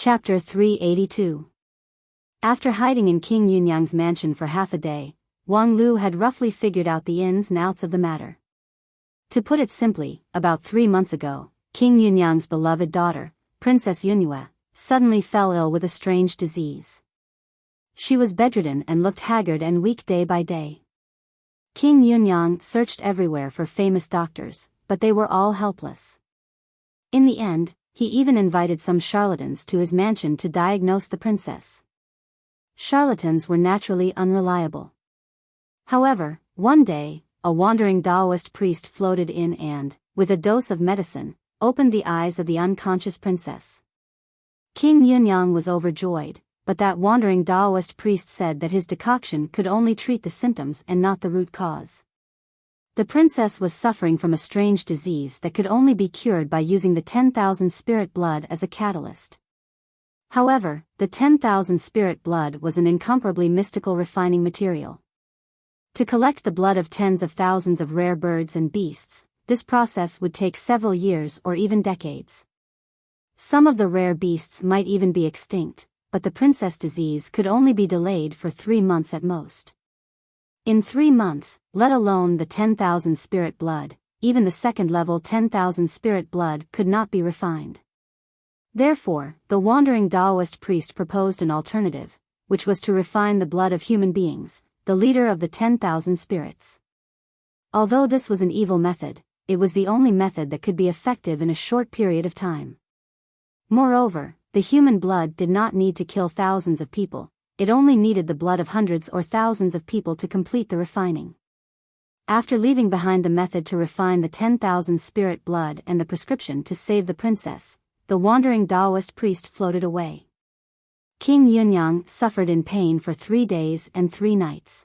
Chapter 382. After hiding in King Yunyang's mansion for half a day, Wang Lu had roughly figured out the ins and outs of the matter. To put it simply, about 3 months ago, King Yunyang's beloved daughter, Princess Yunyue, suddenly fell ill with a strange disease. She was bedridden and looked haggard and weak day by day. King Yunyang searched everywhere for famous doctors, but they were all helpless. In the end, he even invited some charlatans to his mansion to diagnose the princess. Charlatans were naturally unreliable. However, one day, a wandering Taoist priest floated in and, with a dose of medicine, opened the eyes of the unconscious princess. King Yunyang was overjoyed, but that wandering Taoist priest said that his decoction could only treat the symptoms and not the root cause. The princess was suffering from a strange disease that could only be cured by using the 10,000 spirit blood as a catalyst. However, the 10,000 spirit blood was an incomparably mystical refining material. To collect the blood of tens of thousands of rare birds and beasts, this process would take several years or even decades. Some of the rare beasts might even be extinct, but the princess disease could only be delayed for 3 months at most. In 3 months, let alone the 10,000 spirit blood, even the second-level 10,000 spirit blood could not be refined. Therefore, the wandering Taoist priest proposed an alternative, which was to refine the blood of human beings, the leader of the 10,000 spirits. Although this was an evil method, it was the only method that could be effective in a short period of time. Moreover, the human blood did not need to kill thousands of people. It only needed the blood of hundreds or thousands of people to complete the refining. After leaving behind the method to refine the 10,000 spirit blood and the prescription to save the princess, the wandering Taoist priest floated away. King Yunyang suffered in pain for 3 days and 3 nights.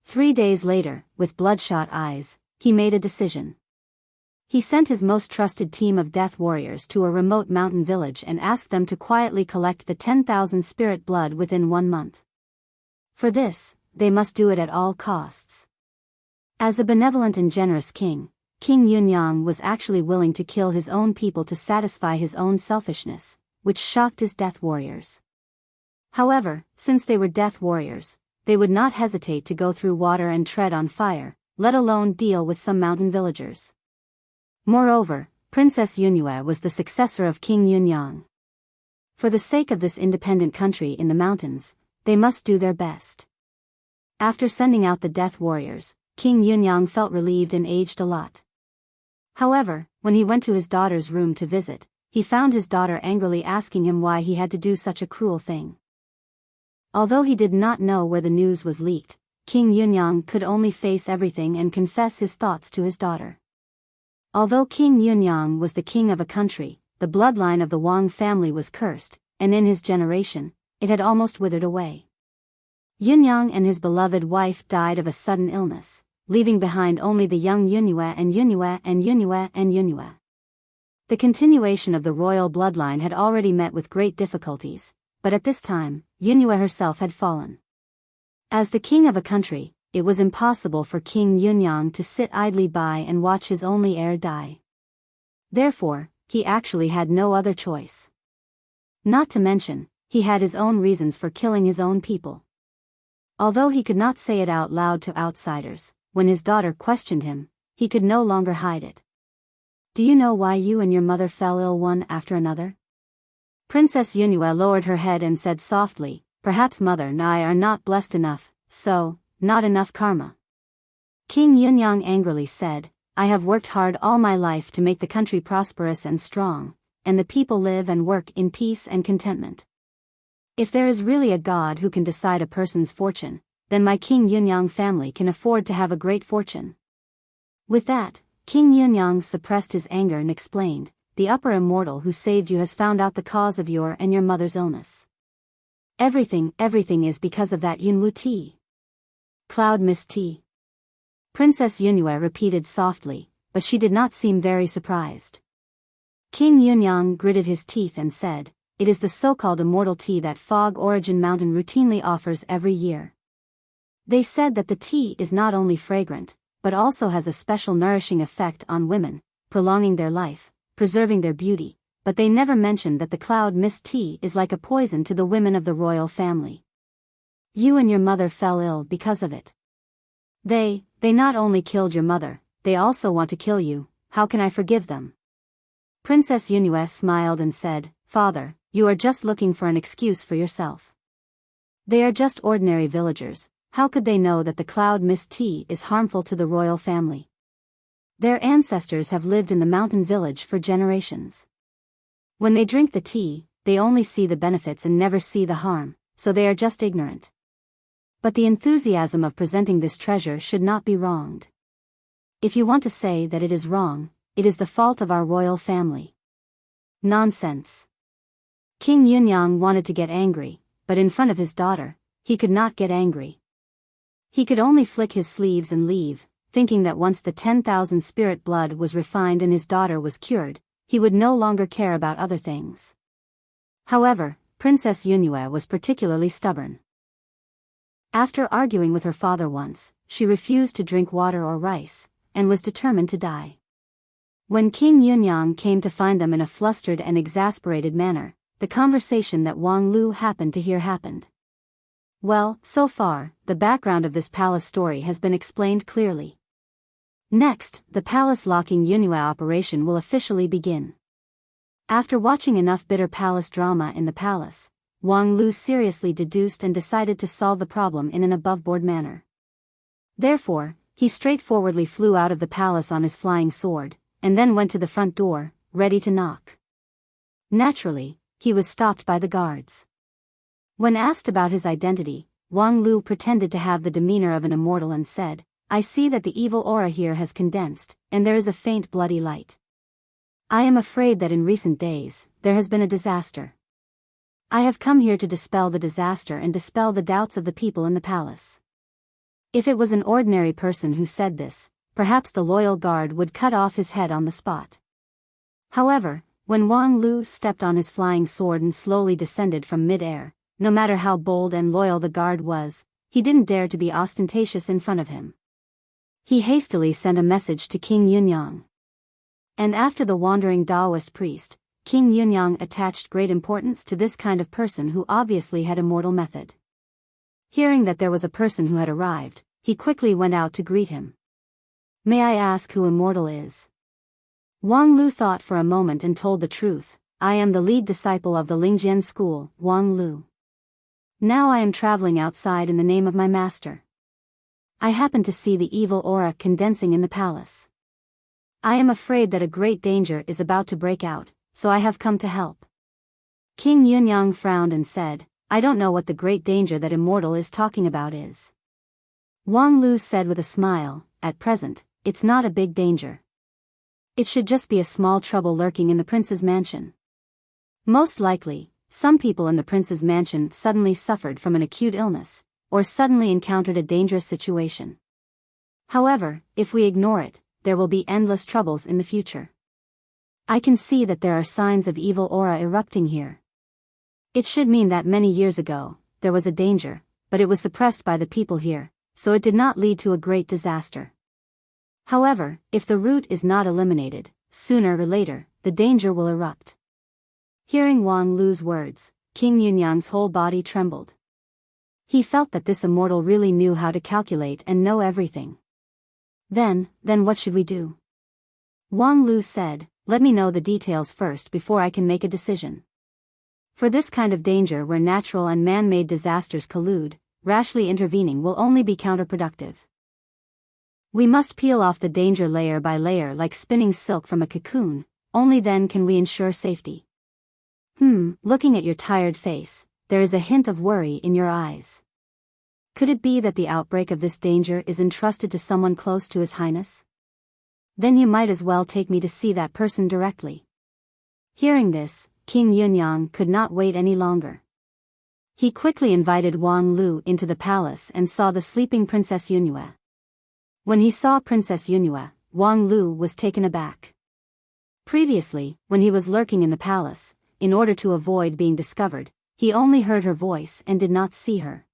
3 days later, with bloodshot eyes, he made a decision. He sent his most trusted team of death warriors to a remote mountain village and asked them to quietly collect the 10,000 spirit blood within 1 month. For this, they must do it at all costs. As a benevolent and generous king, King Yunyang was actually willing to kill his own people to satisfy his own selfishness, which shocked his death warriors. However, since they were death warriors, they would not hesitate to go through water and tread on fire, let alone deal with some mountain villagers. Moreover, Princess Yunyue was the successor of King Yunyang. For the sake of this independent country in the mountains, they must do their best. After sending out the death warriors, King Yunyang felt relieved and aged a lot. However, when he went to his daughter's room to visit, he found his daughter angrily asking him why he had to do such a cruel thing. Although he did not know where the news was leaked, King Yunyang could only face everything and confess his thoughts to his daughter. Although King Yunyang was the king of a country, the bloodline of the Wang family was cursed, and in his generation, it had almost withered away. Yunyang and his beloved wife died of a sudden illness, leaving behind only the young Yunyue and Yunyue and Yunyue and Yunyue. The continuation of the royal bloodline had already met with great difficulties, but at this time, Yunyue herself had fallen. As the king of a country, it was impossible for King Yunyang to sit idly by and watch his only heir die. Therefore, he actually had no other choice. Not to mention, he had his own reasons for killing his own people. Although he could not say it out loud to outsiders, when his daughter questioned him, he could no longer hide it. "Do you know why you and your mother fell ill one after another?" Princess Yunyue lowered her head and said softly, "Perhaps mother and I are not blessed enough, so, not enough karma." King Yunyang angrily said, "I have worked hard all my life to make the country prosperous and strong, and the people live and work in peace and contentment. If there is really a God who can decide a person's fortune, then my King Yunyang family can afford to have a great fortune." With that, King Yunyang suppressed his anger and explained, "The upper immortal who saved you has found out the cause of your and your mother's illness. Everything is because of that Yunwu tea. Cloud mist tea." Princess Yunyue repeated softly, but she did not seem very surprised. King Yunyang gritted his teeth and said, "It is the so-called immortal tea that Fog Origin Mountain routinely offers every year. They said that the tea is not only fragrant, but also has a special nourishing effect on women, prolonging their life, preserving their beauty, but they never mentioned that the cloud mist tea is like a poison to the women of the royal family. You and your mother fell ill because of it. They not only killed your mother, they also want to kill you. How can I forgive them? Princess Yunue smiled and said, Father, you are just looking for an excuse for yourself. They are just ordinary villagers. How could they know that the cloud mist tea is harmful to the royal family? Their ancestors have lived in the mountain village for generations. When they drink the tea, they only see the benefits and never see the harm, so they are just ignorant. But the enthusiasm of presenting this treasure should not be wronged. If you want to say that it is wrong, it is the fault of our royal family. Nonsense. King Yunyang wanted to get angry, but in front of his daughter, he could not get angry. He could only flick his sleeves and leave, thinking that once the 10,000 spirit blood was refined and his daughter was cured, he would no longer care about other things. However, Princess Yunue was particularly stubborn. After arguing with her father once, she refused to drink water or rice, and was determined to die. When King Yunyang came to find them in a flustered and exasperated manner, the conversation that Wang Lu happened to hear happened. Well, so far, the background of this palace story has been explained clearly. Next, the palace locking Yunue operation will officially begin. After watching enough bitter palace drama in the palace, Wang Lu seriously deduced and decided to solve the problem in an above-board manner. Therefore, he straightforwardly flew out of the palace on his flying sword, and then went to the front door, ready to knock. Naturally, he was stopped by the guards. When asked about his identity, Wang Lu pretended to have the demeanor of an immortal and said, I see that the evil aura here has condensed, and there is a faint bloody light. I am afraid that in recent days, there has been a disaster. I have come here to dispel the disaster and dispel the doubts of the people in the palace. If it was an ordinary person who said this, perhaps the loyal guard would cut off his head on the spot. However, when Wang Lu stepped on his flying sword and slowly descended from mid-air, no matter how bold and loyal the guard was, he didn't dare to be ostentatious in front of him. He hastily sent a message to King Yunyang. And after the wandering Taoist priest, King Yunyang attached great importance to this kind of person who obviously had immortal method. Hearing that there was a person who had arrived, he quickly went out to greet him. May I ask who immortal is? Wang Lu thought for a moment and told the truth. I am the lead disciple of the Lingjian school, Wang Lu. Now I am traveling outside in the name of my master. I happen to see the evil aura condensing in the palace. I am afraid that a great danger is about to break out, so I have come to help. King Yunyang frowned and said, I don't know what the great danger that immortal is talking about is. Wang Lu said with a smile, at present, it's not a big danger. It should just be a small trouble lurking in the prince's mansion. Most likely, some people in the prince's mansion suddenly suffered from an acute illness, or suddenly encountered a dangerous situation. However, if we ignore it, there will be endless troubles in the future. I can see that there are signs of evil aura erupting here. It should mean that many years ago, there was a danger, but it was suppressed by the people here, so it did not lead to a great disaster. However, if the root is not eliminated, sooner or later, the danger will erupt. Hearing Wang Lu's words, King Yunyang's whole body trembled. He felt that this immortal really knew how to calculate and know everything. Then what should we do? Wang Lu said, let me know the details first before I can make a decision. For this kind of danger where natural and man-made disasters collude, rashly intervening will only be counterproductive. We must peel off the danger layer by layer like spinning silk from a cocoon, only then can we ensure safety. Looking at your tired face, there is a hint of worry in your eyes. Could it be that the outbreak of this danger is entrusted to someone close to His Highness? Then you might as well take me to see that person directly. Hearing this, King Yunyang could not wait any longer. He quickly invited Wang Lu into the palace and saw the sleeping Princess Yunue. When he saw Princess Yunue, Wang Lu was taken aback. Previously, when he was lurking in the palace, in order to avoid being discovered, he only heard her voice and did not see her.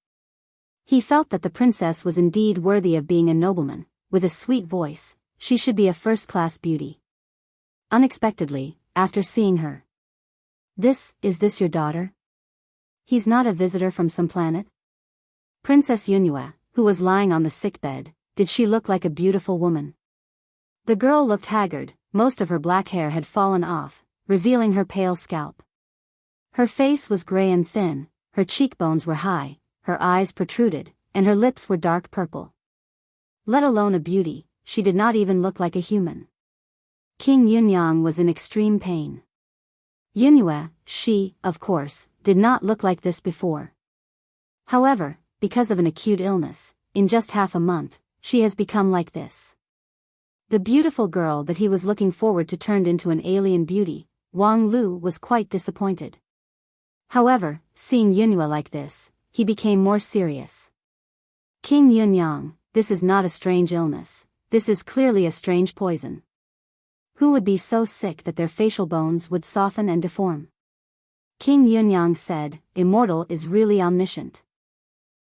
He felt that the princess was indeed worthy of being a nobleman, with a sweet voice. She should be a first-class beauty. Unexpectedly, after seeing her, Is this your daughter? He's not a visitor from some planet? Princess Yunhua, who was lying on the sickbed, did she look like a beautiful woman? The girl looked haggard, most of her black hair had fallen off, revealing her pale scalp. Her face was gray and thin, her cheekbones were high, her eyes protruded, and her lips were dark purple. Let alone a beauty, she did not even look like a human. King Yunyang was in extreme pain. Yunhua, she, of course, did not look like this before. However, because of an acute illness, in just half a month, she has become like this. The beautiful girl that he was looking forward to turned into an alien beauty. Wang Lu was quite disappointed. However, seeing Yunhua like this, he became more serious. King Yunyang, this is not a strange illness, this is clearly a strange poison. Who would be so sick that their facial bones would soften and deform? King Yunyang said, Immortal is really omniscient.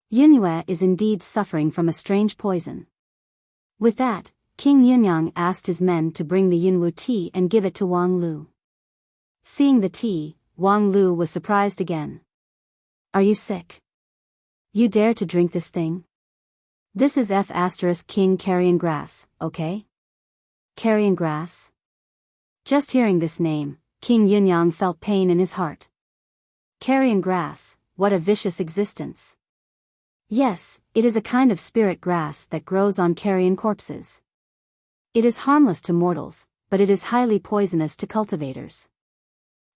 Yunhua is indeed suffering from a strange poison. With that, King Yunyang asked his men to bring the Yunwu tea and give it to Wang Lu. Seeing the tea, Wang Lu was surprised again. Are you sick? You dare to drink this thing? This is King Carrion Grass, okay? Carrion Grass? Just hearing this name, King Yunyang felt pain in his heart. Carrion grass, what a vicious existence. Yes, it is a kind of spirit grass that grows on carrion corpses. It is harmless to mortals, but it is highly poisonous to cultivators.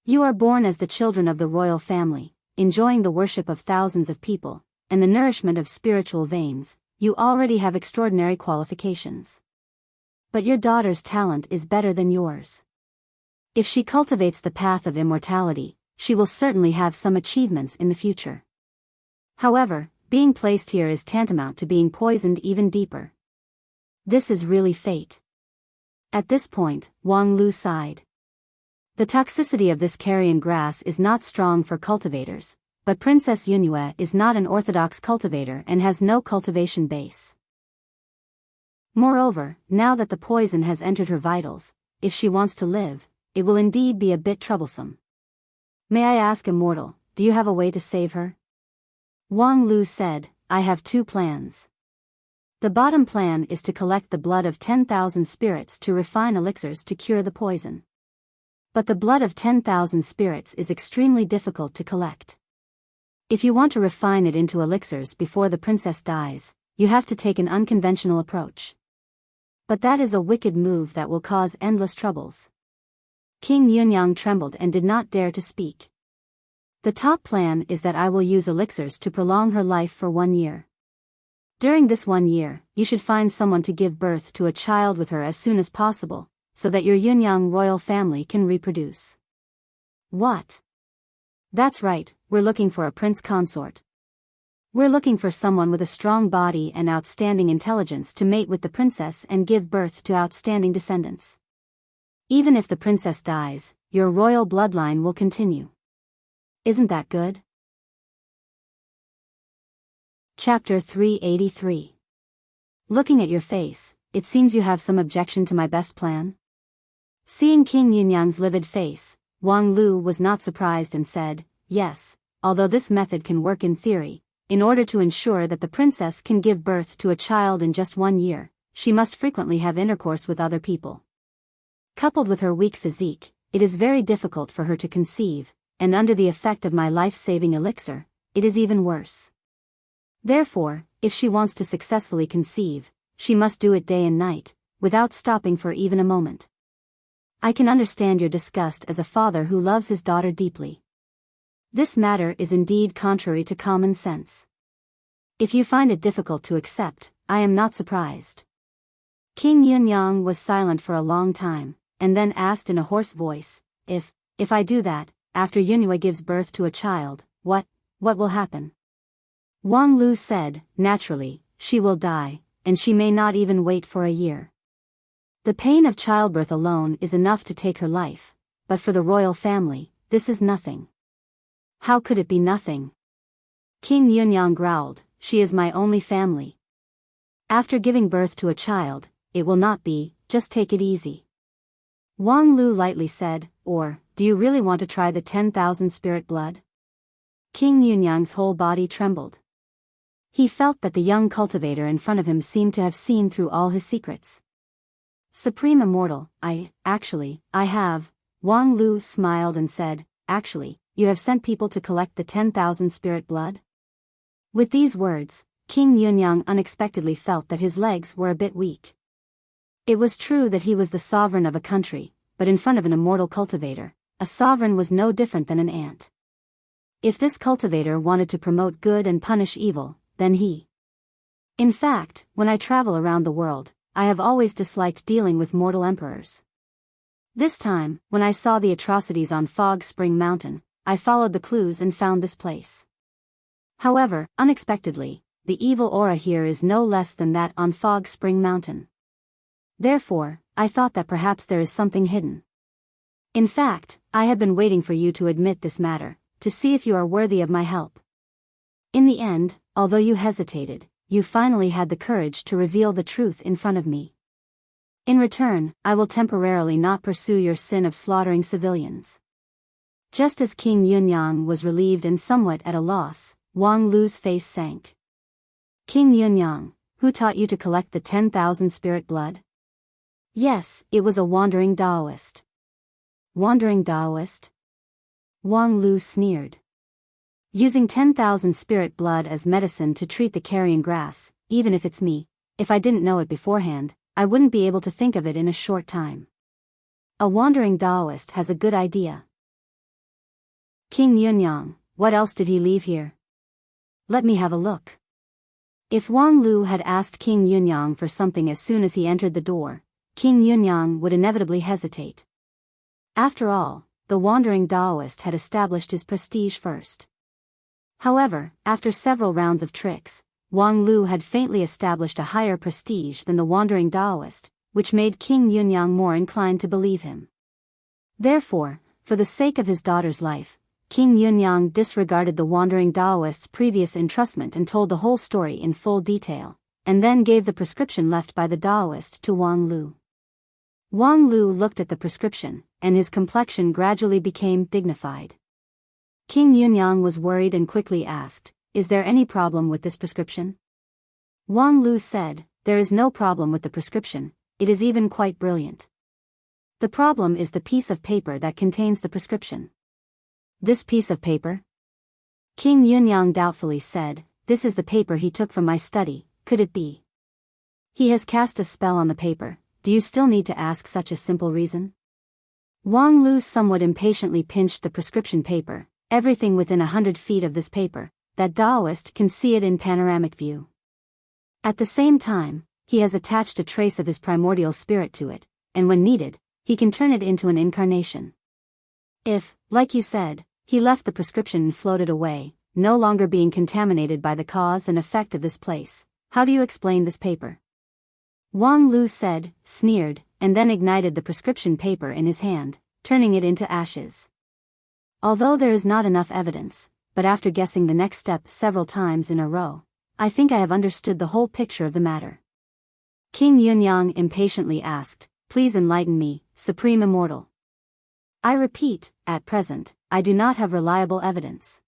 You are born as the children of the royal family, enjoying the worship of thousands of people, and the nourishment of spiritual veins. You already have extraordinary qualifications. But your daughter's talent is better than yours. If she cultivates the path of immortality, she will certainly have some achievements in the future. However, being placed here is tantamount to being poisoned even deeper. This is really fate. At this point, Wang Lu sighed. The toxicity of this carrion grass is not strong for cultivators, but Princess Yunhua is not an orthodox cultivator and has no cultivation base. Moreover, now that the poison has entered her vitals, if she wants to live, it will indeed be a bit troublesome. May I ask, Immortal, do you have a way to save her? Wang Lu said, I have two plans. The bottom plan is to collect the blood of 10,000 spirits to refine elixirs to cure the poison. But the blood of 10,000 spirits is extremely difficult to collect. If you want to refine it into elixirs before the princess dies, you have to take an unconventional approach. But that is a wicked move that will cause endless troubles. King Yunyang trembled and did not dare to speak. The top plan is that I will use elixirs to prolong her life for 1 year. During this 1 year, you should find someone to give birth to a child with her as soon as possible, so that your Yunyang royal family can reproduce. What? That's right, we're looking for a prince consort. We're looking for someone with a strong body and outstanding intelligence to mate with the princess and give birth to outstanding descendants. Even if the princess dies, your royal bloodline will continue. Isn't that good? Chapter 383. Looking at your face, it seems you have some objection to my best plan? Seeing King Yunyang's livid face, Wang Lu was not surprised and said, yes, although this method can work in theory, in order to ensure that the princess can give birth to a child in just 1 year, she must frequently have intercourse with other people. Coupled with her weak physique, it is very difficult for her to conceive, and under the effect of my life-saving elixir, it is even worse. Therefore, if she wants to successfully conceive, she must do it day and night, without stopping for even a moment. I can understand your disgust as a father who loves his daughter deeply. This matter is indeed contrary to common sense. If you find it difficult to accept, I am not surprised. King Yunyang was silent for a long time, and then asked in a hoarse voice, if I do that, after Yunhua gives birth to a child, what will happen? Wang Lu said, naturally, she will die, and she may not even wait for a year. The pain of childbirth alone is enough to take her life, but for the royal family, this is nothing. How could it be nothing? King Yunyang growled, she is my only family. After giving birth to a child, it will not be, just take it easy. Wang Lu lightly said, or, do you really want to try the 10,000 spirit blood? King Yunyang's whole body trembled. He felt that the young cultivator in front of him seemed to have seen through all his secrets. Supreme Immortal, I have. Wang Lu smiled and said, actually, you have sent people to collect the 10,000 spirit blood? With these words, King Yunyang unexpectedly felt that his legs were a bit weak. It was true that he was the sovereign of a country, but in front of an immortal cultivator, a sovereign was no different than an ant. If this cultivator wanted to promote good and punish evil, then he. In fact, when I travel around the world, I have always disliked dealing with mortal emperors. This time, when I saw the atrocities on Fog Spring Mountain, I followed the clues and found this place. However, unexpectedly, the evil aura here is no less than that on Fog Spring Mountain. Therefore, I thought that perhaps there is something hidden. In fact, I had been waiting for you to admit this matter, to see if you are worthy of my help. In the end, although you hesitated, you finally had the courage to reveal the truth in front of me. In return, I will temporarily not pursue your sin of slaughtering civilians. Just as King Yunyang was relieved and somewhat at a loss, Wang Lu's face sank. King Yunyang, who taught you to collect the 10,000 spirit blood? Yes, it was a wandering Taoist. Wandering Taoist? Wang Lu sneered. Using 10,000 spirit blood as medicine to treat the carrion grass, even if it's me, if I didn't know it beforehand, I wouldn't be able to think of it in a short time. A wandering Taoist has a good idea. King Yunyang, what else did he leave here? Let me have a look. If Wang Lu had asked King Yunyang for something as soon as he entered the door, King Yunyang would inevitably hesitate. After all, the wandering Taoist had established his prestige first. However, after several rounds of tricks, Wang Lu had faintly established a higher prestige than the wandering Taoist, which made King Yunyang more inclined to believe him. Therefore, for the sake of his daughter's life, King Yunyang disregarded the wandering Taoist's previous entrustment and told the whole story in full detail, and then gave the prescription left by the Taoist to Wang Lu. Wang Lu looked at the prescription, and his complexion gradually became dignified. King Yunyang was worried and quickly asked, is there any problem with this prescription? Wang Lu said, there is no problem with the prescription, it is even quite brilliant. The problem is the piece of paper that contains the prescription. This piece of paper? King Yunyang doubtfully said, this is the paper he took from my study, could it be? He has cast a spell on the paper, do you still need to ask such a simple reason? Wang Lu somewhat impatiently pinched the prescription paper, everything within 100 feet of this paper, that Taoist can see it in panoramic view. At the same time, he has attached a trace of his primordial spirit to it, and when needed, he can turn it into an incarnation. If, like you said, he left the prescription and floated away, no longer being contaminated by the cause and effect of this place, how do you explain this paper? Wang Lu said, sneered, and then ignited the prescription paper in his hand, turning it into ashes. Although there is not enough evidence, but after guessing the next step several times in a row, I think I have understood the whole picture of the matter. King Yunyang impatiently asked, please enlighten me, Supreme Immortal. I repeat, at present, I do not have reliable evidence.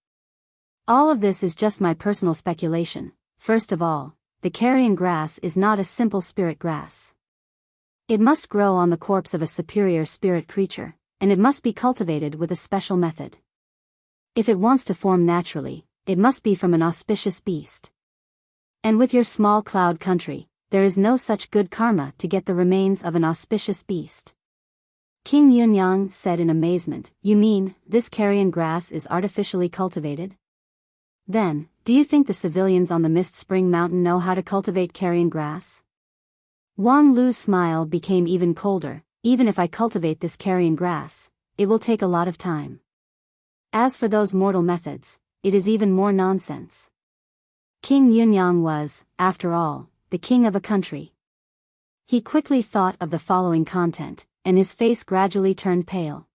All of this is just my personal speculation. First of all, the carrion grass is not a simple spirit grass. It must grow on the corpse of a superior spirit creature, and it must be cultivated with a special method. If it wants to form naturally, it must be from an auspicious beast. And with your small cloud country, there is no such good karma to get the remains of an auspicious beast. King Yunyang said in amazement, you mean, this carrion grass is artificially cultivated? Then, do you think the civilians on the Mist Spring Mountain know how to cultivate carrion grass? Wang Lu's smile became even colder, even if I cultivate this carrion grass, it will take a lot of time. As for those mortal methods, it is even more nonsense. King Yunyang was, after all, the king of a country. He quickly thought of the following content, and his face gradually turned pale.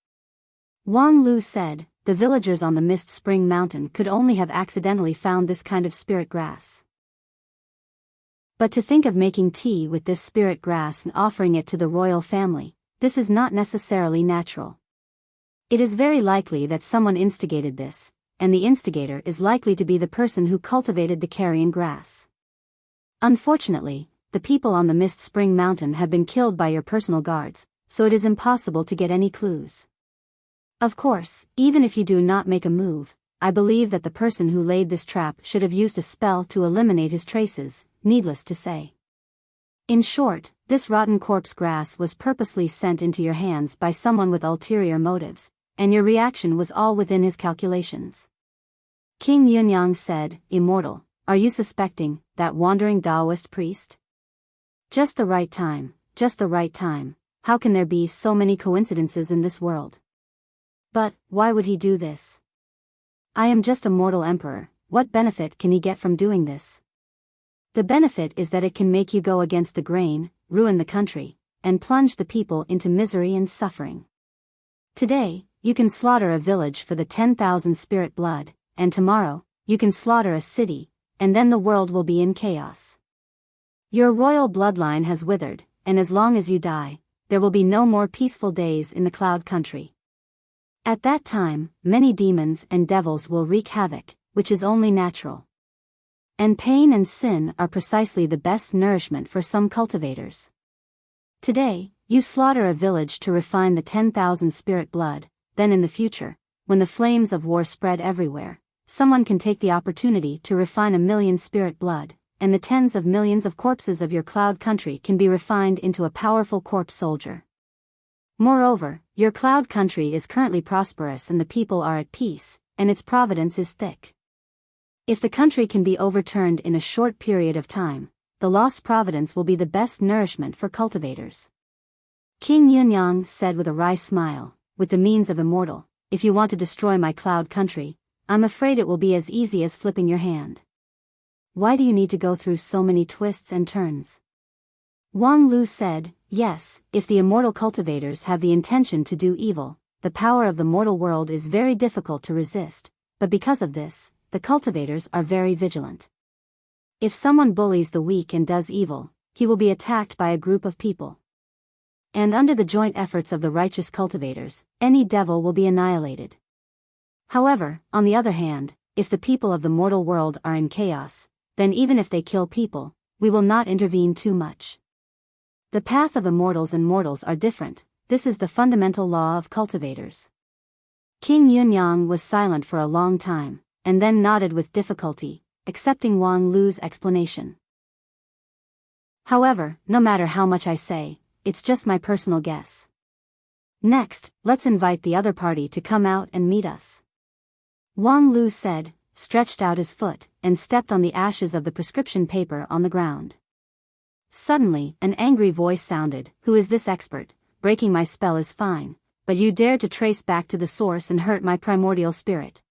Wang Lu said, the villagers on the Mist Spring Mountain could only have accidentally found this kind of spirit grass. But to think of making tea with this spirit grass and offering it to the royal family, this is not necessarily natural. It is very likely that someone instigated this, and the instigator is likely to be the person who cultivated the carrion grass. Unfortunately, the people on the Mist Spring Mountain have been killed by your personal guards, so it is impossible to get any clues. Of course, even if you do not make a move, I believe that the person who laid this trap should have used a spell to eliminate his traces, needless to say. In short, this rotten corpse grass was purposely sent into your hands by someone with ulterior motives, and your reaction was all within his calculations. King Yunyang said, "Immortal, are you suspecting that wandering Taoist priest?" Just the right time, just the right time. How can there be so many coincidences in this world? But, why would he do this? I am just a mortal emperor, what benefit can he get from doing this? The benefit is that it can make you go against the grain, ruin the country, and plunge the people into misery and suffering. Today, you can slaughter a village for the 10,000 spirit blood, and tomorrow, you can slaughter a city, and then the world will be in chaos. Your royal bloodline has withered, and as long as you die, there will be no more peaceful days in the Cloud Country. At that time, many demons and devils will wreak havoc, which is only natural. And pain and sin are precisely the best nourishment for some cultivators. Today, you slaughter a village to refine the 10,000 spirit blood, then in the future, when the flames of war spread everywhere, someone can take the opportunity to refine 1,000,000 spirit blood, and the tens of millions of corpses of your Cloud Country can be refined into a powerful corpse soldier. Moreover, your Cloud Country is currently prosperous and the people are at peace, and its providence is thick. If the country can be overturned in a short period of time, the lost providence will be the best nourishment for cultivators. King Yunyang said with a wry smile, "With the means of immortal, if you want to destroy my Cloud Country, I'm afraid it will be as easy as flipping your hand. Why do you need to go through so many twists and turns?" Wang Lu said, "Yes, if the immortal cultivators have the intention to do evil, the power of the mortal world is very difficult to resist, but because of this, the cultivators are very vigilant. If someone bullies the weak and does evil, he will be attacked by a group of people. And under the joint efforts of the righteous cultivators, any devil will be annihilated. However, on the other hand, if the people of the mortal world are in chaos, then even if they kill people, we will not intervene too much. The path of immortals and mortals are different, this is the fundamental law of cultivators." King Yunyang was silent for a long time, and then nodded with difficulty, accepting Wang Lu's explanation. "However, no matter how much I say, it's just my personal guess. Next, let's invite the other party to come out and meet us." Wang Lu said, stretched out his foot, and stepped on the ashes of the prescription paper on the ground. Suddenly, an angry voice sounded, "Who is this expert? Breaking my spell is fine, but you dare to trace back to the source and hurt my primordial spirit."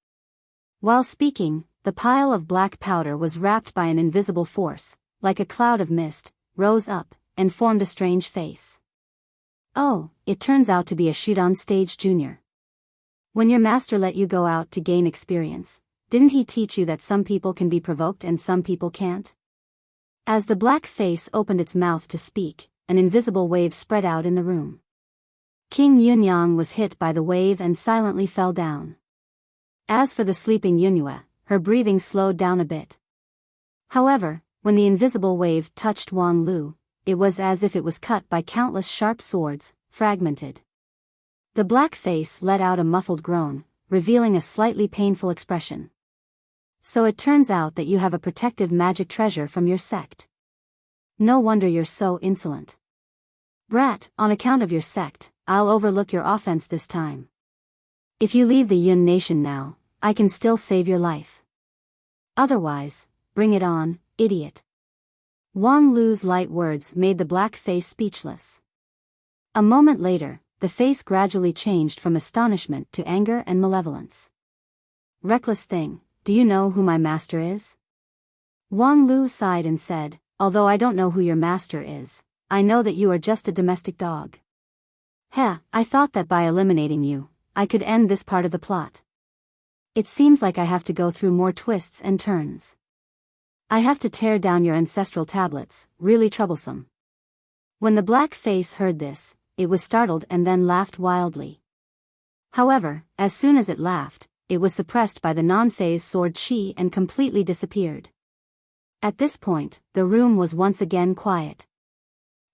While speaking, the pile of black powder was wrapped by an invisible force, like a cloud of mist, rose up, and formed a strange face. "Oh, it turns out to be a Shudan Stage Junior. When your master let you go out to gain experience, didn't he teach you that some people can be provoked and some people can't?" As the black face opened its mouth to speak, an invisible wave spread out in the room. King Yunyang was hit by the wave and silently fell down. As for the sleeping Yunyue, her breathing slowed down a bit. However, when the invisible wave touched Wang Lu, it was as if it was cut by countless sharp swords, fragmented. The black face let out a muffled groan, revealing a slightly painful expression. "So it turns out that you have a protective magic treasure from your sect. No wonder you're so insolent. Brat, on account of your sect, I'll overlook your offense this time. If you leave the Yun Nation now, I can still save your life. Otherwise, bring it on, idiot." Wang Lu's light words made the black face speechless. A moment later, the face gradually changed from astonishment to anger and malevolence. "Reckless thing, do you know who my master is?" Wang Lu sighed and said, "Although I don't know who your master is, I know that you are just a domestic dog. Heh, I thought that by eliminating you, I could end this part of the plot. It seems like I have to go through more twists and turns. I have to tear down your ancestral tablets, really troublesome." When the black face heard this, it was startled and then laughed wildly. However, as soon as it laughed, it was suppressed by the non-phase sword chi and completely disappeared. At this point, the room was once again quiet.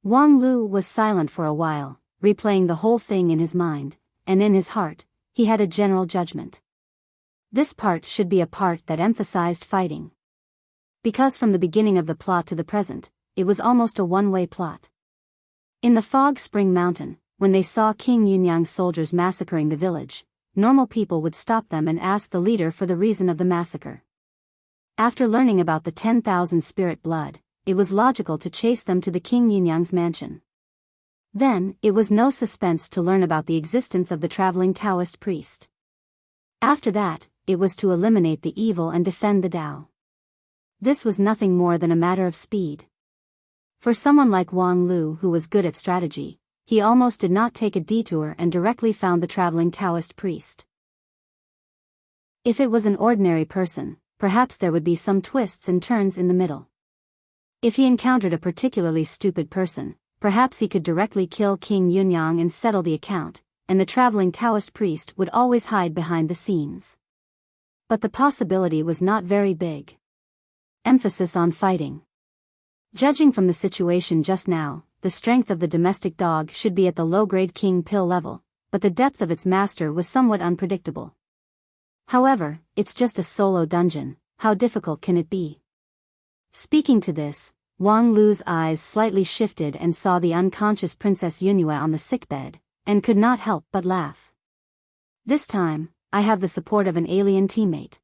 Wang Lu was silent for a while, replaying the whole thing in his mind, and in his heart, he had a general judgment. This part should be a part that emphasized fighting. Because from the beginning of the plot to the present, it was almost a one-way plot. In the Fog Spring Mountain, when they saw King Yunyang's soldiers massacring the village, normal people would stop them and ask the leader for the reason of the massacre. After learning about the 10,000 spirit blood, it was logical to chase them to the King Yunyang's mansion. Then, it was no suspense to learn about the existence of the traveling Taoist priest. After that, it was to eliminate the evil and defend the Tao. This was nothing more than a matter of speed. For someone like Wang Lu who was good at strategy, he almost did not take a detour and directly found the traveling Taoist priest. If it was an ordinary person, perhaps there would be some twists and turns in the middle. If he encountered a particularly stupid person, perhaps he could directly kill King Yunyang and settle the account, and the traveling Taoist priest would always hide behind the scenes. But the possibility was not very big. Emphasis on fighting. Judging from the situation just now, the strength of the domestic dog should be at the low-grade king pill level, but the depth of its master was somewhat unpredictable. However, it's just a solo dungeon, how difficult can it be? Speaking to this, Wang Lu's eyes slightly shifted and saw the unconscious Princess Yunyue on the sickbed, and could not help but laugh. This time, I have the support of an alien teammate.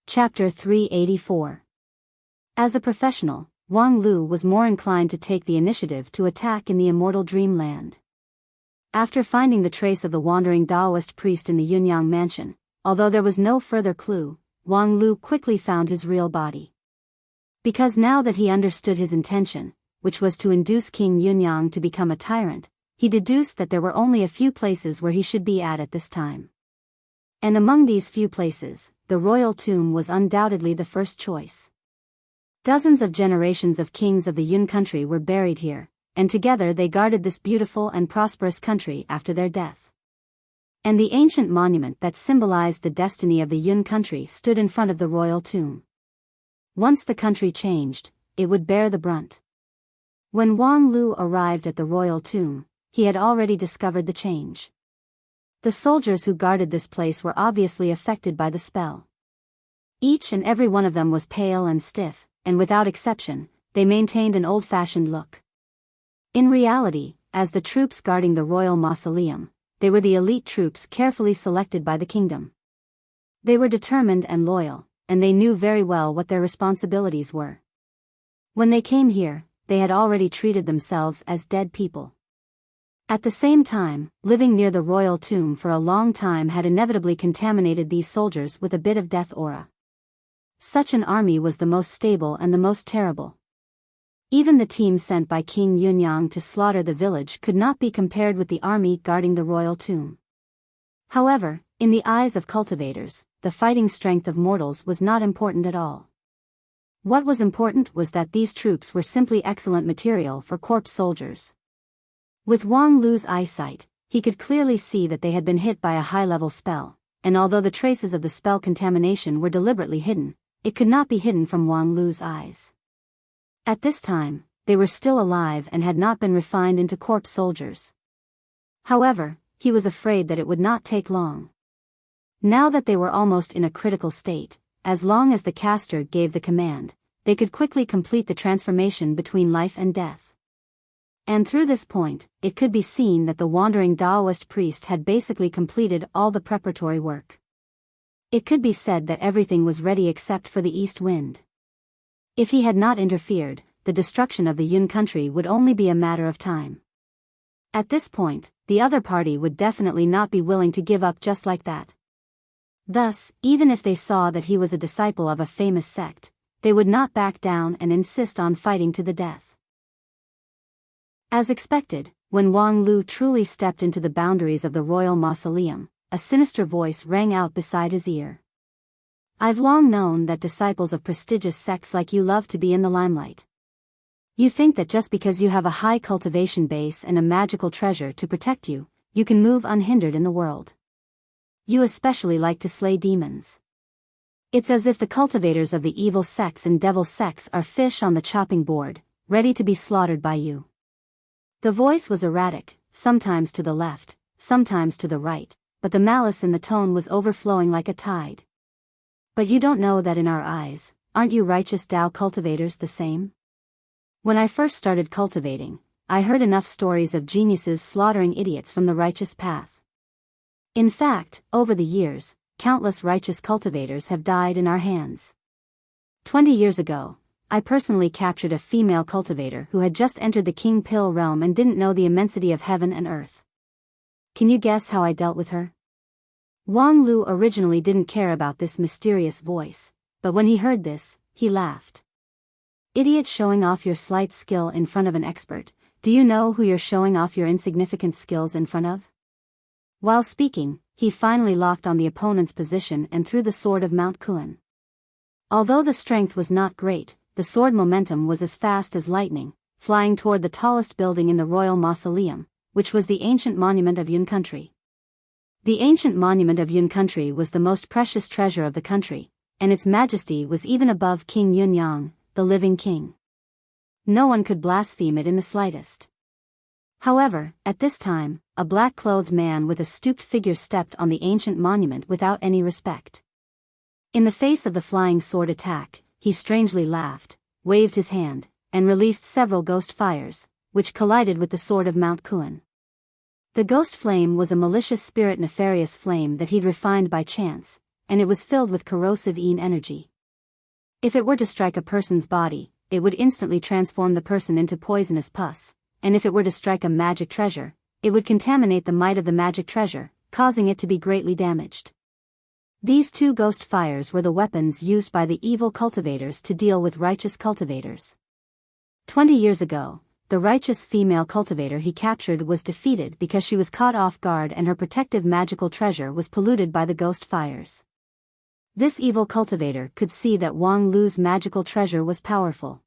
Chapter 384. As a professional, Wang Lu was more inclined to take the initiative to attack in the immortal dreamland. After finding the trace of the wandering Taoist priest in the Yunyang mansion, although there was no further clue, Wang Lu quickly found his real body. Because now that he understood his intention, which was to induce King Yunyang to become a tyrant, he deduced that there were only a few places where he should be at this time. And among these few places, the royal tomb was undoubtedly the first choice. Dozens of generations of kings of the Yun country were buried here, and together they guarded this beautiful and prosperous country after their death. And the ancient monument that symbolized the destiny of the Yun country stood in front of the royal tomb. Once the country changed, it would bear the brunt. When Wang Lu arrived at the royal tomb, he had already discovered the change. The soldiers who guarded this place were obviously affected by the spell. Each and every one of them was pale and stiff, and without exception, they maintained an old-fashioned look. In reality, as the troops guarding the royal mausoleum, they were the elite troops carefully selected by the kingdom. They were determined and loyal, and they knew very well what their responsibilities were. When they came here, they had already treated themselves as dead people. At the same time, living near the royal tomb for a long time had inevitably contaminated these soldiers with a bit of death aura. Such an army was the most stable and the most terrible. Even the team sent by King Yunyang to slaughter the village could not be compared with the army guarding the royal tomb. However, in the eyes of cultivators, the fighting strength of mortals was not important at all. What was important was that these troops were simply excellent material for corpse soldiers. With Wang Lu's eyesight, he could clearly see that they had been hit by a high-level spell, and although the traces of the spell contamination were deliberately hidden, it could not be hidden from Wang Lu's eyes. At this time, they were still alive and had not been refined into corpse soldiers. However, he was afraid that it would not take long. Now that they were almost in a critical state, as long as the caster gave the command, they could quickly complete the transformation between life and death. And through this point, it could be seen that the wandering Taoist priest had basically completed all the preparatory work. It could be said that everything was ready except for the east wind. If he had not interfered, the destruction of the Yun country would only be a matter of time. At this point, the other party would definitely not be willing to give up just like that. Thus, even if they saw that he was a disciple of a famous sect, they would not back down and insist on fighting to the death. As expected, when Wang Lu truly stepped into the boundaries of the royal mausoleum, a sinister voice rang out beside his ear. "I've long known that disciples of prestigious sects like you love to be in the limelight. You think that just because you have a high cultivation base and a magical treasure to protect you, you can move unhindered in the world. You especially like to slay demons. It's as if the cultivators of the evil sects and devil sects are fish on the chopping board, ready to be slaughtered by you. The voice was erratic, sometimes to the left, sometimes to the right, but the malice in the tone was overflowing like a tide. But you don't know that in our eyes, aren't you righteous Tao cultivators the same? When I first started cultivating, I heard enough stories of geniuses slaughtering idiots from the righteous path. In fact, over the years, countless righteous cultivators have died in our hands. 20 years ago, I personally captured a female cultivator who had just entered the King Pill realm and didn't know the immensity of heaven and earth. Can you guess how I dealt with her? Wang Lu originally didn't care about this mysterious voice, but when he heard this, he laughed. Idiot, showing off your slight skill in front of an expert. Do you know who you're showing off your insignificant skills in front of? While speaking, he finally locked on the opponent's position and threw the sword of Mount Kuan. Although the strength was not great, the sword momentum was as fast as lightning, flying toward the tallest building in the royal mausoleum, which was the ancient monument of Yun country. The ancient monument of Yun country was the most precious treasure of the country, and its majesty was even above King Yunyang, the living king. No one could blaspheme it in the slightest. However, at this time, a black-clothed man with a stooped figure stepped on the ancient monument without any respect. In the face of the flying sword attack, he strangely laughed, waved his hand, and released several ghost fires, which collided with the sword of Mount Kuan. The ghost flame was a malicious spirit, nefarious flame that he'd refined by chance, and it was filled with corrosive energy. If it were to strike a person's body, it would instantly transform the person into poisonous pus, and if it were to strike a magic treasure, it would contaminate the might of the magic treasure, causing it to be greatly damaged. These two ghost fires were the weapons used by the evil cultivators to deal with righteous cultivators. 20 years ago, the righteous female cultivator he captured was defeated because she was caught off guard and her protective magical treasure was polluted by the ghost fires. This evil cultivator could see that Wang Lu's magical treasure was powerful.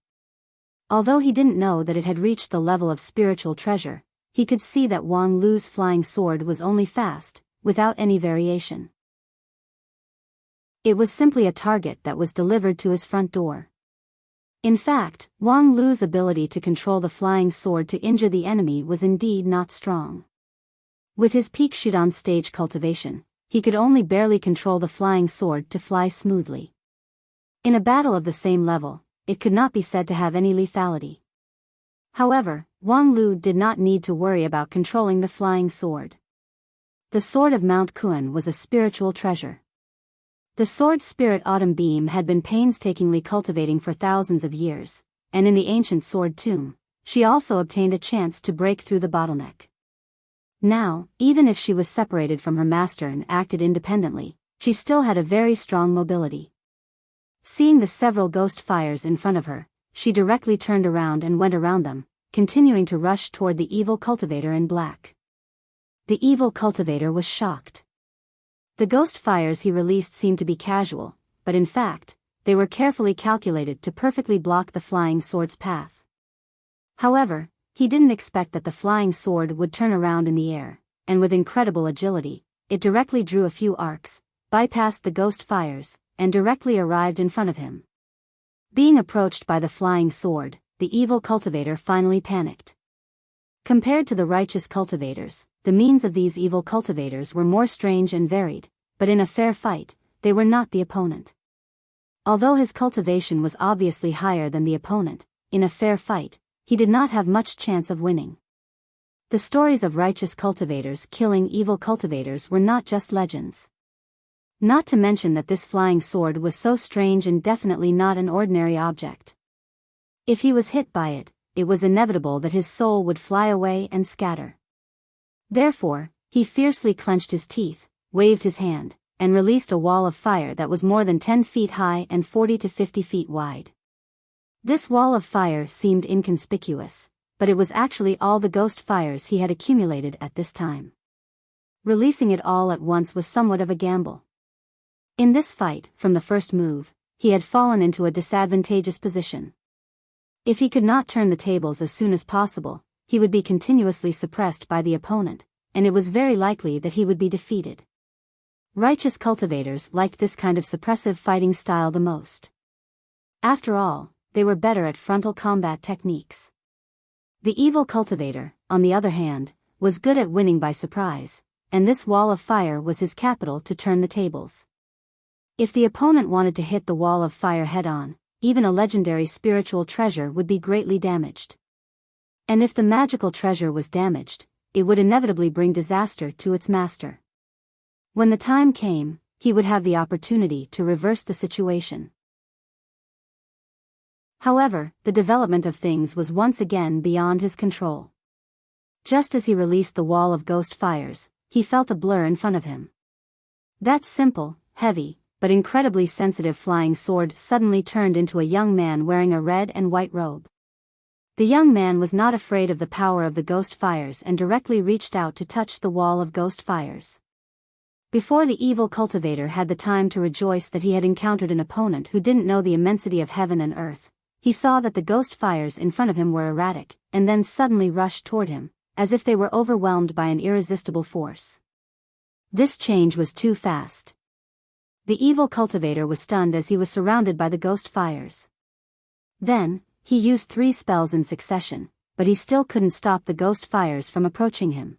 Although he didn't know that it had reached the level of spiritual treasure, he could see that Wang Lu's flying sword was only fast, without any variation. It was simply a target that was delivered to his front door. In fact, Wang Lu's ability to control the flying sword to injure the enemy was indeed not strong. With his peak Shudan stage cultivation, he could only barely control the flying sword to fly smoothly. In a battle of the same level, it could not be said to have any lethality. However, Wang Lu did not need to worry about controlling the flying sword. The sword of Mount Kuan was a spiritual treasure. The sword spirit Autumn Beam had been painstakingly cultivating for thousands of years, and in the ancient sword tomb, she also obtained a chance to break through the bottleneck. Now, even if she was separated from her master and acted independently, she still had a very strong mobility. Seeing the several ghost fires in front of her, she directly turned around and went around them, continuing to rush toward the evil cultivator in black. The evil cultivator was shocked. The ghost fires he released seemed to be casual, but in fact, they were carefully calculated to perfectly block the flying sword's path. However, he didn't expect that the flying sword would turn around in the air, and with incredible agility, it directly drew a few arcs, bypassed the ghost fires, and directly arrived in front of him. Being approached by the flying sword, the evil cultivator finally panicked. Compared to the righteous cultivators, the means of these evil cultivators were more strange and varied, but in a fair fight, they were not the opponent. Although his cultivation was obviously higher than the opponent, in a fair fight, he did not have much chance of winning. The stories of righteous cultivators killing evil cultivators were not just legends. Not to mention that this flying sword was so strange and definitely not an ordinary object. If he was hit by it, it was inevitable that his soul would fly away and scatter. Therefore, he fiercely clenched his teeth, waved his hand, and released a wall of fire that was more than 10 feet high and 40 to 50 feet wide. This wall of fire seemed inconspicuous, but it was actually all the ghost fires he had accumulated at this time. Releasing it all at once was somewhat of a gamble. In this fight, from the first move, he had fallen into a disadvantageous position. If he could not turn the tables as soon as possible, he would be continuously suppressed by the opponent, and it was very likely that he would be defeated. Righteous cultivators liked this kind of suppressive fighting style the most. After all, they were better at frontal combat techniques. The evil cultivator, on the other hand, was good at winning by surprise, and this wall of fire was his capital to turn the tables. If the opponent wanted to hit the wall of fire head-on, even a legendary spiritual treasure would be greatly damaged. And if the magical treasure was damaged, it would inevitably bring disaster to its master. When the time came, he would have the opportunity to reverse the situation. However, the development of things was once again beyond his control. Just as he released the wall of ghost fires, he felt a blur in front of him. That simple, heavy, but incredibly sensitive flying sword suddenly turned into a young man wearing a red and white robe. The young man was not afraid of the power of the ghost fires and directly reached out to touch the wall of ghost fires. Before the evil cultivator had the time to rejoice that he had encountered an opponent who didn't know the immensity of heaven and earth, he saw that the ghost fires in front of him were erratic, and then suddenly rushed toward him, as if they were overwhelmed by an irresistible force. This change was too fast. The evil cultivator was stunned as he was surrounded by the ghost fires. Then, he used 3 spells in succession, but he still couldn't stop the ghost fires from approaching him.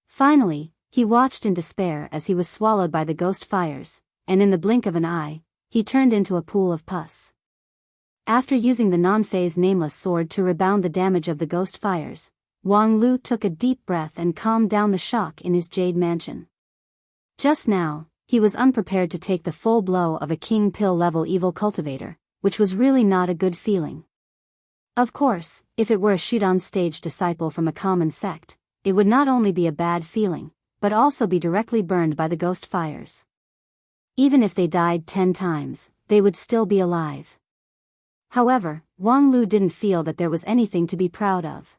Finally, he watched in despair as he was swallowed by the ghost fires, and in the blink of an eye, he turned into a pool of pus. After using the non-phase nameless sword to rebound the damage of the ghost fires, Wang Lu took a deep breath and calmed down the shock in his jade mansion. Just now, he was unprepared to take the full blow of a king pill-level evil cultivator, which was really not a good feeling. Of course, if it were a shoot-on-stage disciple from a common sect, it would not only be a bad feeling, but also be directly burned by the ghost fires. Even if they died 10 times, they would still be alive. However, Wang Lu didn't feel that there was anything to be proud of.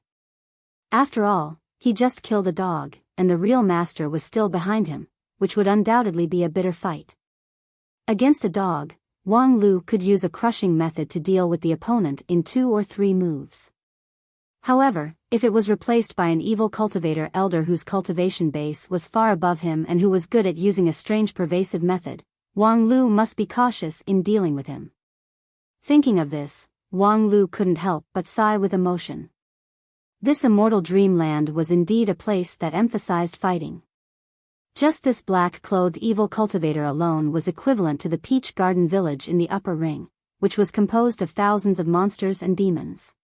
After all, he just killed a dog, and the real master was still behind him, which would undoubtedly be a bitter fight. Against a dog, Wang Lu could use a crushing method to deal with the opponent in 2 or 3 moves. However, if it was replaced by an evil cultivator elder whose cultivation base was far above him and who was good at using a strange pervasive method, Wang Lu must be cautious in dealing with him. Thinking of this, Wang Lu couldn't help but sigh with emotion. This immortal dreamland was indeed a place that emphasized fighting. Just this black-clothed evil cultivator alone was equivalent to the Peach Garden Village in the Upper Ring, which was composed of thousands of monsters and demons.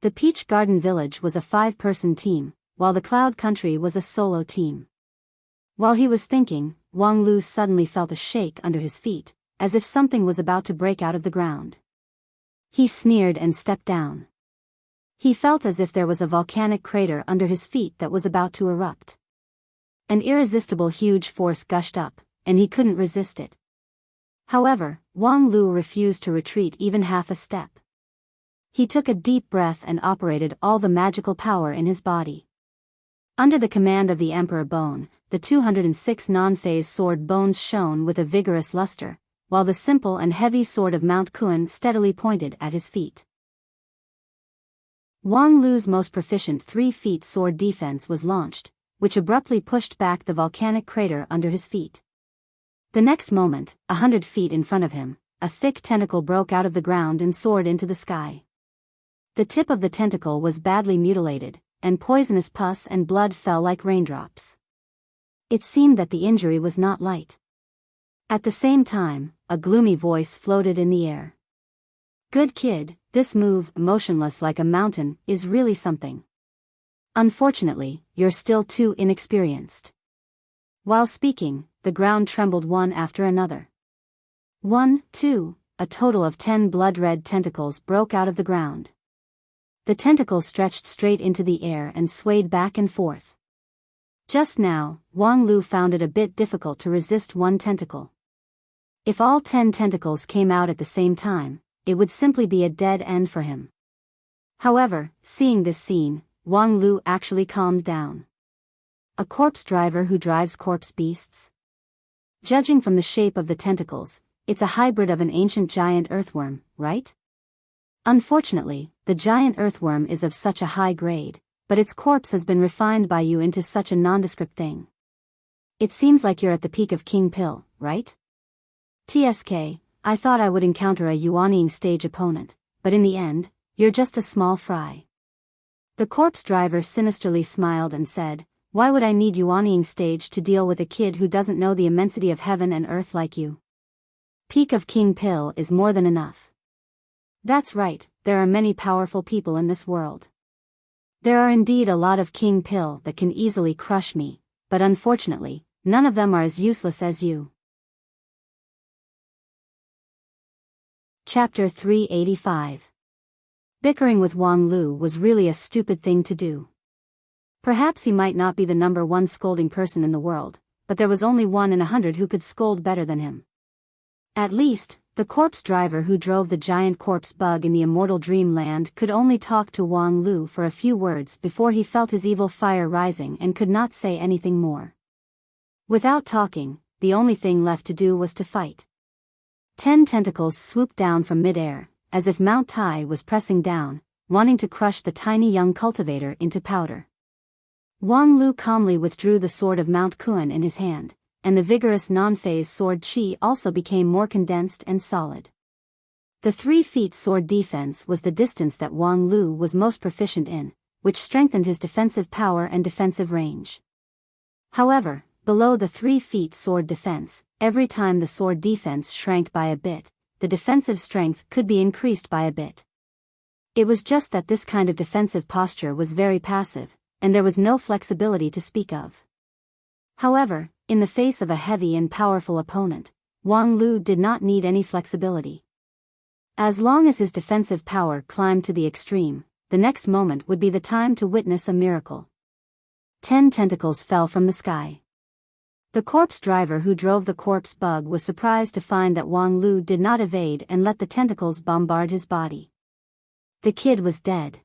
The Peach Garden Village was a 5-person team, while the Cloud Country was a solo team. While he was thinking, Wang Lu suddenly felt a shake under his feet, as if something was about to break out of the ground. He sneered and stepped down. He felt as if there was a volcanic crater under his feet that was about to erupt. An irresistible huge force gushed up, and he couldn't resist it. However, Wang Lu refused to retreat even half a step. He took a deep breath and operated all the magical power in his body. Under the command of the Emperor Bone, the 206 non-phase sword bones shone with a vigorous luster, while the simple and heavy sword of Mount Kun steadily pointed at his feet. Wang Lu's most proficient 3-feet sword defense was launched, which abruptly pushed back the volcanic crater under his feet. The next moment, 100 feet in front of him, a thick tentacle broke out of the ground and soared into the sky. The tip of the tentacle was badly mutilated, and poisonous pus and blood fell like raindrops. It seemed that the injury was not light. At the same time, a gloomy voice floated in the air. "Good kid, this move, motionless like a mountain, is really something. Unfortunately, you're still too inexperienced." While speaking, the ground trembled one after another. 1, 2, a total of 10 blood-red tentacles broke out of the ground. The tentacles stretched straight into the air and swayed back and forth. Just now, Wang Lu found it a bit difficult to resist one tentacle. If all 10 tentacles came out at the same time, it would simply be a dead end for him. However, seeing this scene, Wang Lu actually calmed down. A corpse driver who drives corpse beasts? Judging from the shape of the tentacles, it's a hybrid of an ancient giant earthworm, right? Unfortunately, the giant earthworm is of such a high grade, but its corpse has been refined by you into such a nondescript thing. It seems like you're at the peak of King Pill, right? TSK, I thought I would encounter a Yuanying stage opponent, but in the end, you're just a small fry. The corpse driver sinisterly smiled and said, why would I need Yuanying stage to deal with a kid who doesn't know the immensity of heaven and earth like you? Peak of King Pill is more than enough. That's right, there are many powerful people in this world. There are indeed a lot of King Pill that can easily crush me, but unfortunately, none of them are as useless as you. Chapter 385. Bickering with Wang Lu was really a stupid thing to do. Perhaps he might not be the number one scolding person in the world, but there was only 1 in 100 who could scold better than him. At least, the corpse driver who drove the giant corpse bug in the immortal dreamland could only talk to Wang Lu for a few words before he felt his evil fire rising and could not say anything more. Without talking, the only thing left to do was to fight. 10 tentacles swooped down from mid-air, as if Mount Tai was pressing down, wanting to crush the tiny young cultivator into powder. Wang Lu calmly withdrew the sword of Mount Kuan in his hand, and the vigorous non-phase sword Qi also became more condensed and solid. The 3 feet sword defense was the distance that Wang Lu was most proficient in, which strengthened his defensive power and defensive range. However, below the 3 feet sword defense, every time the sword defense shrank by a bit, the defensive strength could be increased by a bit. It was just that this kind of defensive posture was very passive, and there was no flexibility to speak of. However, in the face of a heavy and powerful opponent, Wang Lu did not need any flexibility. As long as his defensive power climbed to the extreme, the next moment would be the time to witness a miracle. 10 tentacles fell from the sky. The corpse driver who drove the corpse bug was surprised to find that Wang Lu did not evade and let the tentacles bombard his body. The kid was dead.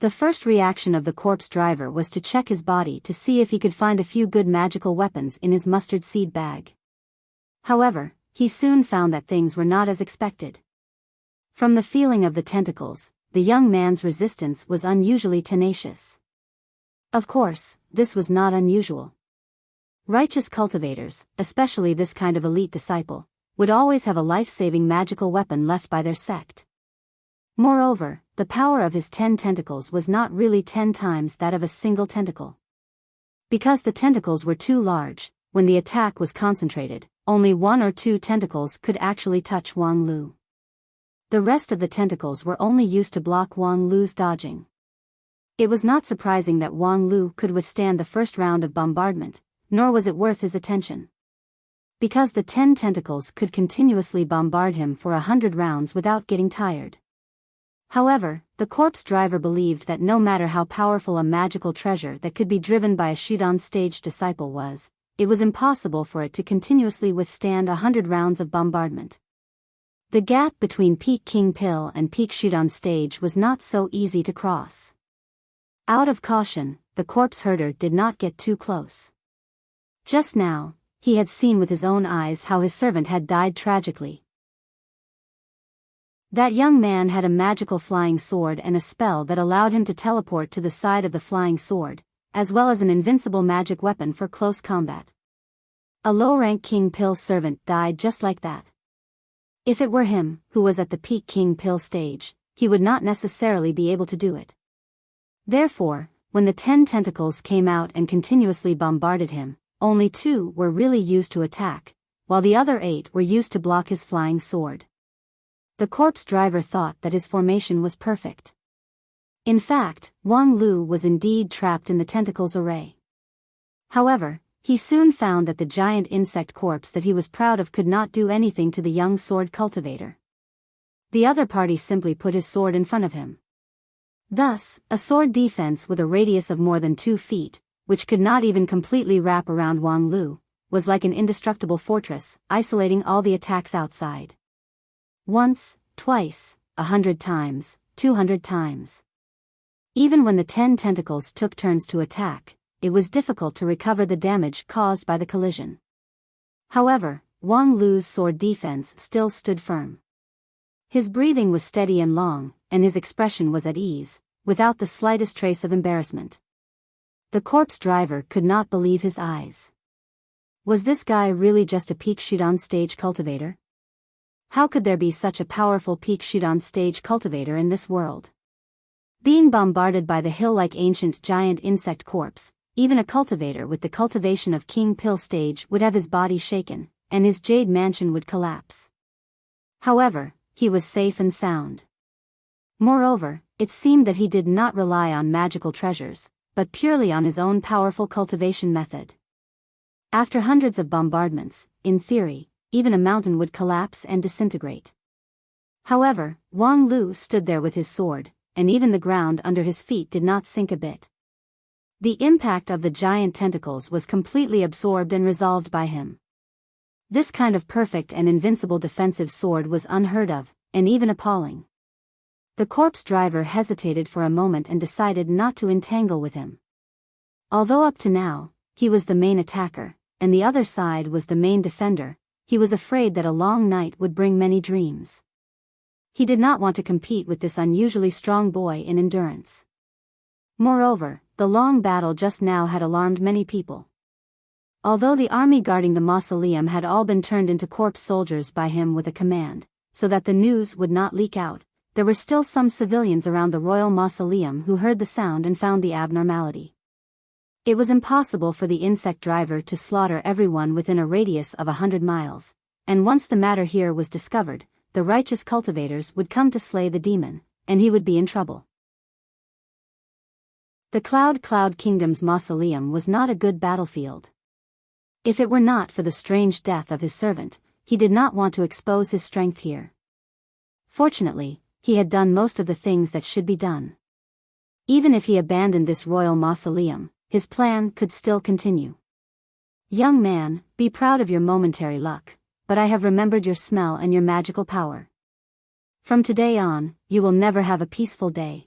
The first reaction of the corpse driver was to check his body to see if he could find a few good magical weapons in his mustard seed bag. However, he soon found that things were not as expected. From the feeling of the tentacles, the young man's resistance was unusually tenacious. Of course, this was not unusual. Righteous cultivators, especially this kind of elite disciple, would always have a life-saving magical weapon left by their sect. Moreover, the power of his 10 tentacles was not really 10 times that of a single tentacle. Because the tentacles were too large, when the attack was concentrated, only 1 or 2 tentacles could actually touch Wang Lu. The rest of the tentacles were only used to block Wang Lu's dodging. It was not surprising that Wang Lu could withstand the first round of bombardment, nor was it worth his attention. Because the 10 tentacles could continuously bombard him for 100 rounds without getting tired. However, the corpse driver believed that no matter how powerful a magical treasure that could be driven by a Shudan stage disciple was, it was impossible for it to continuously withstand 100 rounds of bombardment. The gap between peak King Pill and peak Shudan stage was not so easy to cross. Out of caution, the corpse herder did not get too close. Just now, he had seen with his own eyes how his servant had died tragically. That young man had a magical flying sword and a spell that allowed him to teleport to the side of the flying sword, as well as an invincible magic weapon for close combat. A low-rank King Pill servant died just like that. If it were him, who was at the peak King Pill stage, he would not necessarily be able to do it. Therefore, when the 10 tentacles came out and continuously bombarded him, only 2 were really used to attack, while the other 8 were used to block his flying sword. The corpse driver thought that his formation was perfect. In fact, Wang Lu was indeed trapped in the tentacles array. However, he soon found that the giant insect corpse that he was proud of could not do anything to the young sword cultivator. The other party simply put his sword in front of him. Thus, a sword defense with a radius of more than 2 feet, which could not even completely wrap around Wang Lu, was like an indestructible fortress, isolating all the attacks outside. Once, twice, 100 times, 200 times. Even when the 10 tentacles took turns to attack, it was difficult to recover the damage caused by the collision. However, Wang Lu's sword defense still stood firm. His breathing was steady and long, and his expression was at ease, without the slightest trace of embarrassment. The corpse driver could not believe his eyes. Was this guy really just a peak shoot-on stage cultivator? How could there be such a powerful peak shoot-on stage cultivator in this world? Being bombarded by the hill-like ancient giant insect corpse, even a cultivator with the cultivation of King Pill stage would have his body shaken, and his jade mansion would collapse. However, he was safe and sound. Moreover, it seemed that he did not rely on magical treasures, but purely on his own powerful cultivation method. After hundreds of bombardments, in theory, even a mountain would collapse and disintegrate. However, Wang Lu stood there with his sword, and even the ground under his feet did not sink a bit. The impact of the giant tentacles was completely absorbed and resolved by him. This kind of perfect and invincible defensive sword was unheard of, and even appalling. The corpse driver hesitated for a moment and decided not to entangle with him. Although up to now, he was the main attacker, and the other side was the main defender, he was afraid that a long night would bring many dreams. He did not want to compete with this unusually strong boy in endurance. Moreover, the long battle just now had alarmed many people. Although the army guarding the mausoleum had all been turned into corpse soldiers by him with a command, so that the news would not leak out, there were still some civilians around the royal mausoleum who heard the sound and found the abnormality. It was impossible for the insect driver to slaughter everyone within a radius of 100 miles, and once the matter here was discovered, the righteous cultivators would come to slay the demon, and he would be in trouble. The Cloud Kingdom's mausoleum was not a good battlefield. If it were not for the strange death of his servant, he did not want to expose his strength here. Fortunately, he had done most of the things that should be done. Even if he abandoned this royal mausoleum, his plan could still continue. Young man, be proud of your momentary luck, but I have remembered your smell and your magical power. From today on, you will never have a peaceful day.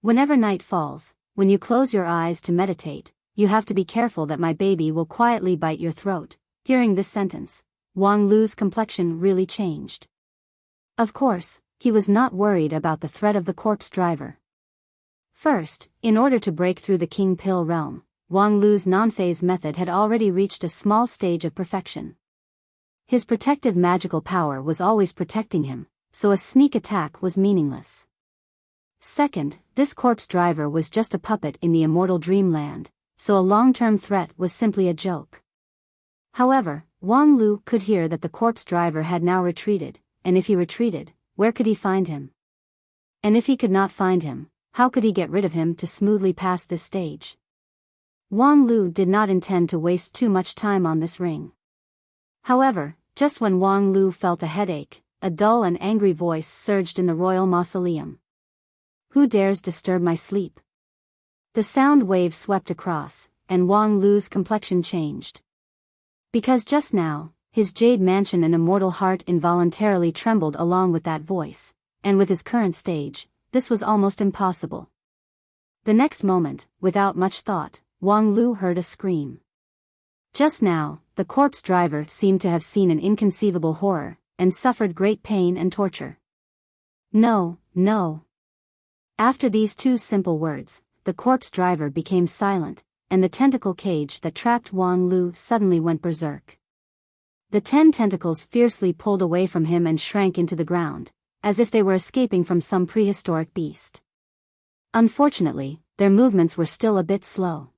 Whenever night falls, when you close your eyes to meditate, you have to be careful that my baby will quietly bite your throat. Hearing this sentence, Wang Lu's complexion really changed. Of course, he was not worried about the threat of the corpse driver. First, in order to break through the King Pill realm, Wang Lu's non-phase method had already reached a small stage of perfection. His protective magical power was always protecting him, so a sneak attack was meaningless. Second, this corpse driver was just a puppet in the immortal dreamland, so a long-term threat was simply a joke. However, Wang Lu could hear that the corpse driver had now retreated, and if he retreated, where could he find him? And if he could not find him, how could he get rid of him to smoothly pass this stage? Wang Lu did not intend to waste too much time on this ring. However, just when Wang Lu felt a headache, a dull and angry voice surged in the royal mausoleum. Who dares disturb my sleep? The sound wave swept across, and Wang Lu's complexion changed. Because just now, his jade mansion and immortal heart involuntarily trembled along with that voice, and with his current stage, this was almost impossible. The next moment, without much thought, Wang Lu heard a scream. Just now, the corpse driver seemed to have seen an inconceivable horror, and suffered great pain and torture. No, no. After these two simple words, the corpse driver became silent, and the tentacle cage that trapped Wang Lu suddenly went berserk. The 10 tentacles fiercely pulled away from him and shrank into the ground, as if they were escaping from some prehistoric beast. Unfortunately, their movements were still a bit slow.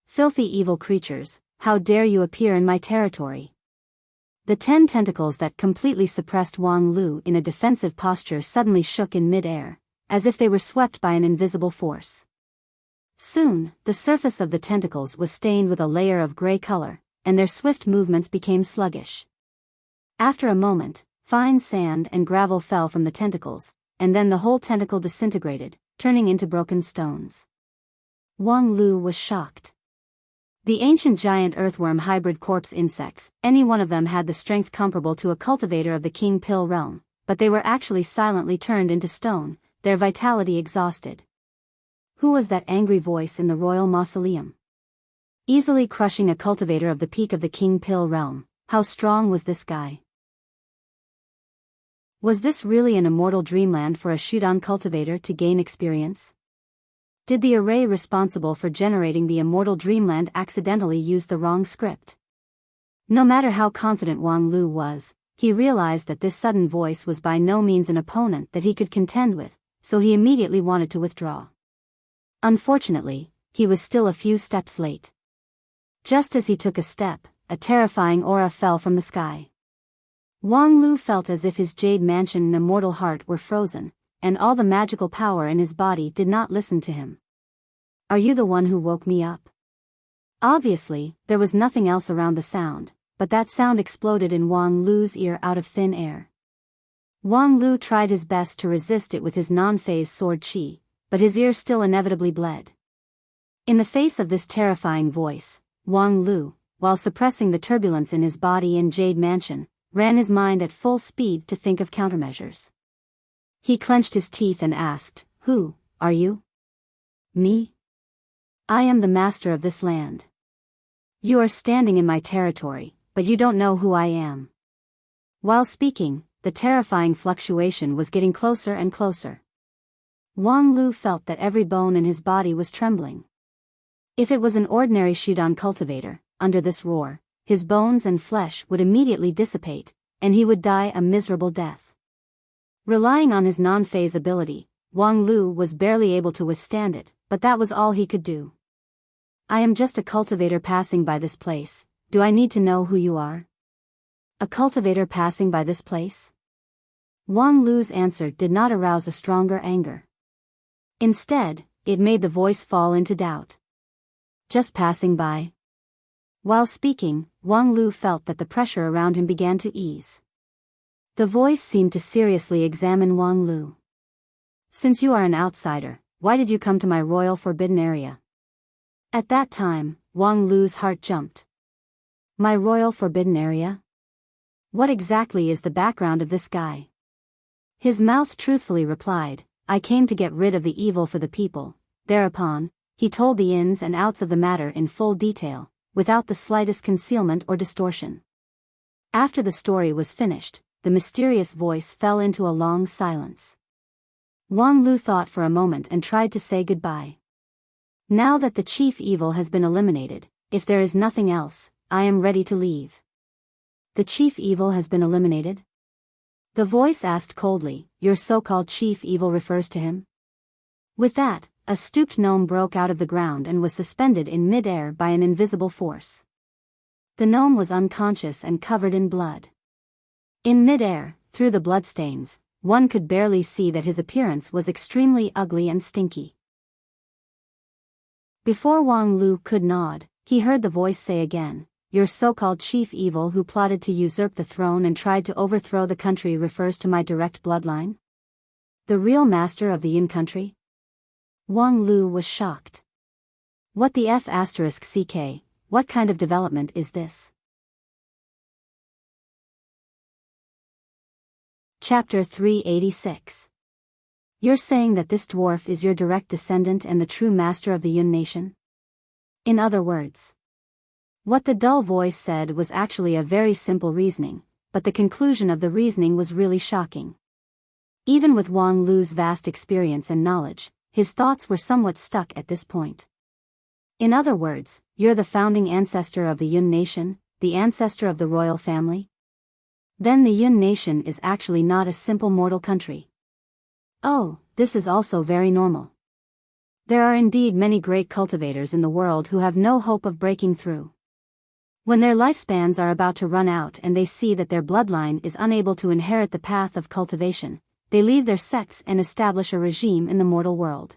Filthy evil creatures, how dare you appear in my territory? The 10 tentacles that completely suppressed Wang Lu in a defensive posture suddenly shook in mid-air, as if they were swept by an invisible force. Soon, the surface of the tentacles was stained with a layer of gray color, and their swift movements became sluggish. After a moment, fine sand and gravel fell from the tentacles, and then the whole tentacle disintegrated, turning into broken stones. Wang Lu was shocked. The ancient giant earthworm hybrid corpse insects, any one of them had the strength comparable to a cultivator of the King Pill realm, but they were actually silently turned into stone, their vitality exhausted. Who was that angry voice in the royal mausoleum? Easily crushing a cultivator of the peak of the King Pill realm, how strong was this guy? Was this really an immortal dreamland for a Shudan cultivator to gain experience? Did the array responsible for generating the immortal dreamland accidentally use the wrong script? No matter how confident Wang Lu was, he realized that this sudden voice was by no means an opponent that he could contend with, so he immediately wanted to withdraw. Unfortunately, he was still a few steps late. Just as he took a step, a terrifying aura fell from the sky. Wang Lu felt as if his jade mansion and immortal heart were frozen, and all the magical power in his body did not listen to him. "Are you the one who woke me up?" Obviously, there was nothing else around the sound, but that sound exploded in Wang Lu's ear out of thin air. Wang Lu tried his best to resist it with his non-phase sword qi, but his ear still inevitably bled. In the face of this terrifying voice, Wang Lu, while suppressing the turbulence in his body and Jade Mansion, ran his mind at full speed to think of countermeasures. He clenched his teeth and asked, "Who are you?" "Me? I am the master of this land. You are standing in my territory, but you don't know who I am." While speaking, the terrifying fluctuation was getting closer and closer. Wang Lu felt that every bone in his body was trembling. If it was an ordinary Shudan cultivator, under this roar, his bones and flesh would immediately dissipate, and he would die a miserable death. Relying on his non-phase ability, Wang Lu was barely able to withstand it, but that was all he could do. "I am just a cultivator passing by this place. Do I need to know who you are?" "A cultivator passing by this place?" Wang Lu's answer did not arouse a stronger anger. Instead, it made the voice fall into doubt. "Just passing by?" While speaking, Wang Lu felt that the pressure around him began to ease. The voice seemed to seriously examine Wang Lu. "Since you are an outsider, why did you come to my royal forbidden area?" At that time, Wang Lu's heart jumped. "My royal forbidden area? What exactly is the background of this guy?" His mouth truthfully replied, "I came to get rid of the evil for the people." Thereupon, he told the ins and outs of the matter in full detail, without the slightest concealment or distortion. After the story was finished, the mysterious voice fell into a long silence. Wang Lu thought for a moment and tried to say goodbye. "Now that the chief evil has been eliminated, if there is nothing else, I am ready to leave." "The chief evil has been eliminated?" The voice asked coldly. "Your so-called chief evil refers to him?" With that, a stooped gnome broke out of the ground and was suspended in mid-air by an invisible force. The gnome was unconscious and covered in blood. In mid-air, through the bloodstains, one could barely see that his appearance was extremely ugly and stinky. Before Wang Lu could nod, he heard the voice say again, "Your so-called chief evil who plotted to usurp the throne and tried to overthrow the country refers to my direct bloodline? The real master of the Yin country?" Wang Lu was shocked. "What the F***ck, what kind of development is this?" Chapter 386. You're saying that this dwarf is your direct descendant and the true master of the Yun nation? In other words, what the dull voice said was actually a very simple reasoning, but the conclusion of the reasoning was really shocking. Even with Wang Lu's vast experience and knowledge, his thoughts were somewhat stuck at this point. In other words, you're the founding ancestor of the Yun nation, the ancestor of the royal family? Then the Yun nation is actually not a simple mortal country. Oh, this is also very normal. There are indeed many great cultivators in the world who have no hope of breaking through. When their lifespans are about to run out and they see that their bloodline is unable to inherit the path of cultivation, they leave their sects and establish a regime in the mortal world.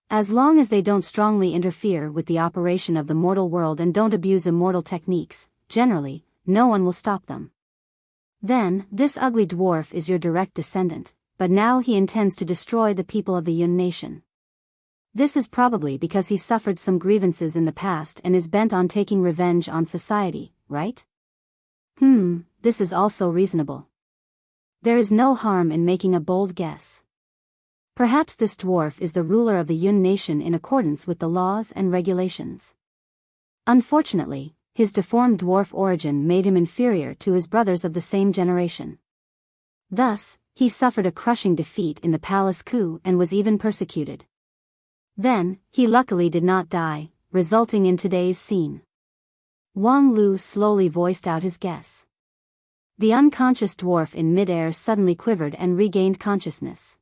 As long as they don't strongly interfere with the operation of the mortal world and don't abuse immortal techniques, generally, no one will stop them. Then, this ugly dwarf is your direct descendant, but now he intends to destroy the people of the Yun nation. This is probably because he suffered some grievances in the past and is bent on taking revenge on society, right? This is also reasonable. There is no harm in making a bold guess. Perhaps this dwarf is the ruler of the Yun nation in accordance with the laws and regulations. Unfortunately, his deformed dwarf origin made him inferior to his brothers of the same generation. Thus, he suffered a crushing defeat in the palace coup and was even persecuted. Then, he luckily did not die, resulting in today's scene. Wang Lu slowly voiced out his guess. The unconscious dwarf in midair suddenly quivered and regained consciousness.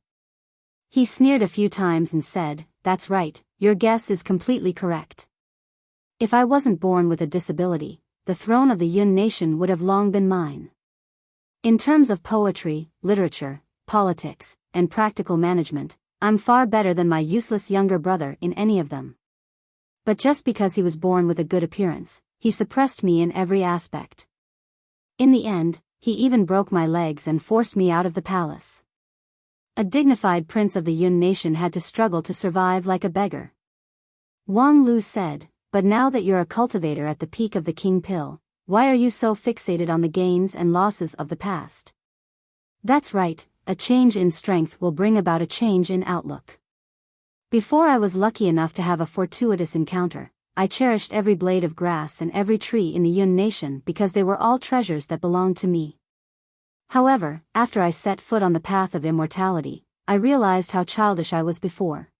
He sneered a few times and said, "That's right, your guess is completely correct. If I wasn't born with a disability, the throne of the Yun nation would have long been mine. In terms of poetry, literature, politics, and practical management, I'm far better than my useless younger brother in any of them. But just because he was born with a good appearance, he suppressed me in every aspect. In the end, he even broke my legs and forced me out of the palace. A dignified prince of the Yun nation had to struggle to survive like a beggar." Wang Lu said, "But now that you're a cultivator at the peak of the king pill, why are you so fixated on the gains and losses of the past?" "That's right, a change in strength will bring about a change in outlook. Before I was lucky enough to have a fortuitous encounter, I cherished every blade of grass and every tree in the Yun nation because they were all treasures that belonged to me. However, after I set foot on the path of immortality, I realized how childish I was before.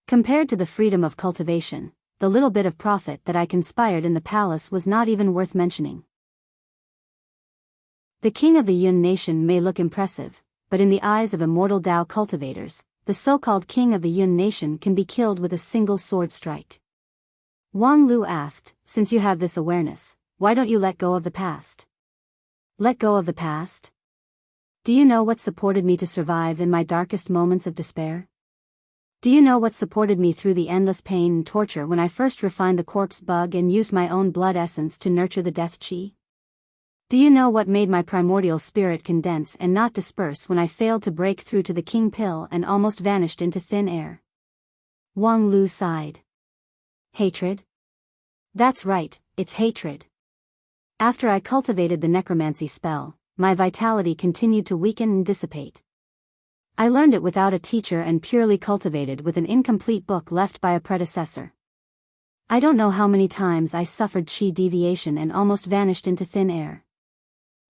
Compared to the freedom of cultivation, the little bit of profit that I conspired in the palace was not even worth mentioning. The king of the Yun nation may look impressive, but in the eyes of immortal Dao cultivators, the so-called king of the Yun nation can be killed with a single sword strike." Wang Lu asked, "Since you have this awareness, why don't you let go of the past?" "Let go of the past? Do you know what supported me to survive in my darkest moments of despair? Do you know what supported me through the endless pain and torture when I first refined the corpse bug and used my own blood essence to nurture the death chi? Do you know what made my primordial spirit condense and not disperse when I failed to break through to the king pill and almost vanished into thin air?" Wang Lu sighed. "Hatred? That's right, it's hatred. After I cultivated the necromancy spell, my vitality continued to weaken and dissipate. I learned it without a teacher and purely cultivated with an incomplete book left by a predecessor. I don't know how many times I suffered chi deviation and almost vanished into thin air.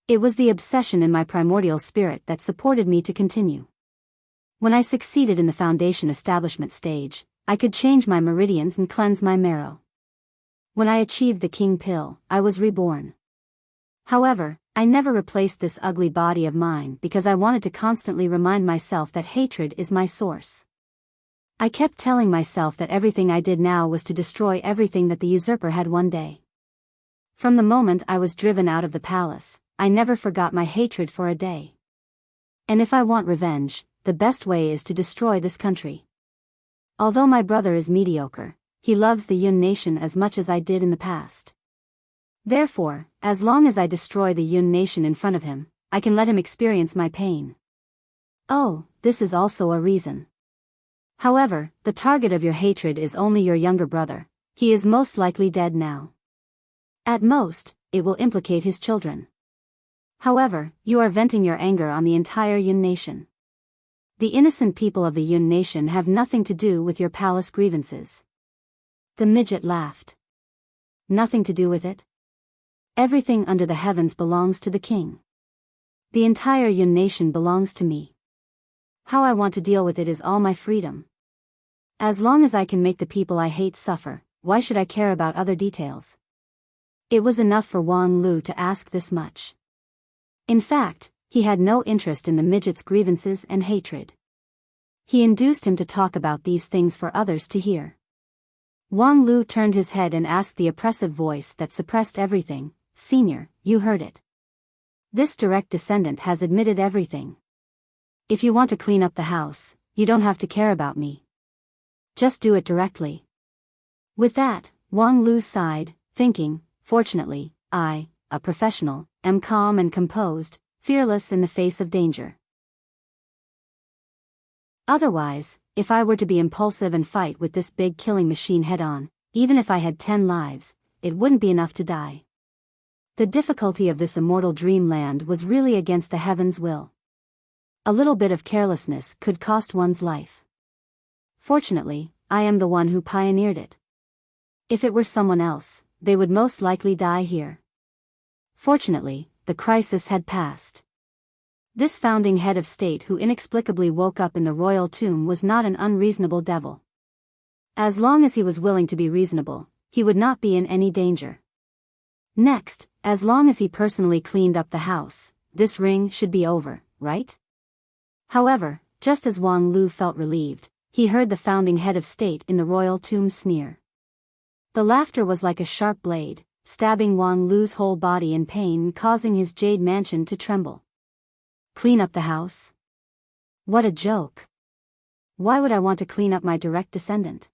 It was the obsession in my primordial spirit that supported me to continue. When I succeeded in the foundation establishment stage, I could change my meridians and cleanse my marrow. When I achieved the king pill, I was reborn. However, I never replaced this ugly body of mine because I wanted to constantly remind myself that hatred is my source. I kept telling myself that everything I did now was to destroy everything that the usurper had one day. From the moment I was driven out of the palace, I never forgot my hatred for a day. And if I want revenge, the best way is to destroy this country. Although my brother is mediocre, he loves the Yun nation as much as I did in the past. Therefore, as long as I destroy the Yun nation in front of him, I can let him experience my pain. Oh, this is also a reason. However, the target of your hatred is only your younger brother. He is most likely dead now. At most, it will implicate his children. However, you are venting your anger on the entire Yun nation. The innocent people of the Yun nation have nothing to do with your palace grievances." The midget laughed. "Nothing to do with it? Everything under the heavens belongs to the king. The entire Yun nation belongs to me. How I want to deal with it is all my freedom. As long as I can make the people I hate suffer, why should I care about other details?" It was enough for Wang Lu to ask this much. In fact, he had no interest in the midget's grievances and hatred. He induced him to talk about these things for others to hear. Wang Lu turned his head and asked the oppressive voice that suppressed everything, "Senior, you heard it. This direct descendant has admitted everything. If you want to clean up the house, you don't have to care about me. Just do it directly." With that, Wang Lu sighed, thinking, "Fortunately, I, a professional, am calm and composed, fearless in the face of danger. Otherwise, if I were to be impulsive and fight with this big killing machine head-on, even if I had 10 lives, it wouldn't be enough to die." The difficulty of this immortal dreamland was really against the heavens' will. A little bit of carelessness could cost one's life. Fortunately, I am the one who pioneered it. If it were someone else, they would most likely die here. Fortunately, the crisis had passed. This founding head of state who inexplicably woke up in the royal tomb was not an unreasonable devil. As long as he was willing to be reasonable, he would not be in any danger. Next, as long as he personally cleaned up the house, this ring should be over, right? However, just as Wang Lu felt relieved, he heard the founding head of state in the royal tomb sneer. The laughter was like a sharp blade, stabbing Wang Lu's whole body in pain and causing his jade mansion to tremble. Clean up the house? What a joke. Why would I want to clean up my direct descendant?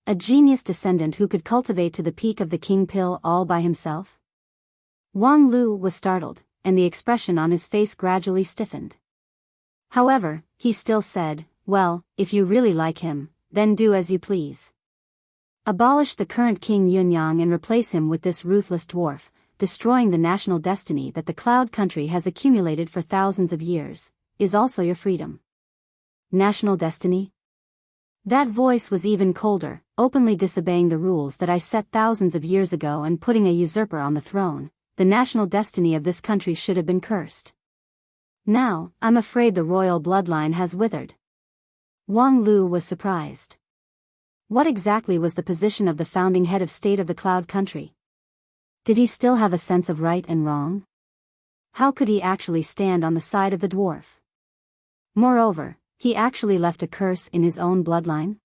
A genius descendant who could cultivate to the peak of the king pill all by himself? Wang Lu was startled, and the expression on his face gradually stiffened. However, he still said, well, if you really like him, then do as you please. Abolish the current King Yunyang and replace him with this ruthless dwarf, destroying the national destiny that the Cloud Country has accumulated for thousands of years, is also your freedom. National destiny? That voice was even colder, openly disobeying the rules that I set thousands of years ago and putting a usurper on the throne. The national destiny of this country should have been cursed. Now, I'm afraid the royal bloodline has withered. Wang Lu was surprised. What exactly was the position of the founding head of state of the Cloud Country? Did he still have a sense of right and wrong? How could he actually stand on the side of the dwarf? Moreover, he actually left a curse in his own bloodline?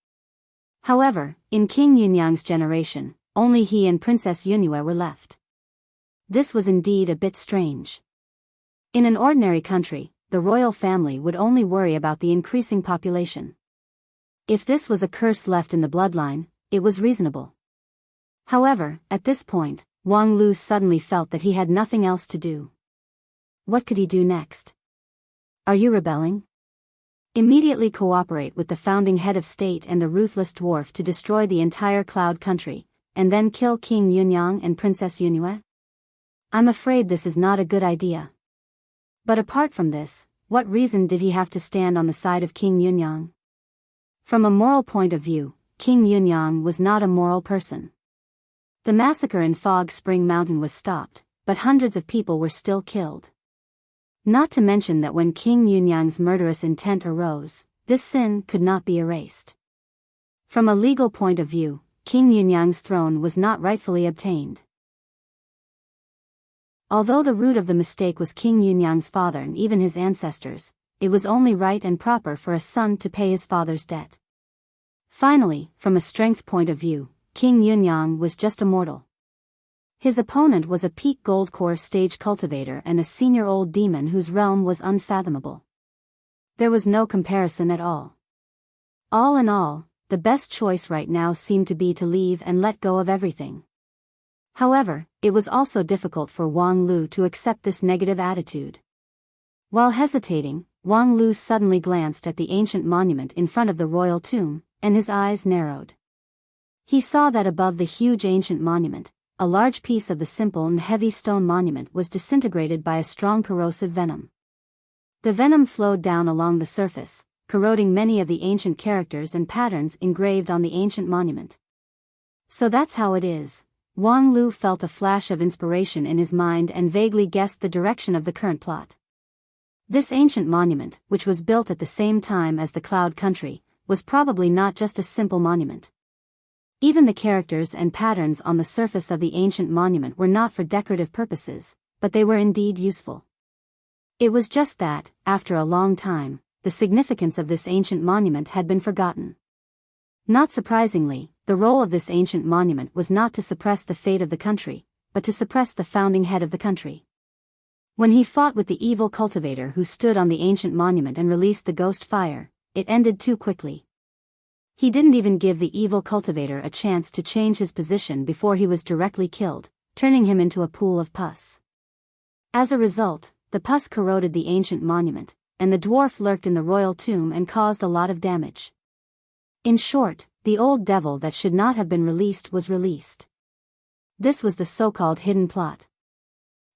However, in King Yunyang's generation, only he and Princess Yunue were left. This was indeed a bit strange. In an ordinary country, the royal family would only worry about the increasing population. If this was a curse left in the bloodline, it was reasonable. However, at this point, Wang Lu suddenly felt that he had nothing else to do. What could he do next? Are you rebelling? Immediately cooperate with the founding head of state and the ruthless dwarf to destroy the entire Cloud Country, and then kill King Yunyang and Princess Yunue? I'm afraid this is not a good idea. But apart from this, what reason did he have to stand on the side of King Yunyang? From a moral point of view, King Yunyang was not a moral person. The massacre in Fog Spring Mountain was stopped, but hundreds of people were still killed. Not to mention that when King Yunyang's murderous intent arose, this sin could not be erased. From a legal point of view, King Yunyang's throne was not rightfully obtained. Although the root of the mistake was King Yunyang's father and even his ancestors, it was only right and proper for a son to pay his father's debt. Finally, from a strength point of view, King Yunyang was just a mortal. His opponent was a peak gold core stage cultivator and a senior old demon whose realm was unfathomable. There was no comparison at all. All in all, the best choice right now seemed to be to leave and let go of everything. However, it was also difficult for Wang Lu to accept this negative attitude. While hesitating, Wang Lu suddenly glanced at the ancient monument in front of the royal tomb, and his eyes narrowed. He saw that above the huge ancient monument, a large piece of the simple and heavy stone monument was disintegrated by a strong corrosive venom. The venom flowed down along the surface, corroding many of the ancient characters and patterns engraved on the ancient monument. So that's how it is. Wang Lu felt a flash of inspiration in his mind and vaguely guessed the direction of the current plot. This ancient monument, which was built at the same time as the Cloud Country, was probably not just a simple monument. Even the characters and patterns on the surface of the ancient monument were not for decorative purposes, but they were indeed useful. It was just that, after a long time, the significance of this ancient monument had been forgotten. Not surprisingly, the role of this ancient monument was not to suppress the fate of the country, but to suppress the founding head of the country. When he fought with the evil cultivator who stood on the ancient monument and released the ghost fire, it ended too quickly. He didn't even give the evil cultivator a chance to change his position before he was directly killed, turning him into a pool of pus. As a result, the pus corroded the ancient monument, and the dwarf lurked in the royal tomb and caused a lot of damage. In short, the old devil that should not have been released was released. This was the so-called hidden plot.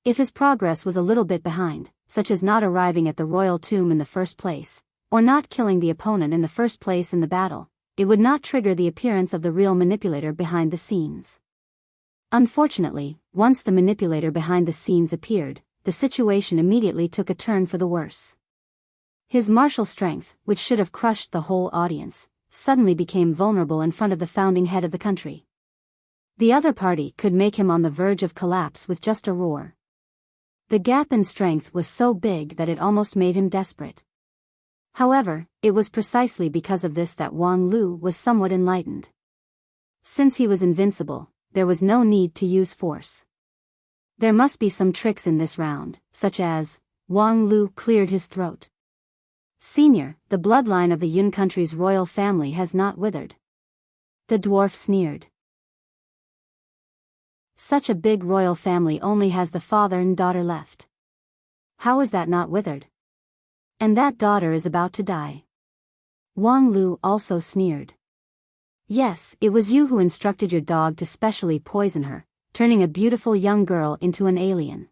If his progress was a little bit behind, such as not arriving at the royal tomb in the first place, or not killing the opponent in the first place in the battle, it would not trigger the appearance of the real manipulator behind the scenes. Unfortunately, once the manipulator behind the scenes appeared, the situation immediately took a turn for the worse. His martial strength, which should have crushed the whole audience, suddenly became vulnerable in front of the founding head of the country. The other party could make him on the verge of collapse with just a roar. The gap in strength was so big that it almost made him desperate. However, it was precisely because of this that Wang Lu was somewhat enlightened. Since he was invincible, there was no need to use force. There must be some tricks in this round, such as, Wang Lu cleared his throat. Senior, the bloodline of the Yun country's royal family has not withered. The dwarf sneered. Such a big royal family only has the father and daughter left. How is that not withered? And that daughter is about to die. Wang Lu also sneered. Yes, it was you who instructed your dog to specially poison her, turning a beautiful young girl into an alien.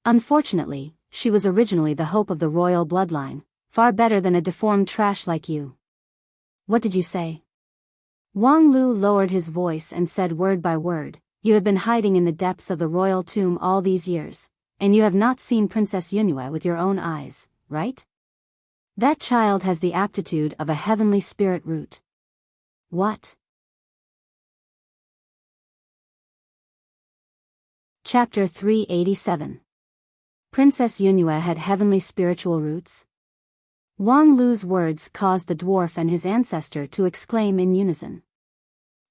Unfortunately, she was originally the hope of the royal bloodline, far better than a deformed trash like you. What did you say? Wang Lu lowered his voice and said word by word, you have been hiding in the depths of the royal tomb all these years, and you have not seen Princess Yunhua with your own eyes, right? That child has the aptitude of a heavenly spirit root. What? Chapter 387. Princess Yunhua had heavenly spiritual roots? Wang Lu's words caused the dwarf and his ancestor to exclaim in unison.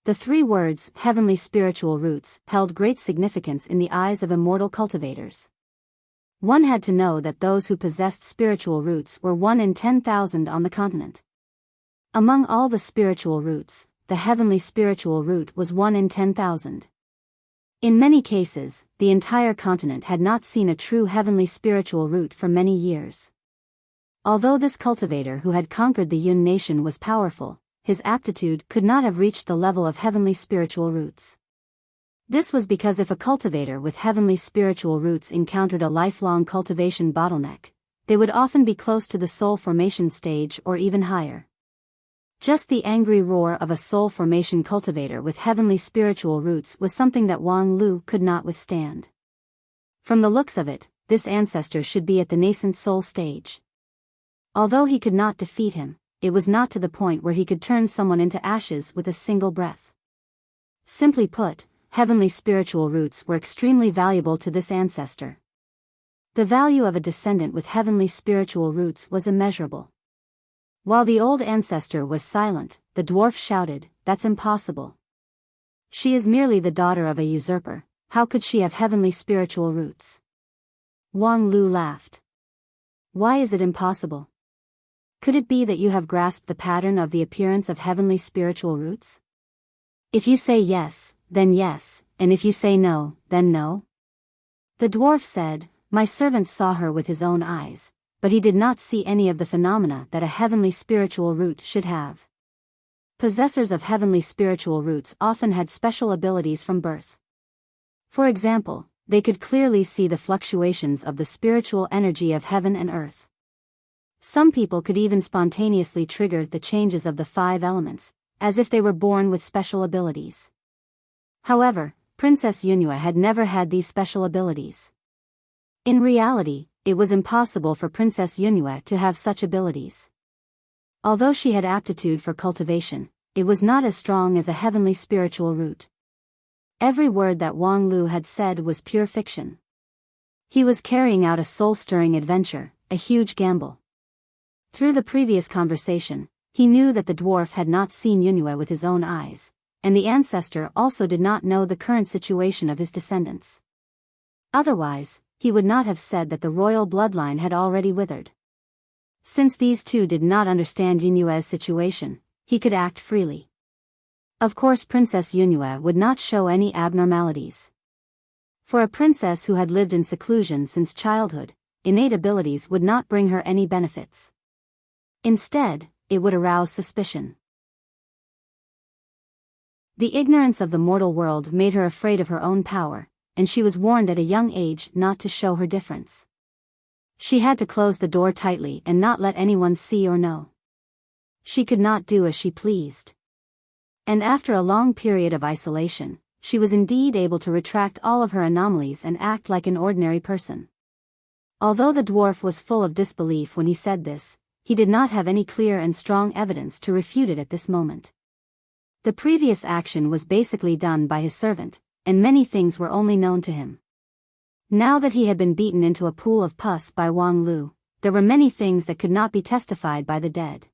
The three words, heavenly spiritual roots, held great significance in the eyes of immortal cultivators. One had to know that those who possessed spiritual roots were 1 in 10,000 on the continent. Among all the spiritual roots, the heavenly spiritual root was 1 in 10,000. In many cases, the entire continent had not seen a true heavenly spiritual root for many years. Although this cultivator who had conquered the Yun nation was powerful, his aptitude could not have reached the level of heavenly spiritual roots. This was because if a cultivator with heavenly spiritual roots encountered a lifelong cultivation bottleneck, they would often be close to the soul formation stage or even higher. Just the angry roar of a soul formation cultivator with heavenly spiritual roots was something that Wang Lu could not withstand. From the looks of it, this ancestor should be at the nascent soul stage. Although he could not defeat him, it was not to the point where he could turn someone into ashes with a single breath. Simply put, heavenly spiritual roots were extremely valuable to this ancestor. The value of a descendant with heavenly spiritual roots was immeasurable. While the old ancestor was silent, the dwarf shouted, "That's impossible. She is merely the daughter of a usurper, how could she have heavenly spiritual roots?" Wang Lu laughed. Why is it impossible? Could it be that you have grasped the pattern of the appearance of heavenly spiritual roots? If you say yes, then yes, and if you say no, then no. The dwarf said, my servant saw her with his own eyes, but he did not see any of the phenomena that a heavenly spiritual root should have. Possessors of heavenly spiritual roots often had special abilities from birth. For example, they could clearly see the fluctuations of the spiritual energy of heaven and earth. Some people could even spontaneously trigger the changes of the 5 elements, as if they were born with special abilities. However, Princess Yunhua had never had these special abilities. In reality, it was impossible for Princess Yunhua to have such abilities. Although she had aptitude for cultivation, it was not as strong as a heavenly spiritual root. Every word that Wang Lu had said was pure fiction. He was carrying out a soul-stirring adventure, a huge gamble. Through the previous conversation, he knew that the dwarf had not seen Yunhua with his own eyes, and the ancestor also did not know the current situation of his descendants. Otherwise, he would not have said that the royal bloodline had already withered. Since these two did not understand Yunhua's situation, he could act freely. Of course, Princess Yunhua would not show any abnormalities. For a princess who had lived in seclusion since childhood, innate abilities would not bring her any benefits. Instead, it would arouse suspicion. The ignorance of the mortal world made her afraid of her own power, and she was warned at a young age not to show her difference. She had to close the door tightly and not let anyone see or know. She could not do as she pleased. And after a long period of isolation, she was indeed able to retract all of her anomalies and act like an ordinary person. Although the dwarf was full of disbelief when he said this, he did not have any clear and strong evidence to refute it at this moment. The previous action was basically done by his servant, and many things were only known to him. Now that he had been beaten into a pool of pus by Wang Lu, there were many things that could not be testified by the dead.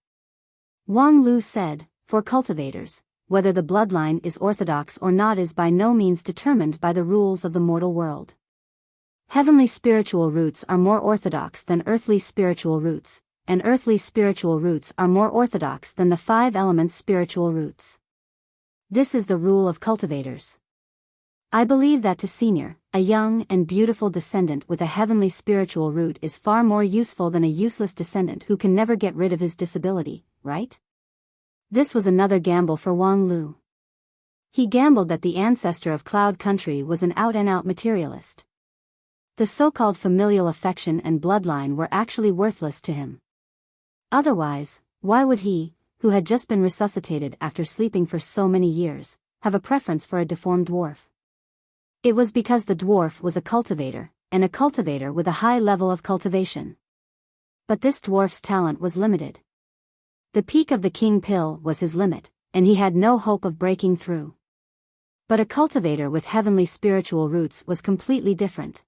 Wang Lu said, "For cultivators, whether the bloodline is orthodox or not is by no means determined by the rules of the mortal world. Heavenly spiritual roots are more orthodox than earthly spiritual roots, and earthly spiritual roots are more orthodox than the 5 elements spiritual roots. This is the rule of cultivators. I believe that to Senior, a young and beautiful descendant with a heavenly spiritual root is far more useful than a useless descendant who can never get rid of his disability, right?" This was another gamble for Wang Lu. He gambled that the ancestor of Cloud Country was an out-and-out materialist. The so-called familial affection and bloodline were actually worthless to him. Otherwise, why would he, who had just been resuscitated after sleeping for so many years, have a preference for a deformed dwarf? It was because the dwarf was a cultivator, and a cultivator with a high level of cultivation. But this dwarf's talent was limited. The peak of the king pill was his limit, and he had no hope of breaking through. But a cultivator with heavenly spiritual roots was completely different.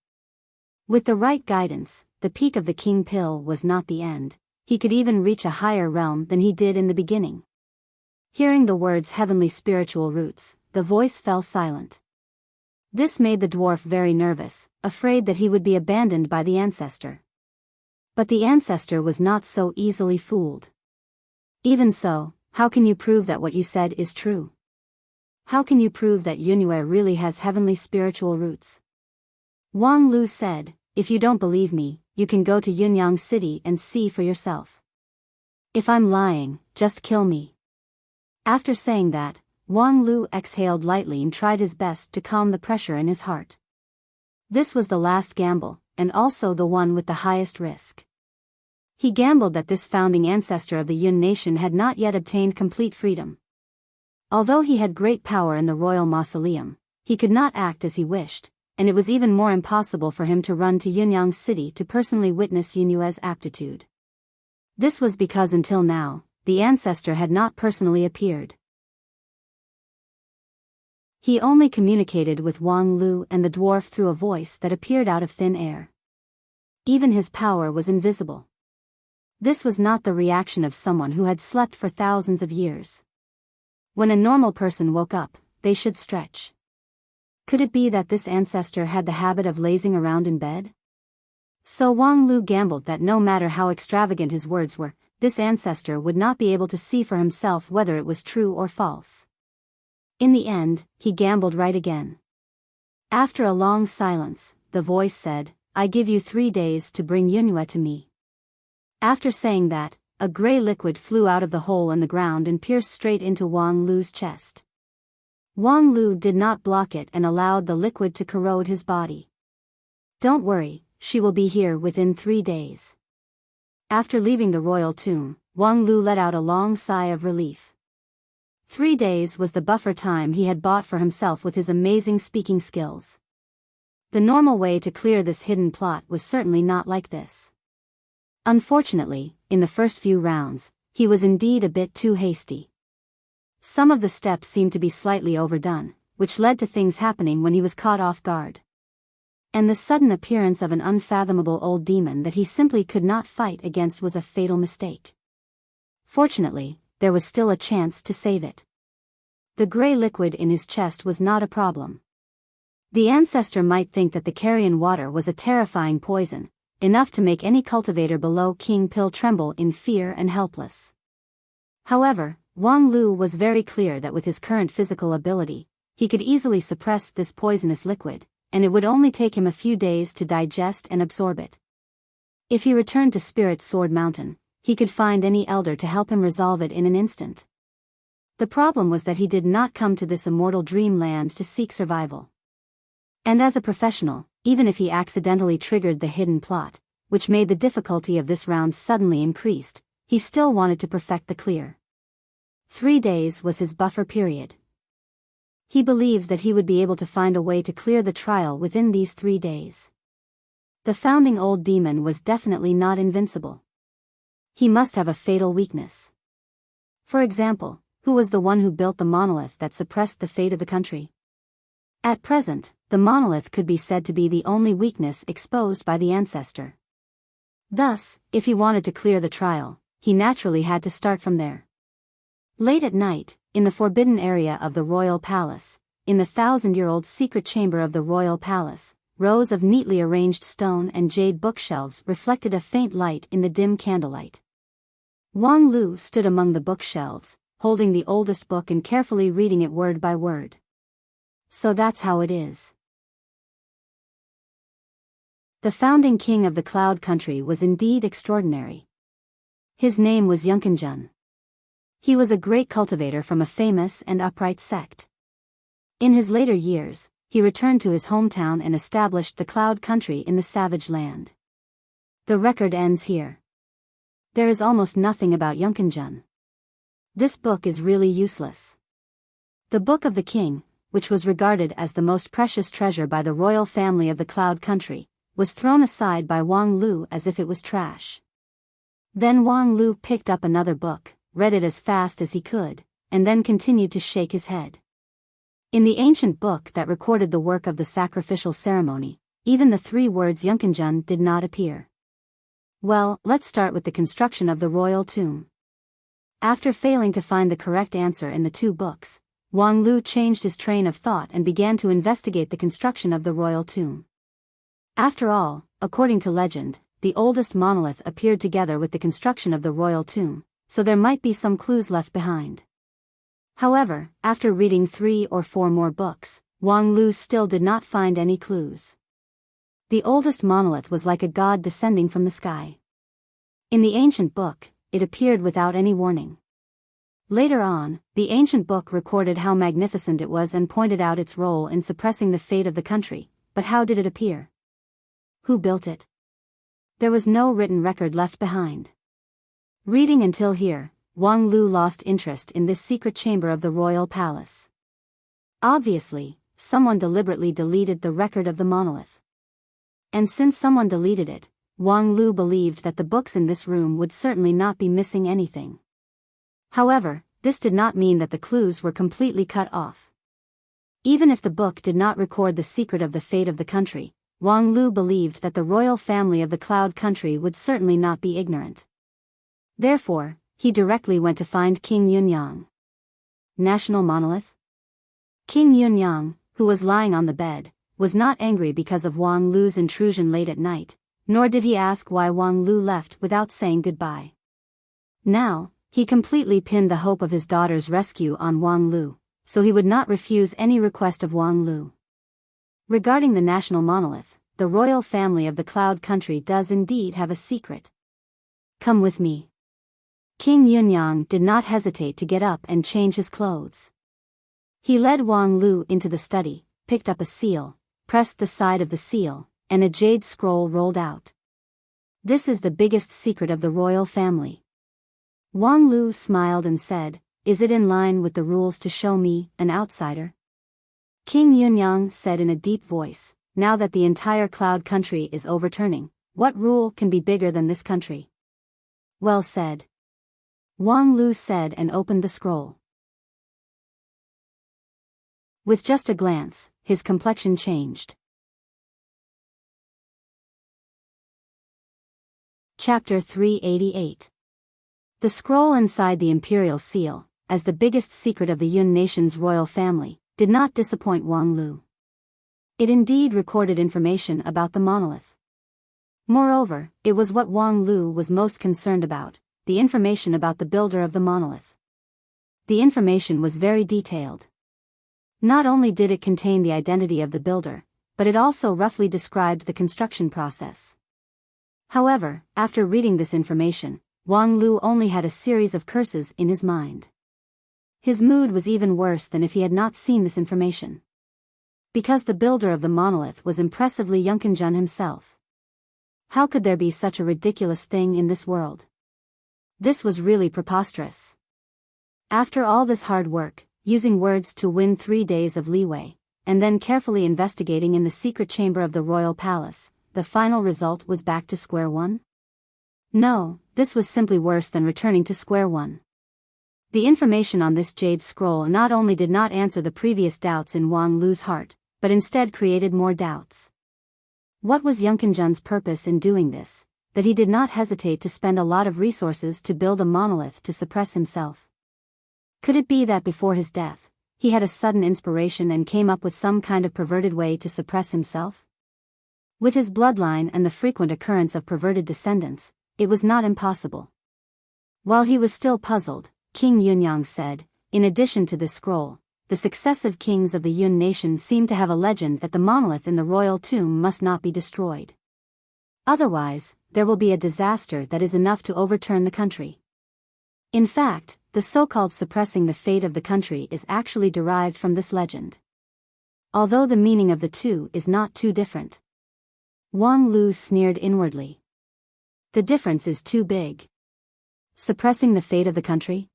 With the right guidance, the peak of the king pill was not the end. He could even reach a higher realm than he did in the beginning. Hearing the words heavenly spiritual roots, the voice fell silent. This made the dwarf very nervous, afraid that he would be abandoned by the ancestor. But the ancestor was not so easily fooled. "Even so, how can you prove that what you said is true? How can you prove that Yunue really has heavenly spiritual roots?" Wang Lu said, "If you don't believe me, you can go to Yunyang City and see for yourself. If I'm lying, just kill me." After saying that, Wang Lu exhaled lightly and tried his best to calm the pressure in his heart. This was the last gamble, and also the one with the highest risk. He gambled that this founding ancestor of the Yun nation had not yet obtained complete freedom. Although he had great power in the royal mausoleum, he could not act as he wished, and it was even more impossible for him to run to Yunyang City to personally witness Yunue's aptitude. This was because until now, the ancestor had not personally appeared. He only communicated with Wang Lu and the dwarf through a voice that appeared out of thin air. Even his power was invisible. This was not the reaction of someone who had slept for thousands of years. When a normal person woke up, they should stretch. Could it be that this ancestor had the habit of lazing around in bed? So Wang Lu gambled that no matter how extravagant his words were, this ancestor would not be able to see for himself whether it was true or false. In the end, he gambled right again. After a long silence, the voice said, "I give you 3 days to bring Yunue to me." After saying that, a gray liquid flew out of the hole in the ground and pierced straight into Wang Lu's chest. Wang Lu did not block it and allowed the liquid to corrode his body. "Don't worry, she will be here within 3 days." After leaving the royal tomb, Wang Lu let out a long sigh of relief. 3 days was the buffer time he had bought for himself with his amazing speaking skills. The normal way to clear this hidden plot was certainly not like this. Unfortunately, in the first few rounds, he was indeed a bit too hasty. Some of the steps seemed to be slightly overdone, which led to things happening when he was caught off guard. And the sudden appearance of an unfathomable old demon that he simply could not fight against was a fatal mistake. Fortunately, there was still a chance to save it. The gray liquid in his chest was not a problem. The ancestor might think that the carrion water was a terrifying poison, enough to make any cultivator below King Pill tremble in fear and helpless. However, Wang Lu was very clear that with his current physical ability, he could easily suppress this poisonous liquid, and it would only take him a few days to digest and absorb it. If he returned to Spirit Sword Mountain, he could find any elder to help him resolve it in an instant. The problem was that he did not come to this immortal dreamland to seek survival. And as a professional, even if he accidentally triggered the hidden plot, which made the difficulty of this round suddenly increased, he still wanted to perfect the clear. 3 days was his buffer period. He believed that he would be able to find a way to clear the trial within these 3 days. The founding old demon was definitely not invincible. He must have a fatal weakness. For example, who was the one who built the monolith that suppressed the fate of the country? At present, the monolith could be said to be the only weakness exposed by the ancestor. Thus, if he wanted to clear the trial, he naturally had to start from there. Late at night, in the forbidden area of the royal palace, in the 1,000-year-old secret chamber of the royal palace, rows of neatly arranged stone and jade bookshelves reflected a faint light in the dim candlelight. Wang Lu stood among the bookshelves, holding the oldest book and carefully reading it word by word. So that's how it is. The founding king of the Cloud Country was indeed extraordinary. His name was Yunkinjun. He was a great cultivator from a famous and upright sect. In his later years, he returned to his hometown and established the Cloud Country in the Savage Land. The record ends here. There is almost nothing about Yunkinjun. This book is really useless. The Book of the King, which was regarded as the most precious treasure by the royal family of the Cloud Country, was thrown aside by Wang Lu as if it was trash. Then Wang Lu picked up another book, read it as fast as he could, and then continued to shake his head. In the ancient book that recorded the work of the sacrificial ceremony, even the 3 words Yunkinjun did not appear. Well, let's start with the construction of the royal tomb. After failing to find the correct answer in the 2 books, Wang Lu changed his train of thought and began to investigate the construction of the royal tomb. After all, according to legend, the oldest monolith appeared together with the construction of the royal tomb, so there might be some clues left behind. However, after reading 3 or 4 more books, Wang Lu still did not find any clues. The oldest monolith was like a god descending from the sky. In the ancient book, it appeared without any warning. Later on, the ancient book recorded how magnificent it was and pointed out its role in suppressing the fate of the country, but how did it appear? Who built it? There was no written record left behind. Reading until here, Wang Lu lost interest in this secret chamber of the royal palace. Obviously, someone deliberately deleted the record of the monolith. And since someone deleted it, Wang Lu believed that the books in this room would certainly not be missing anything. However, this did not mean that the clues were completely cut off. Even if the book did not record the secret of the fate of the country, Wang Lu believed that the royal family of the Cloud Country would certainly not be ignorant. Therefore, he directly went to find King Yunyang. National monolith? King Yunyang, who was lying on the bed, was not angry because of Wang Lu's intrusion late at night, nor did he ask why Wang Lu left without saying goodbye. Now, he completely pinned the hope of his daughter's rescue on Wang Lu, so he would not refuse any request of Wang Lu. Regarding the national monolith, the royal family of the Cloud Country does indeed have a secret. Come with me. King Yunyang did not hesitate to get up and change his clothes. He led Wang Lu into the study, picked up a seal, pressed the side of the seal, and a jade scroll rolled out. This is the biggest secret of the royal family. Wang Lu smiled and said, "Is it in line with the rules to show me, an outsider?" King Yunyang said in a deep voice, "Now that the entire Cloud Country is overturning, what rule can be bigger than this country?" Well said. Wang Lu said and opened the scroll. With just a glance, his complexion changed. Chapter 388. The scroll inside the imperial seal, as the biggest secret of the Yun nation's royal family, did not disappoint Wang Lu. It indeed recorded information about the monolith. Moreover, it was what Wang Lu was most concerned about, the information about the builder of the monolith. The information was very detailed. Not only did it contain the identity of the builder, but it also roughly described the construction process. However, after reading this information, Wang Lu only had a series of curses in his mind. His mood was even worse than if he had not seen this information. Because the builder of the monolith was impressively Yunkinjun himself. How could there be such a ridiculous thing in this world? This was really preposterous. After all this hard work, using words to win 3 days of leeway, and then carefully investigating in the secret chamber of the royal palace, the final result was back to square one? No, this was simply worse than returning to square one. The information on this jade scroll not only did not answer the previous doubts in Wang Lu's heart, but instead created more doubts. What was Yunkinjun's purpose in doing this, that he did not hesitate to spend a lot of resources to build a monolith to suppress himself? Could it be that before his death, he had a sudden inspiration and came up with some kind of perverted way to suppress himself? With his bloodline and the frequent occurrence of perverted descendants, it was not impossible. While he was still puzzled, King Yunyang said, in addition to this scroll, the successive kings of the Yun nation seem to have a legend that the monolith in the royal tomb must not be destroyed. Otherwise, there will be a disaster that is enough to overturn the country. In fact, the so-called suppressing the fate of the country is actually derived from this legend. Although the meaning of the two is not too different. Wang Lu sneered inwardly. The difference is too big. Suppressing the fate of the country?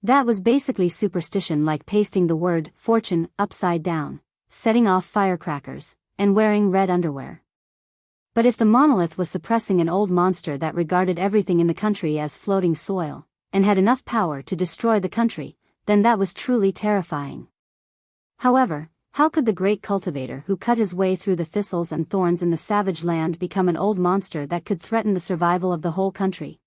That was basically superstition, like pasting the word fortune upside down, setting off firecrackers, and wearing red underwear. But if the monolith was suppressing an old monster that regarded everything in the country as floating soil, and had enough power to destroy the country, then that was truly terrifying. However, how could the great cultivator who cut his way through the thistles and thorns in the savage land become an old monster that could threaten the survival of the whole country?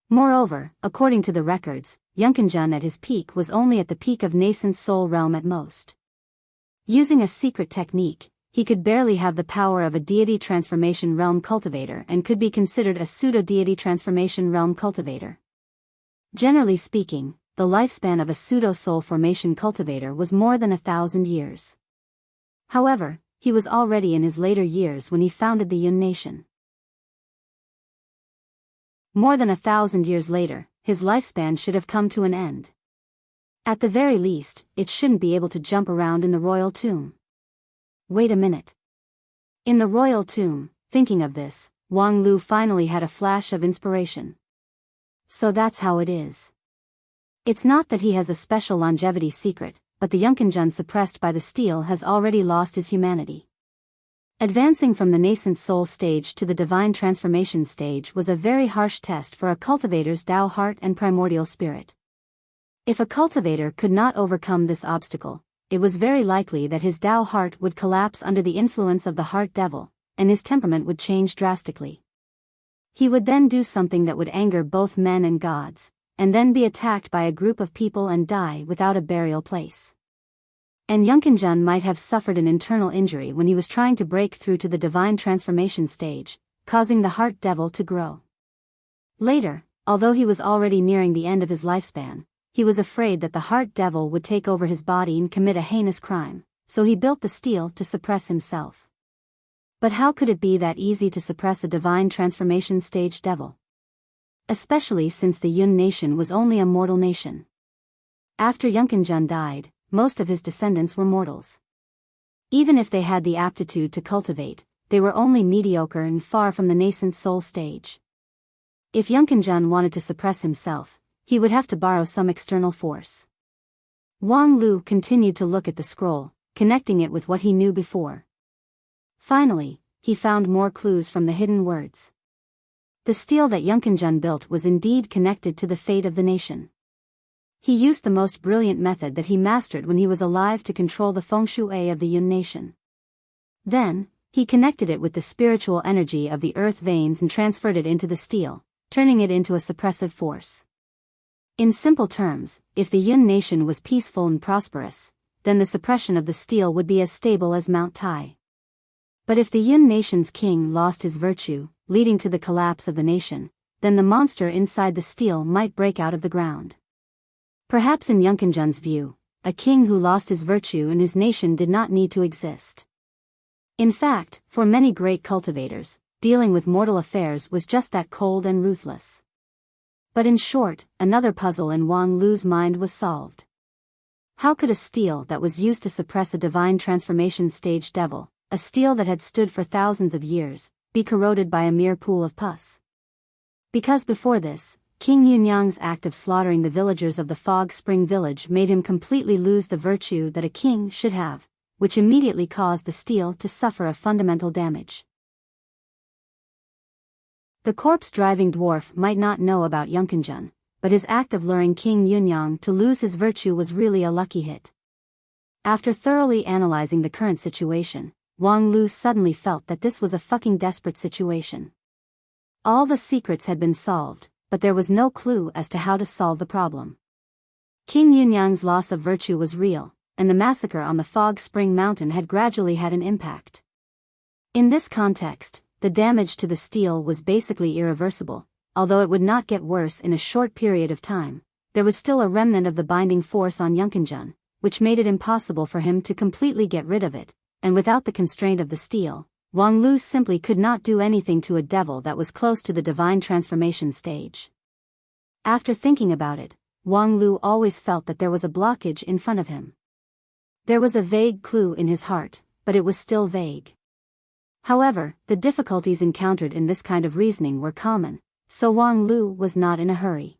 Moreover, according to the records, Yunkinjun at his peak was only at the peak of nascent soul realm at most. Using a secret technique, he could barely have the power of a deity transformation realm cultivator and could be considered a pseudo-deity transformation realm cultivator. Generally speaking, the lifespan of a pseudo-soul formation cultivator was more than 1,000 years. However, he was already in his later years when he founded the Yun nation. More than 1,000 years later, his lifespan should have come to an end. At the very least, it shouldn't be able to jump around in the royal tomb. Wait a minute. In the royal tomb, thinking of this, Wang Lu finally had a flash of inspiration. So that's how it is. It's not that he has a special longevity secret, but the Yunkinjun suppressed by the steel has already lost his humanity. Advancing from the nascent soul stage to the divine transformation stage was a very harsh test for a cultivator's Tao heart and primordial spirit. If a cultivator could not overcome this obstacle, it was very likely that his Tao heart would collapse under the influence of the heart devil, and his temperament would change drastically. He would then do something that would anger both men and gods, and then be attacked by a group of people and die without a burial place. And Yunkinjun might have suffered an internal injury when he was trying to break through to the divine transformation stage, causing the heart devil to grow. Later, although he was already nearing the end of his lifespan, he was afraid that the heart devil would take over his body and commit a heinous crime, so he built the steel to suppress himself. But how could it be that easy to suppress a divine transformation stage devil? Especially since the Yun nation was only a mortal nation. After Yunkinjun died, most of his descendants were mortals. Even if they had the aptitude to cultivate, they were only mediocre and far from the nascent soul stage. If Yunkinjun wanted to suppress himself, he would have to borrow some external force. Wang Lu continued to look at the scroll, connecting it with what he knew before. Finally, he found more clues from the hidden words. The steel that Yunkinjun built was indeed connected to the fate of the nation. He used the most brilliant method that he mastered when he was alive to control the feng shui of the Yun nation. Then, he connected it with the spiritual energy of the earth veins and transferred it into the steel, turning it into a suppressive force. In simple terms, if the Yun nation was peaceful and prosperous, then the suppression of the steel would be as stable as Mount Tai. But if the Yun nation's king lost his virtue, leading to the collapse of the nation, then the monster inside the steel might break out of the ground. Perhaps in Yunkinjun's view, a king who lost his virtue and his nation did not need to exist. In fact, for many great cultivators, dealing with mortal affairs was just that cold and ruthless. But in short, another puzzle in Wang Lu's mind was solved. How could a steel that was used to suppress a divine transformation stage devil, a steel that had stood for thousands of years, be corroded by a mere pool of pus? Because before this, King Yunyang's act of slaughtering the villagers of the Fog Spring village made him completely lose the virtue that a king should have, which immediately caused the steel to suffer a fundamental damage. The corpse-driving dwarf might not know about Yunkinjun, but his act of luring King Yunyang to lose his virtue was really a lucky hit. After thoroughly analyzing the current situation, Wang Lu suddenly felt that this was a fucking desperate situation. All the secrets had been solved, but there was no clue as to how to solve the problem. King Yunyang's loss of virtue was real, and the massacre on the Fog Spring Mountain had gradually had an impact. In this context, the damage to the steel was basically irreversible. Although it would not get worse in a short period of time, there was still a remnant of the binding force on Yunkinjun, which made it impossible for him to completely get rid of it, and without the constraint of the steel, Wang Lu simply could not do anything to a devil that was close to the divine transformation stage. After thinking about it, Wang Lu always felt that there was a blockage in front of him. There was a vague clue in his heart, but it was still vague. However, the difficulties encountered in this kind of reasoning were common, so Wang Lu was not in a hurry.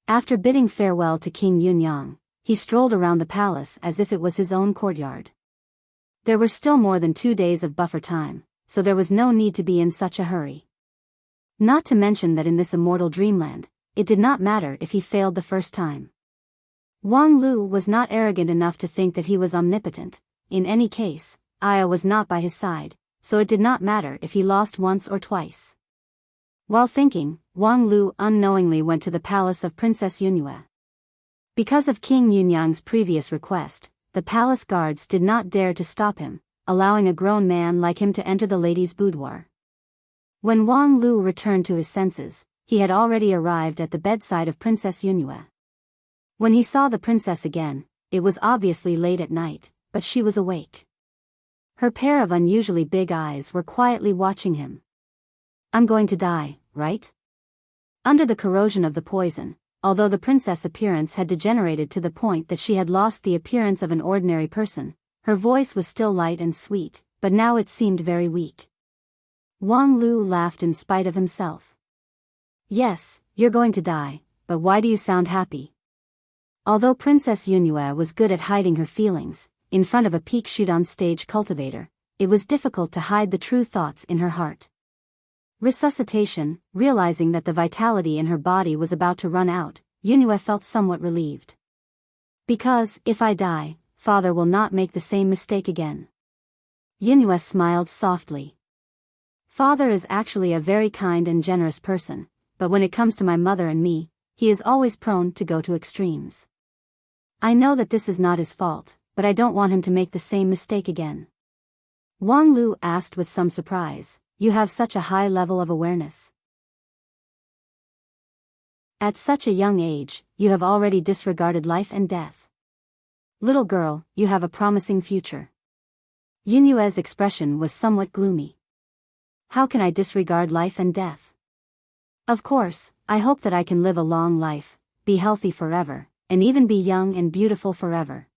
After bidding farewell to King Yunyang, he strolled around the palace as if it was his own courtyard. There were still more than 2 days of buffer time, so there was no need to be in such a hurry. Not to mention that in this immortal dreamland, it did not matter if he failed the first time. Wang Lu was not arrogant enough to think that he was omnipotent. In any case, Aya was not by his side, so it did not matter if he lost once or twice. While thinking, Wang Lu unknowingly went to the palace of Princess Yunyue. Because of King Yunyang's previous request, the palace guards did not dare to stop him, allowing a grown man like him to enter the lady's boudoir. When Wang Lu returned to his senses, he had already arrived at the bedside of Princess Yunyue. When he saw the princess again, it was obviously late at night, but she was awake. Her pair of unusually big eyes were quietly watching him. "I'm going to die, right?" Under the corrosion of the poison, although the princess' appearance had degenerated to the point that she had lost the appearance of an ordinary person, her voice was still light and sweet, but now it seemed very weak. Wang Lu laughed in spite of himself. "Yes, you're going to die, but why do you sound happy?" Although Princess Yunyue was good at hiding her feelings, in front of a peak shoot-on stage cultivator, it was difficult to hide the true thoughts in her heart. Resuscitation, realizing that the vitality in her body was about to run out, Yunyue felt somewhat relieved. "Because, if I die, father will not make the same mistake again." Yunyue smiled softly. "Father is actually a very kind and generous person, but when it comes to my mother and me, he is always prone to go to extremes. I know that this is not his fault, but I don't want him to make the same mistake again." Wang Lu asked with some surprise, "You have such a high level of awareness. At such a young age, you have already disregarded life and death. Little girl, you have a promising future." Yunyue's expression was somewhat gloomy. "How can I disregard life and death? Of course, I hope that I can live a long life, be healthy forever, and even be young and beautiful forever.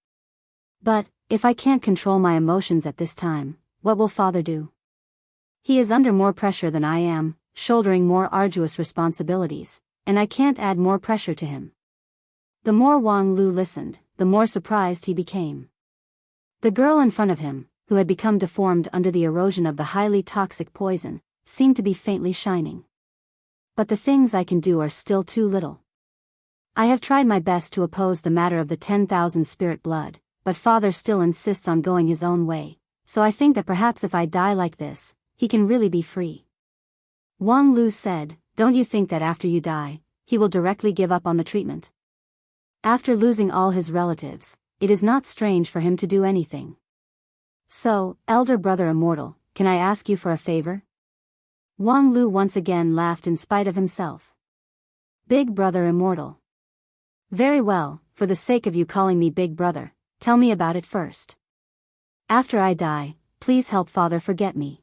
But, if I can't control my emotions at this time, what will father do? He is under more pressure than I am, shouldering more arduous responsibilities, and I can't add more pressure to him." The more Wang Lu listened, the more surprised he became. The girl in front of him, who had become deformed under the erosion of the highly toxic poison, seemed to be faintly shining. "But the things I can do are still too little. I have tried my best to oppose the matter of the 10,000 spirit blood, but father still insists on going his own way, so I think that perhaps if I die like this, he can really be free." Wang Lu said, "Don't you think that after you die, he will directly give up on the treatment? After losing all his relatives, it is not strange for him to do anything. So, elder brother immortal, can I ask you for a favor?" Wang Lu once again laughed in spite of himself. "Big brother immortal. Very well, for the sake of you calling me big brother, tell me about it first. After I die, please help father forget me.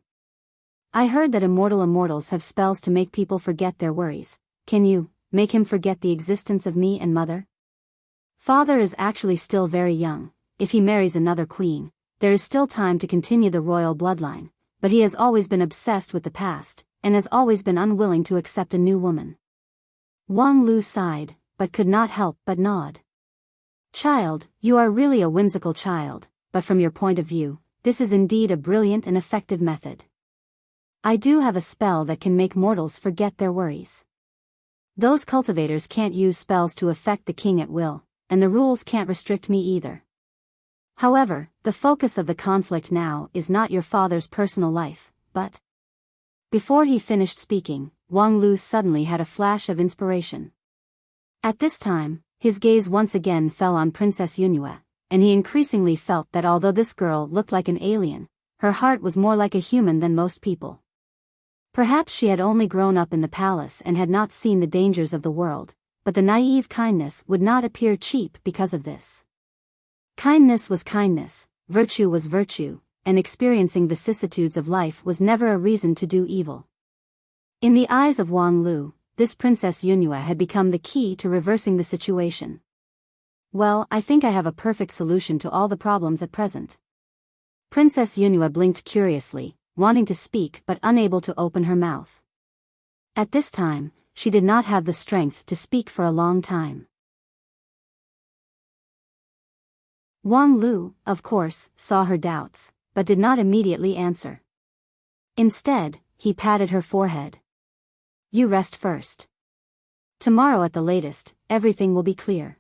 I heard that immortals have spells to make people forget their worries. Can you make him forget the existence of me and mother? Father is actually still very young. If he marries another queen, there is still time to continue the royal bloodline, but he has always been obsessed with the past, and has always been unwilling to accept a new woman." Wang Lu sighed, but could not help but nod. "Child, you are really a whimsical child, but from your point of view, this is indeed a brilliant and effective method. I do have a spell that can make mortals forget their worries. Those cultivators can't use spells to affect the king at will, and the rules can't restrict me either. However, the focus of the conflict now is not your father's personal life, but..." Before he finished speaking, Wang Lu suddenly had a flash of inspiration. At this time, his gaze once again fell on Princess Yunhua, and he increasingly felt that although this girl looked like an alien, her heart was more like a human than most people. Perhaps she had only grown up in the palace and had not seen the dangers of the world, but the naive kindness would not appear cheap because of this. Kindness was kindness, virtue was virtue, and experiencing vicissitudes of life was never a reason to do evil. In the eyes of Wang Lu, this Princess Yunhua had become the key to reversing the situation. "Well, I think I have a perfect solution to all the problems at present." Princess Yunhua blinked curiously, wanting to speak but unable to open her mouth. At this time, she did not have the strength to speak for a long time. Wang Lu, of course, saw her doubts, but did not immediately answer. Instead, he patted her forehead. "You rest first. Tomorrow at the latest, everything will be clear."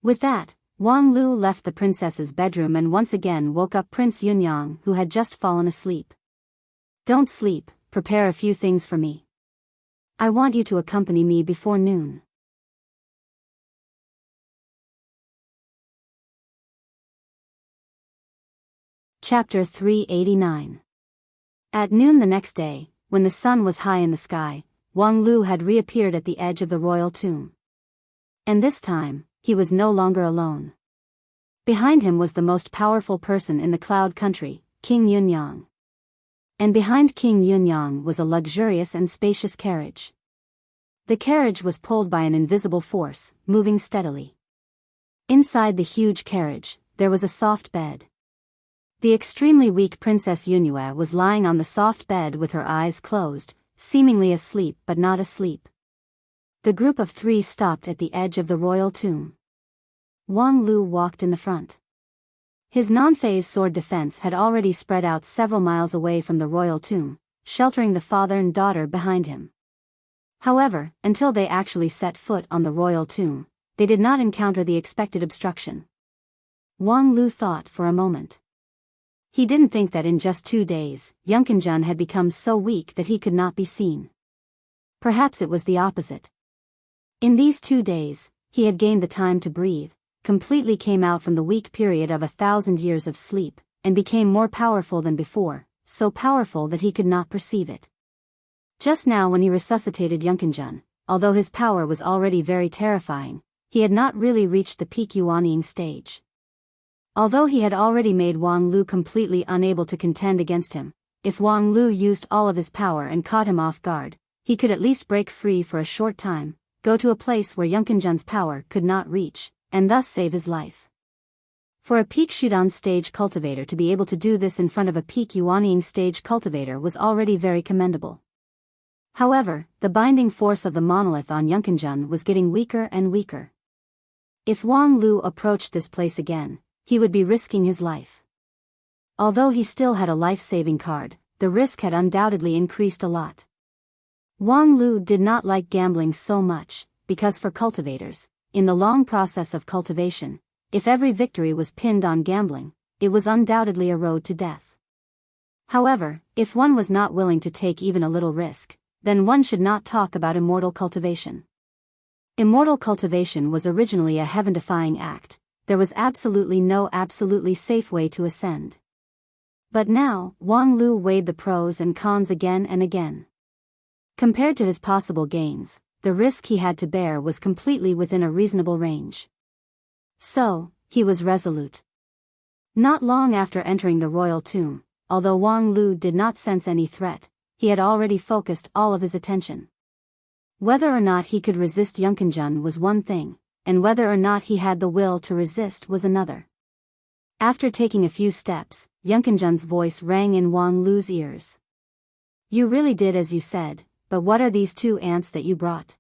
With that, Wang Lu left the princess's bedroom and once again woke up Prince Yunyang, who had just fallen asleep. "Don't sleep, prepare a few things for me. I want you to accompany me before noon." Chapter 389. At noon the next day, when the sun was high in the sky, Wang Lu had reappeared at the edge of the royal tomb. And this time, he was no longer alone. Behind him was the most powerful person in the Cloud Country, King Yunyang. And behind King Yunyang was a luxurious and spacious carriage. The carriage was pulled by an invisible force, moving steadily. Inside the huge carriage, there was a soft bed. The extremely weak Princess Yunhua was lying on the soft bed with her eyes closed, seemingly asleep but not asleep. The group of three stopped at the edge of the royal tomb. Wang Lu walked in the front. His non-phase sword defense had already spread out several miles away from the royal tomb, sheltering the father and daughter behind him. However, until they actually set foot on the royal tomb, they did not encounter the expected obstruction. Wang Lu thought for a moment. He didn't think that in just 2 days, Yunkinjun had become so weak that he could not be seen. Perhaps it was the opposite. In these 2 days, he had gained the time to breathe, completely came out from the weak period of 1,000 years of sleep, and became more powerful than before, so powerful that he could not perceive it. Just now when he resuscitated Yunkinjun, although his power was already very terrifying, he had not really reached the peak Yuanying stage. Although he had already made Wang Lu completely unable to contend against him, if Wang Lu used all of his power and caught him off guard, he could at least break free for a short time, go to a place where Yunkinjun's power could not reach, and thus save his life. For a peak Shudan stage cultivator to be able to do this in front of a peak Yuanying stage cultivator was already very commendable. However, the binding force of the monolith on Yunkinjun was getting weaker and weaker. If Wang Lu approached this place again, he would be risking his life. Although he still had a life-saving card, the risk had undoubtedly increased a lot. Wang Lu did not like gambling so much, because for cultivators, in the long process of cultivation, if every victory was pinned on gambling, it was undoubtedly a road to death. However, if one was not willing to take even a little risk, then one should not talk about immortal cultivation. Immortal cultivation was originally a heaven-defying act. There was absolutely no absolutely safe way to ascend. But now, Wang Lu weighed the pros and cons again and again. Compared to his possible gains, the risk he had to bear was completely within a reasonable range. So, he was resolute. Not long after entering the royal tomb, although Wang Lu did not sense any threat, he had already focused all of his attention. Whether or not he could resist Yunkinjun was one thing, and whether or not he had the will to resist was another. After taking a few steps, Yunkinjun's voice rang in Wang Lu's ears. "You really did as you said, but what are these 2 ants that you brought?"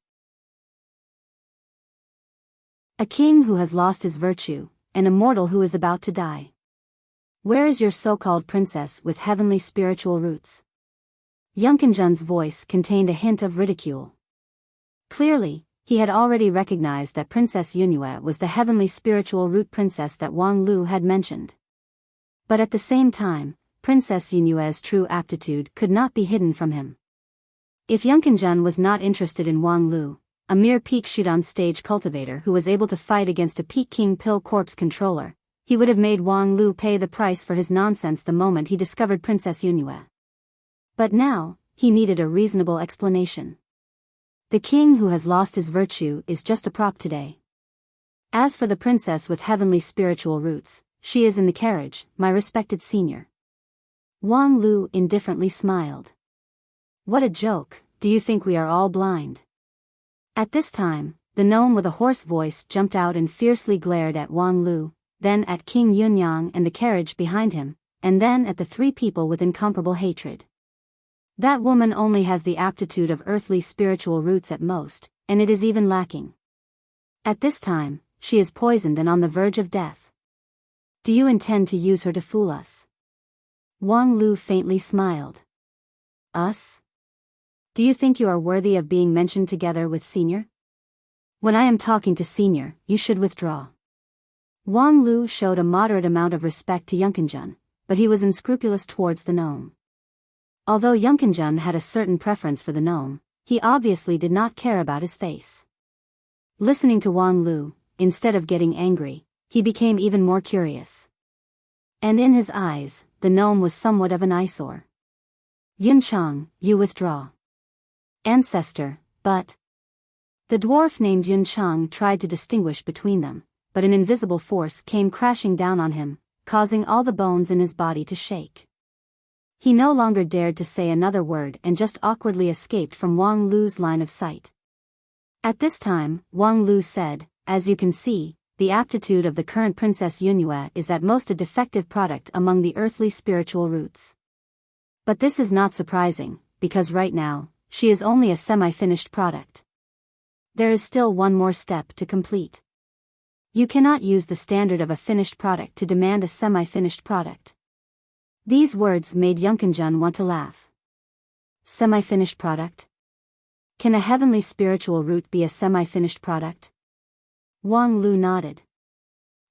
"A king who has lost his virtue, and a mortal who is about to die. Where is your so-called princess with heavenly spiritual roots?" Yunkinjun's voice contained a hint of ridicule. Clearly, he had already recognized that Princess Yunyue was the heavenly spiritual root princess that Wang Lu had mentioned. But at the same time, Princess Yunyue's true aptitude could not be hidden from him. If Yunkinjun was not interested in Wang Lu, a mere peak Shudan stage cultivator who was able to fight against a Peak King Pill Corpse controller, he would have made Wang Lu pay the price for his nonsense the moment he discovered Princess Yunyue. But now, he needed a reasonable explanation. The king who has lost his virtue is just a prop today. As for the princess with heavenly spiritual roots, she is in the carriage, my respected senior. Wang Lu indifferently smiled. What a joke, do you think we are all blind? At this time, the gnome with a hoarse voice jumped out and fiercely glared at Wang Lu, then at King Yunyang and the carriage behind him, and then at the three people with incomparable hatred. That woman only has the aptitude of earthly spiritual roots at most, and it is even lacking. At this time, she is poisoned and on the verge of death. Do you intend to use her to fool us? Wang Lu faintly smiled. Us? Do you think you are worthy of being mentioned together with Senior? When I am talking to Senior, you should withdraw. Wang Lu showed a moderate amount of respect to Yunkinjun, but he was unscrupulous towards the gnome. Although Yunkinjun had a certain preference for the gnome, he obviously did not care about his face. Listening to Wang Lu, instead of getting angry, he became even more curious. And in his eyes, the gnome was somewhat of an eyesore. Yunchang, you withdraw. Ancestor, but... The dwarf named Yunchang tried to distinguish between them, but an invisible force came crashing down on him, causing all the bones in his body to shake. He no longer dared to say another word and just awkwardly escaped from Wang Lu's line of sight. At this time, Wang Lu said, as you can see, the aptitude of the current Princess Yunyue is at most a defective product among the earthly spiritual roots. But this is not surprising, because right now, she is only a semi-finished product. There is still one more step to complete. You cannot use the standard of a finished product to demand a semi-finished product. These words made Yunkinjun want to laugh. Semi-finished product? Can a heavenly spiritual root be a semi-finished product? Wang Lu nodded.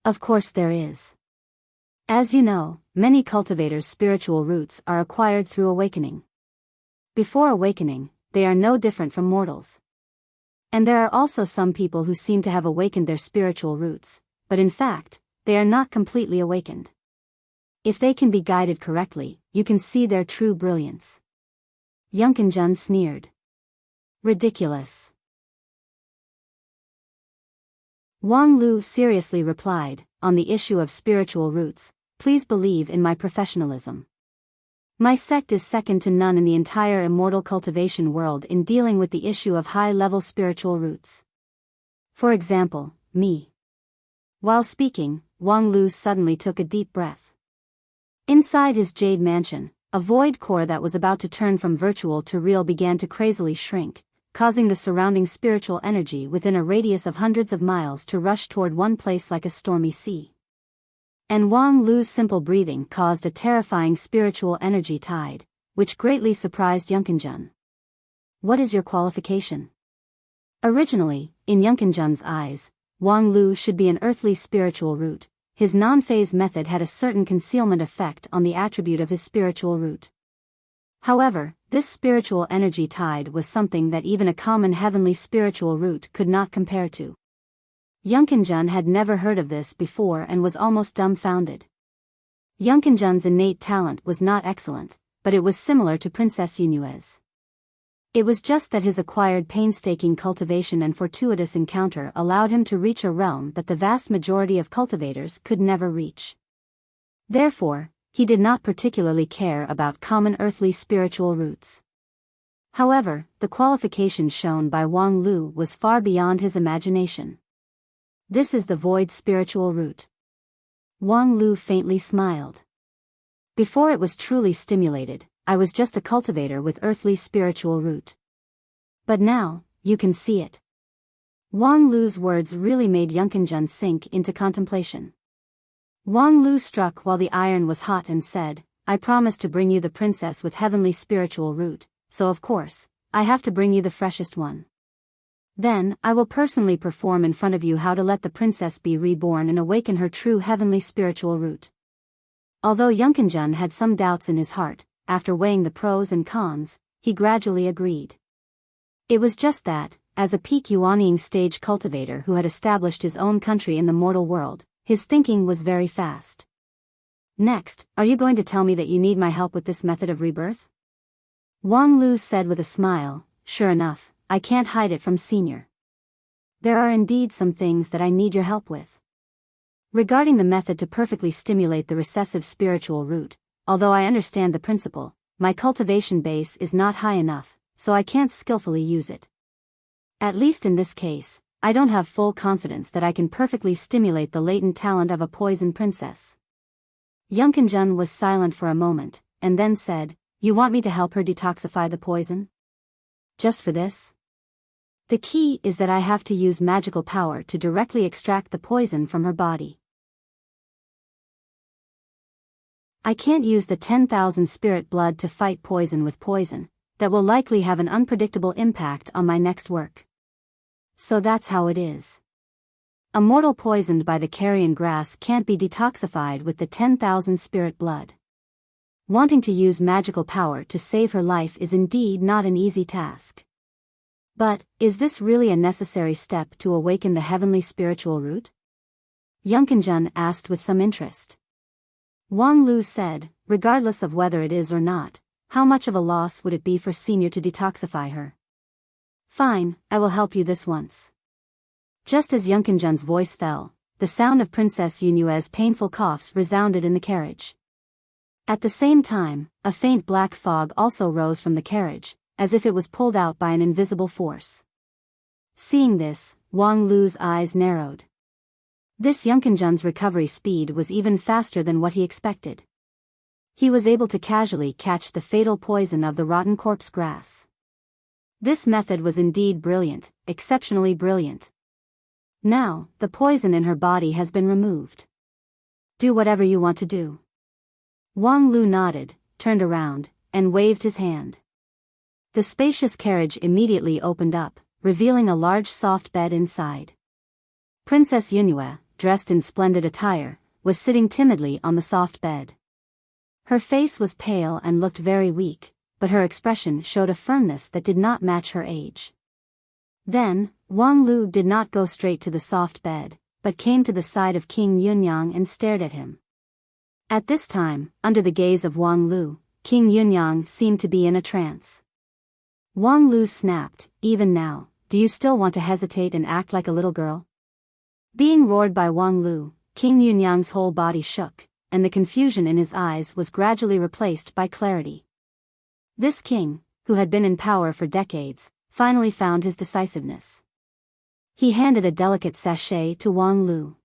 Of course there is. As you know, many cultivators' spiritual roots are acquired through awakening. Before awakening, they are no different from mortals. And there are also some people who seem to have awakened their spiritual roots, but in fact, they are not completely awakened. If they can be guided correctly, you can see their true brilliance. Yunkinjun sneered. Ridiculous. Wang Lu seriously replied, on the issue of spiritual roots, please believe in my professionalism. My sect is second to none in the entire immortal cultivation world in dealing with the issue of high-level spiritual roots. For example, me. While speaking, Wang Lu suddenly took a deep breath. Inside his jade mansion, a void core that was about to turn from virtual to real began to crazily shrink, causing the surrounding spiritual energy within a radius of hundreds of miles to rush toward one place like a stormy sea. And Wang Lu's simple breathing caused a terrifying spiritual energy tide, which greatly surprised Yunkinjun. What is your qualification? Originally, in Yunkinjun's eyes, Wang Lu should be an earthly spiritual root. His non-phase method had a certain concealment effect on the attribute of his spiritual root. However, this spiritual energy tide was something that even a common heavenly spiritual root could not compare to. Yunkinjun had never heard of this before and was almost dumbfounded. Yunkinjun's innate talent was not excellent, but it was similar to Princess Yunyue's. It was just that his acquired painstaking cultivation and fortuitous encounter allowed him to reach a realm that the vast majority of cultivators could never reach. Therefore, he did not particularly care about common earthly spiritual roots. However, the qualification shown by Wang Lu was far beyond his imagination. This is the void spiritual root. Wang Lu faintly smiled. Before it was truly stimulated, I was just a cultivator with earthly spiritual root. But now, you can see it. Wang Lu's words really made Yunkinjun sink into contemplation. Wang Lu struck while the iron was hot and said, I promise to bring you the princess with heavenly spiritual root, so of course, I have to bring you the freshest one. Then, I will personally perform in front of you how to let the princess be reborn and awaken her true heavenly spiritual root. Although Yunkinjun had some doubts in his heart, after weighing the pros and cons, he gradually agreed. It was just that, as a peak Yuanying stage cultivator who had established his own country in the mortal world, his thinking was very fast. Next, are you going to tell me that you need my help with this method of rebirth? Wang Lu said with a smile, sure enough, I can't hide it from Senior. There are indeed some things that I need your help with. Regarding the method to perfectly stimulate the recessive spiritual root, although I understand the principle, my cultivation base is not high enough, so I can't skillfully use it. At least in this case, I don't have full confidence that I can perfectly stimulate the latent talent of a poison princess. Yunkinjun was silent for a moment, and then said, you want me to help her detoxify the poison? Just for this? The key is that I have to use magical power to directly extract the poison from her body. I can't use the 10,000 spirit blood to fight poison with poison. That will likely have an unpredictable impact on my next work. So that's how it is. A mortal poisoned by the carrion grass can't be detoxified with the 10,000 spirit blood. Wanting to use magical power to save her life is indeed not an easy task. But, is this really a necessary step to awaken the heavenly spiritual root? Yunkinjun asked with some interest. Wang Lu said, regardless of whether it is or not, how much of a loss would it be for Senior to detoxify her? Fine, I will help you this once. Just as Yunkinjun's voice fell, the sound of Princess Yunyue's painful coughs resounded in the carriage. At the same time, a faint black fog also rose from the carriage, as if it was pulled out by an invisible force. Seeing this, Wang Lu's eyes narrowed. This Yunkinjun's recovery speed was even faster than what he expected. He was able to casually catch the fatal poison of the rotten corpse grass. This method was indeed brilliant, exceptionally brilliant. Now, the poison in her body has been removed. Do whatever you want to do. Wang Lu nodded, turned around, and waved his hand. The spacious carriage immediately opened up, revealing a large soft bed inside. Princess Yunyue, dressed in splendid attire, was sitting timidly on the soft bed. Her face was pale and looked very weak, but her expression showed a firmness that did not match her age. Then, Wang Lu did not go straight to the soft bed, but came to the side of King Yunyang and stared at him. At this time, under the gaze of Wang Lu, King Yunyang seemed to be in a trance. Wang Lu snapped, even now, do you still want to hesitate and act like a little girl? Being roared by Wang Lu, King Yunyang's whole body shook, and the confusion in his eyes was gradually replaced by clarity. This king, who had been in power for decades, finally found his decisiveness. He handed a delicate sachet to Wang Lu.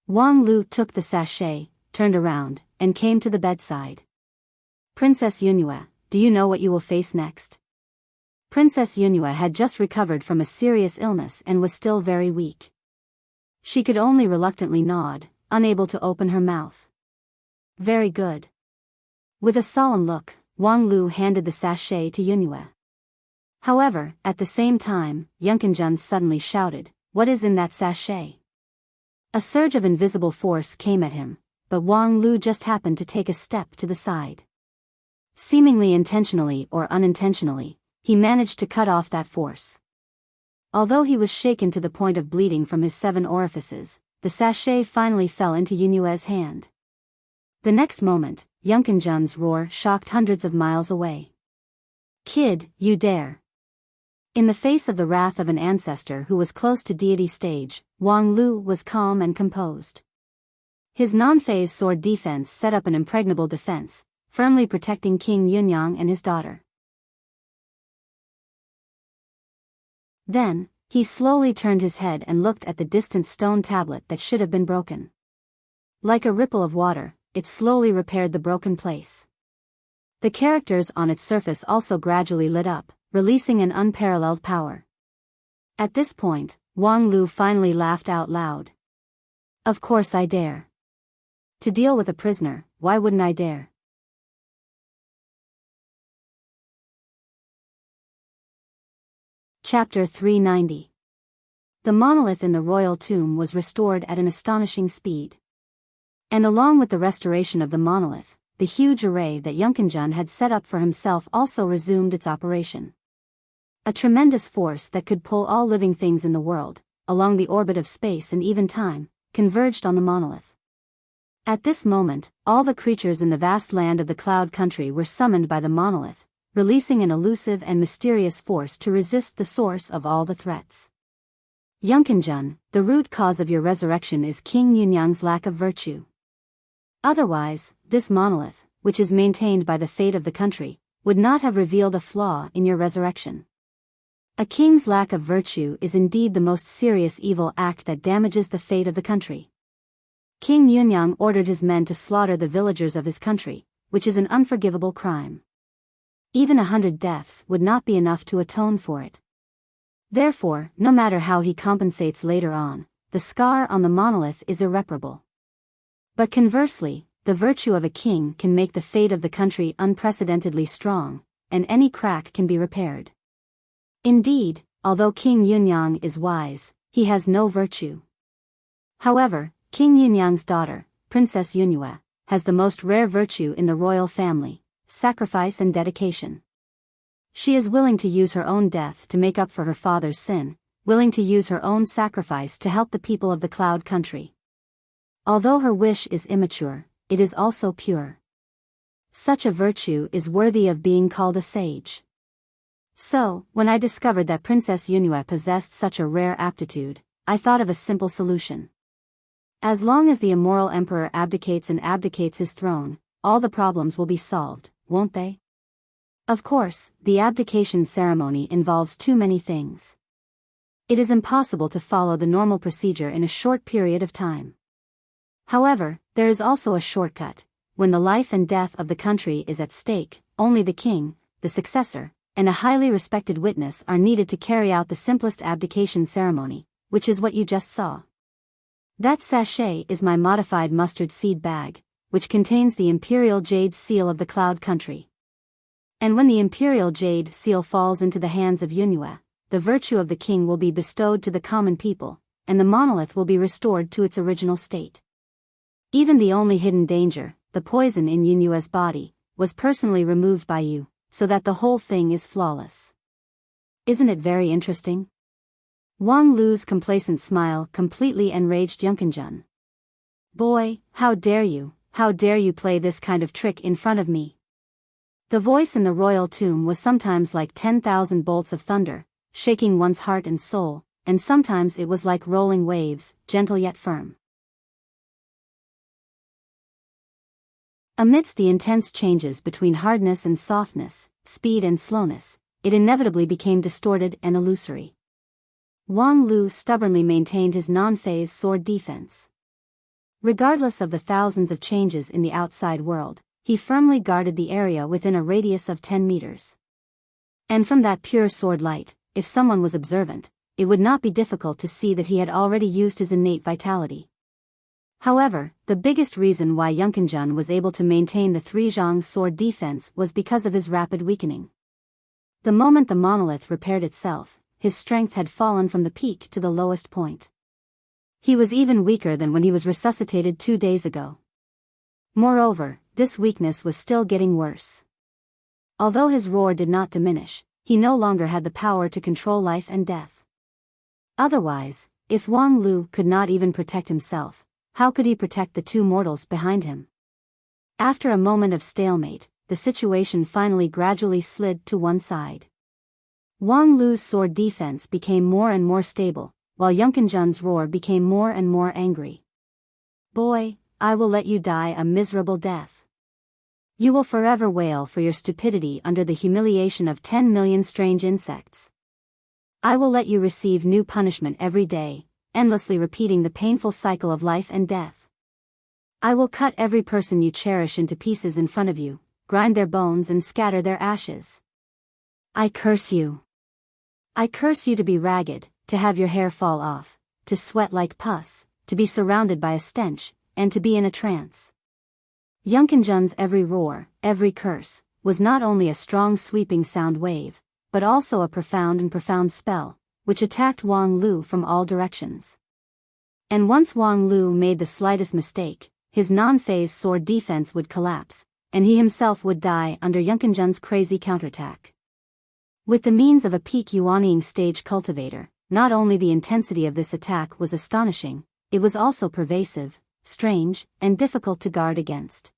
Wang Lu took the sachet, turned around, and came to the bedside. Princess Yunyue, do you know what you will face next? Princess Yunyue had just recovered from a serious illness and was still very weak. She could only reluctantly nod, unable to open her mouth. Very good. With a solemn look, Wang Lu handed the sachet to Yunyue. However, at the same time, Yunkinjun suddenly shouted, what is in that sachet? A surge of invisible force came at him, but Wang Lu just happened to take a step to the side. Seemingly intentionally or unintentionally, he managed to cut off that force. Although he was shaken to the point of bleeding from his 7 orifices, the sachet finally fell into Yunyue's hand. The next moment, Yunkinjun's roar shocked hundreds of miles away. Kid, you dare! In the face of the wrath of an ancestor who was close to deity stage, Wang Lu was calm and composed. His non-phase sword defense set up an impregnable defense, firmly protecting King Yunyang and his daughter. Then, he slowly turned his head and looked at the distant stone tablet that should have been broken. Like a ripple of water, it slowly repaired the broken place. The characters on its surface also gradually lit up, releasing an unparalleled power. At this point, Wang Lu finally laughed out loud. Of course I dare. To deal with a prisoner, why wouldn't I dare? Chapter 390. The monolith in the royal tomb was restored at an astonishing speed. And along with the restoration of the monolith, the huge array that Yunkinjun had set up for himself also resumed its operation. A tremendous force that could pull all living things in the world, along the orbit of space and even time, converged on the monolith. At this moment, all the creatures in the vast land of the Cloud Country were summoned by the monolith, releasing an elusive and mysterious force to resist the source of all the threats. Yunkinjun, the root cause of your resurrection is King Yunyang's lack of virtue. Otherwise, this monolith, which is maintained by the fate of the country, would not have revealed a flaw in your resurrection. A king's lack of virtue is indeed the most serious evil act that damages the fate of the country. King Yunyang ordered his men to slaughter the villagers of his country, which is an unforgivable crime. Even 100 deaths would not be enough to atone for it. Therefore, no matter how he compensates later on, the scar on the monolith is irreparable. But conversely, the virtue of a king can make the fate of the country unprecedentedly strong, and any crack can be repaired. Indeed, although King Yunyang is wise, he has no virtue. However, King Yunyang's daughter, Princess Yunyue, has the most rare virtue in the royal family: sacrifice and dedication. She is willing to use her own death to make up for her father's sin, willing to use her own sacrifice to help the people of the Cloud Country. Although her wish is immature, it is also pure. Such a virtue is worthy of being called a sage. So, when I discovered that Princess Yunyue possessed such a rare aptitude, I thought of a simple solution. As long as the immoral emperor abdicates his throne, all the problems will be solved, won't they? Of course, the abdication ceremony involves too many things. It is impossible to follow the normal procedure in a short period of time. However, there is also a shortcut. When the life and death of the country is at stake, only the king, the successor, and a highly respected witness are needed to carry out the simplest abdication ceremony, which is what you just saw. That sachet is my modified mustard seed bag, which contains the imperial jade seal of the Cloud Country. And when the imperial jade seal falls into the hands of Yunyue, the virtue of the king will be bestowed to the common people, and the monolith will be restored to its original state. Even the only hidden danger, the poison in Yunyue's body, was personally removed by you, so that the whole thing is flawless. Isn't it very interesting? Wang Lu's complacent smile completely enraged Yunkinjun. Boy, how dare you play this kind of trick in front of me? The voice in the royal tomb was sometimes like 10,000 bolts of thunder, shaking one's heart and soul, and sometimes it was like rolling waves, gentle yet firm. Amidst the intense changes between hardness and softness, speed and slowness, it inevitably became distorted and illusory. Wang Lu stubbornly maintained his non-phase sword defense. Regardless of the thousands of changes in the outside world, he firmly guarded the area within a radius of 10 meters. And from that pure sword light, if someone was observant, it would not be difficult to see that he had already used his innate vitality. However, the biggest reason why Yunkinjun was able to maintain the three-zhang sword defense was because of his rapid weakening. The moment the monolith repaired itself, his strength had fallen from the peak to the lowest point. He was even weaker than when he was resuscitated 2 days ago. Moreover, this weakness was still getting worse. Although his roar did not diminish, he no longer had the power to control life and death. Otherwise, if Wang Lu could not even protect himself, how could he protect the two mortals behind him? After a moment of stalemate, the situation finally gradually slid to one side. Wang Lu's sword defense became more and more stable, while Yunkinjun's roar became more and more angry. Boy, I will let you die a miserable death. You will forever wail for your stupidity under the humiliation of 10 million strange insects. I will let you receive new punishment every day, endlessly repeating the painful cycle of life and death. I will cut every person you cherish into pieces in front of you, grind their bones and scatter their ashes. I curse you. I curse you to be ragged, to have your hair fall off, to sweat like pus, to be surrounded by a stench, and to be in a trance. Yunkinjun's every roar, every curse, was not only a strong sweeping sound wave, but also a profound spell, which attacked Wang Lu from all directions. And once Wang Lu made the slightest mistake, his non-phase sword defense would collapse, and he himself would die under Yunkinjun's crazy counterattack. With the means of a peak Yuanying stage cultivator, not only the intensity of this attack was astonishing, it was also pervasive, strange, and difficult to guard against.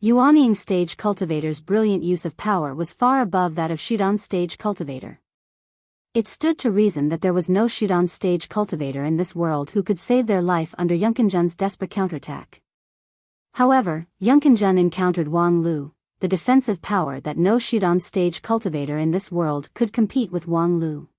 Yuanying stage cultivator's brilliant use of power was far above that of Shudan stage cultivator. It stood to reason that there was no Shudan stage cultivator in this world who could save their life under Yunkinjun's desperate counterattack. However, Yunkinjun encountered Wang Lu, the defensive power that no Shudan stage cultivator in this world could compete with Wang Lu.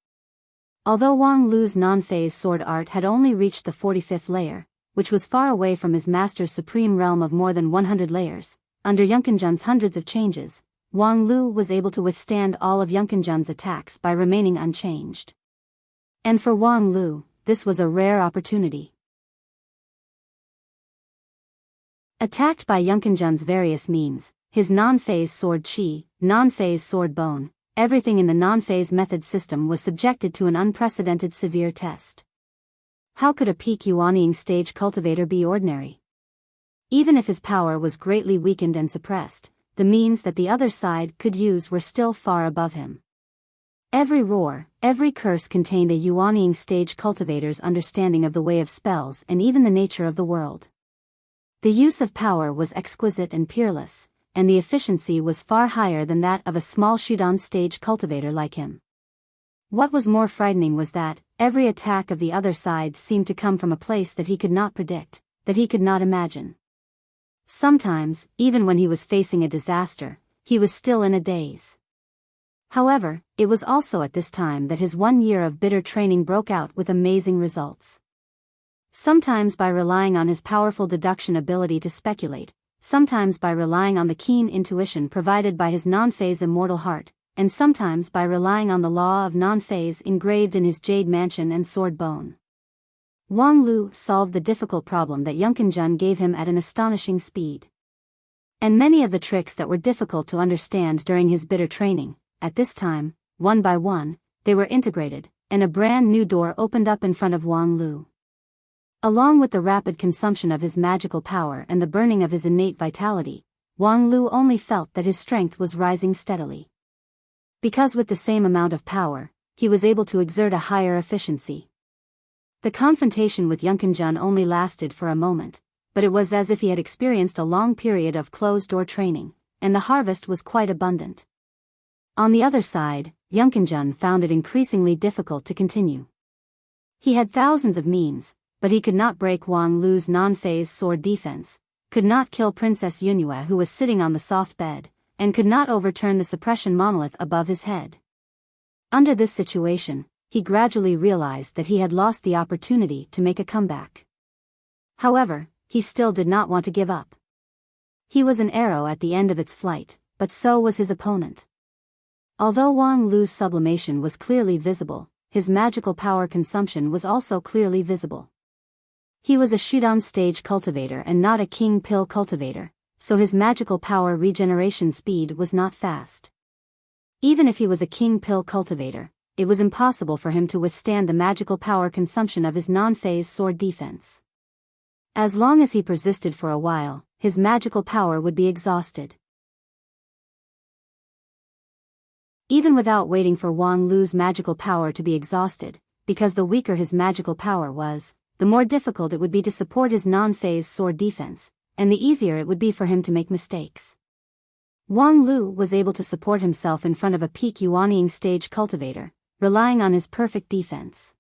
Although Wang Lu's non-phase sword art had only reached the 45th layer, which was far away from his master's supreme realm of more than 100 layers, under Yunkinjun's hundreds of changes, Wang Lu was able to withstand all of Yunkinjun's attacks by remaining unchanged. And for Wang Lu, this was a rare opportunity. Attacked by Yunkinjun's various means, his non-phase sword chi, non-phase sword bone, everything in the non-phase method system was subjected to an unprecedented severe test. How could a peak Yuanying stage cultivator be ordinary? Even if his power was greatly weakened and suppressed, the means that the other side could use were still far above him. Every roar, every curse contained a Yuanying stage cultivator's understanding of the way of spells and even the nature of the world. The use of power was exquisite and peerless, and the efficiency was far higher than that of a small Shudan stage cultivator like him. What was more frightening was that every attack of the other side seemed to come from a place that he could not predict, that he could not imagine. Sometimes, even when he was facing a disaster, he was still in a daze. However, it was also at this time that his 1 year of bitter training broke out with amazing results. Sometimes by relying on his powerful deduction ability to speculate, sometimes by relying on the keen intuition provided by his non-phase immortal heart, and sometimes by relying on the law of non-phase engraved in his jade mansion and sword bone. Wang Lu solved the difficult problem that Yunkinjun gave him at an astonishing speed. And many of the tricks that were difficult to understand during his bitter training, at this time, one by one, they were integrated, and a brand new door opened up in front of Wang Lu. Along with the rapid consumption of his magical power and the burning of his innate vitality, Wang Lu only felt that his strength was rising steadily. Because with the same amount of power, he was able to exert a higher efficiency. The confrontation with Yunkinjun only lasted for a moment, but it was as if he had experienced a long period of closed-door training, and the harvest was quite abundant. On the other side, Yunkinjun found it increasingly difficult to continue. He had thousands of means, but he could not break Wang Lu's non-phase sword defense, could not kill Princess Yunhua who was sitting on the soft bed, and could not overturn the suppression monolith above his head. Under this situation, he gradually realized that he had lost the opportunity to make a comeback. However, he still did not want to give up. He was an arrow at the end of its flight, but so was his opponent. Although Wang Lu's sublimation was clearly visible, his magical power consumption was also clearly visible. He was a Shudan stage cultivator and not a king pill cultivator, so his magical power regeneration speed was not fast. Even if he was a king pill cultivator, it was impossible for him to withstand the magical power consumption of his non-phase sword defense. As long as he persisted for a while, his magical power would be exhausted. Even without waiting for Wang Lu's magical power to be exhausted, because the weaker his magical power was, the more difficult it would be to support his non-phase sword defense, and the easier it would be for him to make mistakes. Wang Lu was able to support himself in front of a peak Yuanying stage cultivator, relying on his perfect defense.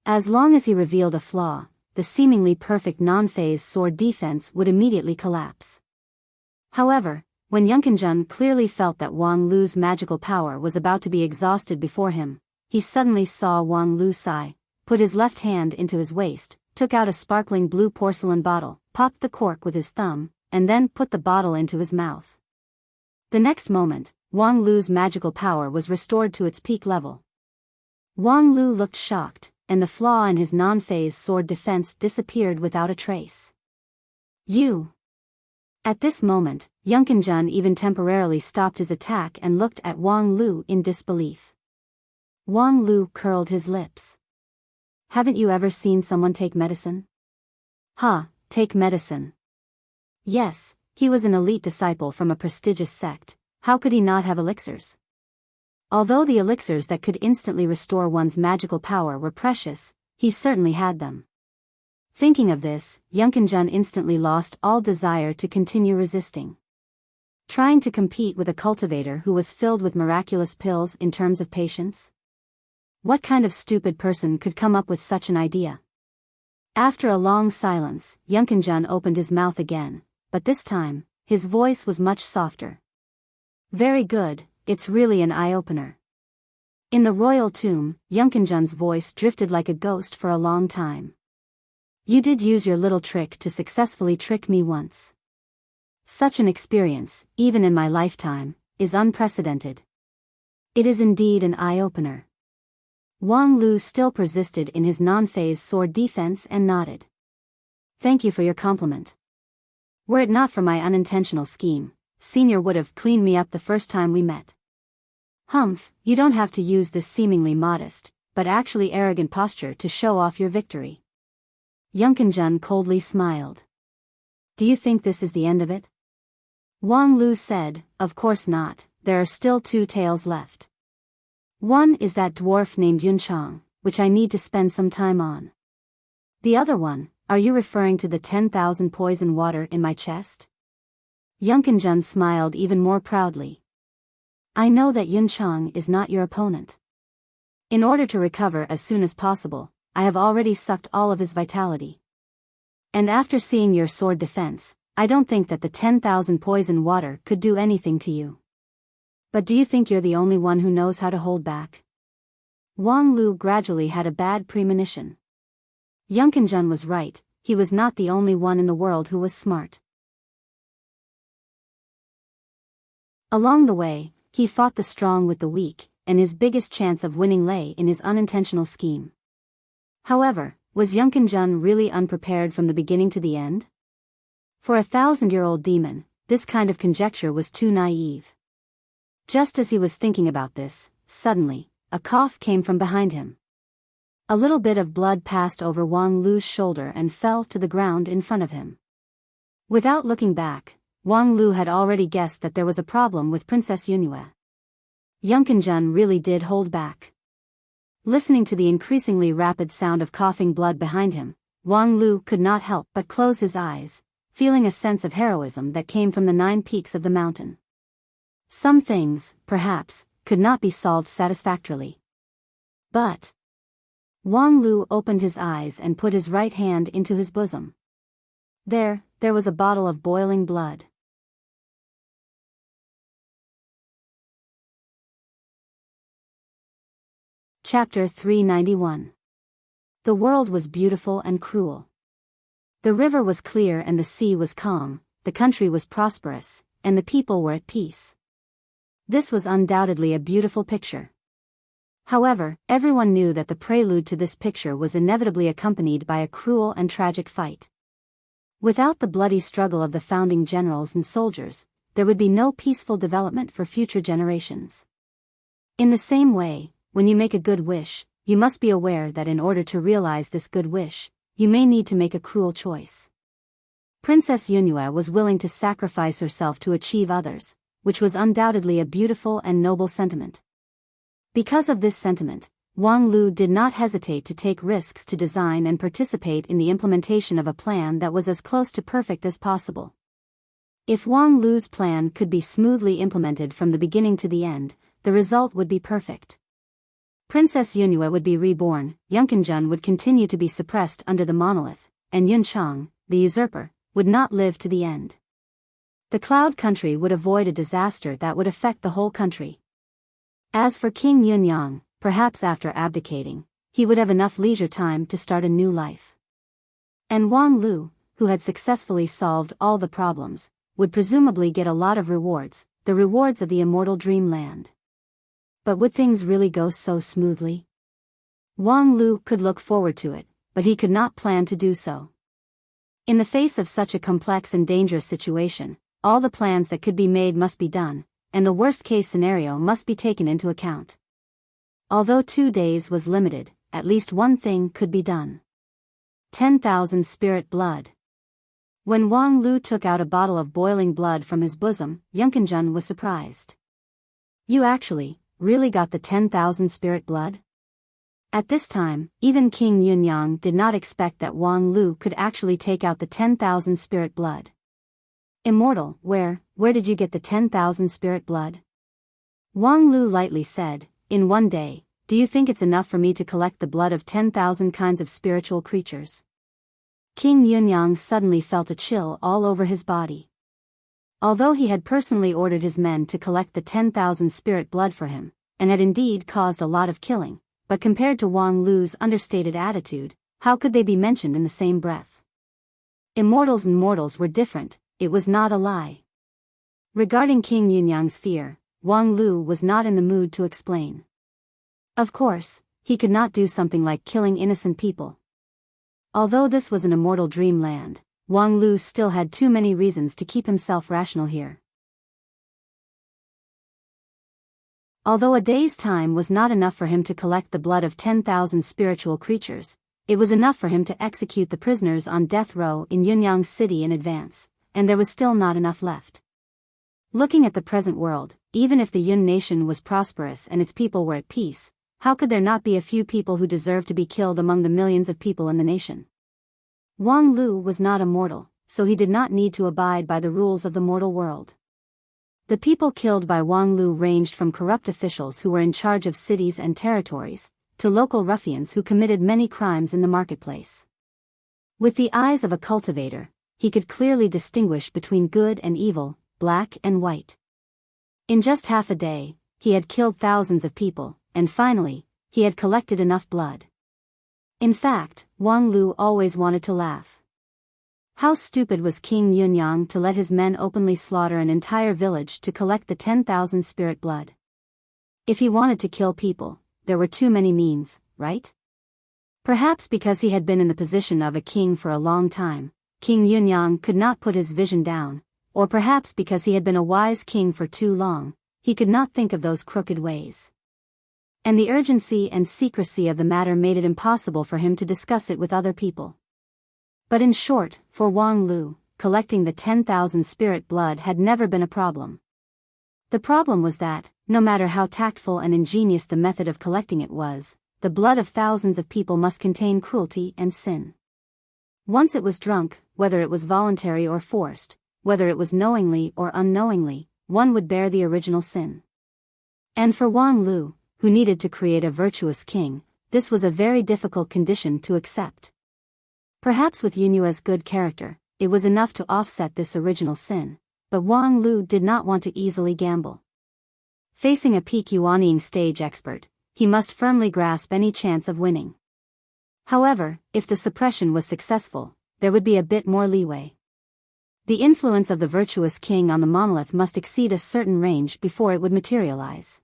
As long as he revealed a flaw, the seemingly perfect non-phase sword defense would immediately collapse. However, when Yunkinjun clearly felt that Wang Lu's magical power was about to be exhausted before him, he suddenly saw Wang Lu sigh, put his left hand into his waist, took out a sparkling blue porcelain bottle, popped the cork with his thumb, and then put the bottle into his mouth. The next moment, Wang Lu's magical power was restored to its peak level. Wang Lu looked shocked, and the flaw in his non-phase sword defense disappeared without a trace. You! At this moment, Yunkinjun even temporarily stopped his attack and looked at Wang Lu in disbelief. Wang Lu curled his lips. Haven't you ever seen someone take medicine? Take medicine. Yes, he was an elite disciple from a prestigious sect. How could he not have elixirs? Although the elixirs that could instantly restore one's magical power were precious, he certainly had them. Thinking of this, Yunkinjun instantly lost all desire to continue resisting. Trying to compete with a cultivator who was filled with miraculous pills in terms of patience? What kind of stupid person could come up with such an idea? After a long silence, Yunkinjun opened his mouth again, but this time, his voice was much softer. Very good, it's really an eye-opener. In the royal tomb, Yunkinjun's voice drifted like a ghost for a long time. You did use your little trick to successfully trick me once. Such an experience, even in my lifetime, is unprecedented. It is indeed an eye-opener. Wang Lu still persisted in his non-phase sword defense and nodded. Thank you for your compliment. Were it not for my unintentional scheme, Senior would have cleaned me up the first time we met. Humph, you don't have to use this seemingly modest, but actually arrogant posture to show off your victory. Yunkinjun coldly smiled. Do you think this is the end of it? Wang Lu said, of course not, there are still 2 tales left. One is that dwarf named Yunchang, which I need to spend some time on. The other one, are you referring to the 10,000 poison water in my chest? Yunkinjun smiled even more proudly. I know that Yunchang is not your opponent. In order to recover as soon as possible, I have already sucked all of his vitality. And after seeing your sword defense, I don't think that the 10,000 poison water could do anything to you. But do you think you're the only one who knows how to hold back? Wang Lu gradually had a bad premonition. Yunkinjun was right, he was not the only one in the world who was smart. Along the way, he fought the strong with the weak, and his biggest chance of winning lay in his unintentional scheme. However, was Yunkinjun really unprepared from the beginning to the end? For a 1,000-year-old demon, this kind of conjecture was too naive. Just as he was thinking about this, suddenly, a cough came from behind him. A little bit of blood passed over Wang Lu's shoulder and fell to the ground in front of him. Without looking back, Wang Lu had already guessed that there was a problem with Princess Yunue. Yunkinjun really did hold back. Listening to the increasingly rapid sound of coughing blood behind him, Wang Lu could not help but close his eyes, feeling a sense of heroism that came from the 9 peaks of the mountain. Some things, perhaps, could not be solved satisfactorily. But Wang Lu opened his eyes and put his right hand into his bosom. There was a bottle of boiling blood. Chapter 391. The world was beautiful and cruel. The river was clear and the sea was calm, the country was prosperous, and the people were at peace. This was undoubtedly a beautiful picture. However, everyone knew that the prelude to this picture was inevitably accompanied by a cruel and tragic fight. Without the bloody struggle of the founding generals and soldiers, there would be no peaceful development for future generations. In the same way, when you make a good wish, you must be aware that in order to realize this good wish, you may need to make a cruel choice. Princess Yunue was willing to sacrifice herself to achieve others, which was undoubtedly a beautiful and noble sentiment. Because of this sentiment, Wang Lu did not hesitate to take risks to design and participate in the implementation of a plan that was as close to perfect as possible. If Wang Lu's plan could be smoothly implemented from the beginning to the end, the result would be perfect. Princess Yunue would be reborn, Yunkinjun would continue to be suppressed under the monolith, and Yunchang, the usurper, would not live to the end. The Cloud Country would avoid a disaster that would affect the whole country. As for King Yunyang, perhaps after abdicating, he would have enough leisure time to start a new life. And Wang Lu, who had successfully solved all the problems, would presumably get a lot of rewards, the rewards of the immortal dreamland. But would things really go so smoothly? Wang Lu could look forward to it, but he could not plan to do so. In the face of such a complex and dangerous situation, all the plans that could be made must be done, and the worst-case scenario must be taken into account. Although 2 days was limited, at least one thing could be done. 10,000 spirit blood. When Wang Lu took out a bottle of boiling blood from his bosom, Yunkinjun was surprised. You actually, really got the 10,000 spirit blood? At this time, even King Yunyang did not expect that Wang Lu could actually take out the 10,000 spirit blood. Immortal, where did you get the 10,000 spirit blood? Wang Lu lightly said, in one day, do you think it's enough for me to collect the blood of 10,000 kinds of spiritual creatures? King Yunyang suddenly felt a chill all over his body. Although he had personally ordered his men to collect the 10,000 spirit blood for him, and had indeed caused a lot of killing, but compared to Wang Lu's understated attitude, how could they be mentioned in the same breath? Immortals and mortals were different, it was not a lie. Regarding King Yunyang's fear, Wang Lu was not in the mood to explain. Of course, he could not do something like killing innocent people. Although this was an immortal dreamland, Wang Lu still had too many reasons to keep himself rational here. Although a day's time was not enough for him to collect the blood of 10,000 spiritual creatures, it was enough for him to execute the prisoners on death row in Yunyang City in advance, and there was still not enough left. Looking at the present world, even if the Yun nation was prosperous and its people were at peace, how could there not be a few people who deserved to be killed among the millions of people in the nation? Wang Lu was not a mortal, so he did not need to abide by the rules of the mortal world. The people killed by Wang Lu ranged from corrupt officials who were in charge of cities and territories, to local ruffians who committed many crimes in the marketplace. With the eyes of a cultivator, he could clearly distinguish between good and evil, black and white. In just half a day, he had killed thousands of people, and finally, he had collected enough blood. In fact, Wang Lu always wanted to laugh. How stupid was King Yunyang to let his men openly slaughter an entire village to collect the 10,000 spirit blood. If he wanted to kill people, there were too many means, right? Perhaps because he had been in the position of a king for a long time, King Yunyang could not put his vision down, or perhaps because he had been a wise king for too long, he could not think of those crooked ways. And the urgency and secrecy of the matter made it impossible for him to discuss it with other people. But in short, for Wang Lu, collecting the 10,000 spirit blood had never been a problem. The problem was that, no matter how tactful and ingenious the method of collecting it was, the blood of thousands of people must contain cruelty and sin. Once it was drunk, whether it was voluntary or forced, whether it was knowingly or unknowingly, one would bear the original sin. And for Wang Lu, who needed to create a virtuous king, this was a very difficult condition to accept. Perhaps with Yunyue's good character, it was enough to offset this original sin, but Wang Lu did not want to easily gamble. Facing a peak Yuanying stage expert, he must firmly grasp any chance of winning. However, if the suppression was successful, there would be a bit more leeway. The influence of the virtuous king on the monolith must exceed a certain range before it would materialize.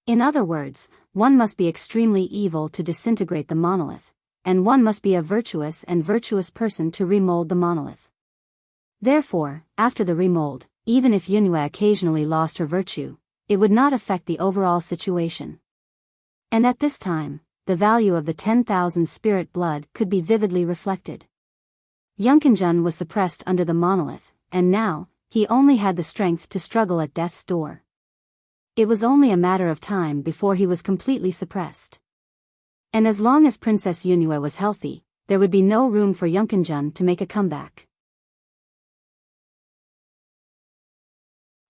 In other words, one must be extremely evil to disintegrate the monolith, and one must be a virtuous person to remold the monolith. Therefore, after the remold, even if Yunyue occasionally lost her virtue, it would not affect the overall situation. And at this time, the value of the 10,000 spirit blood could be vividly reflected. Yunkinjun was suppressed under the monolith, and now, he only had the strength to struggle at death's door. It was only a matter of time before he was completely suppressed. And as long as Princess Yunyue was healthy, there would be no room for Yunkinjun to make a comeback.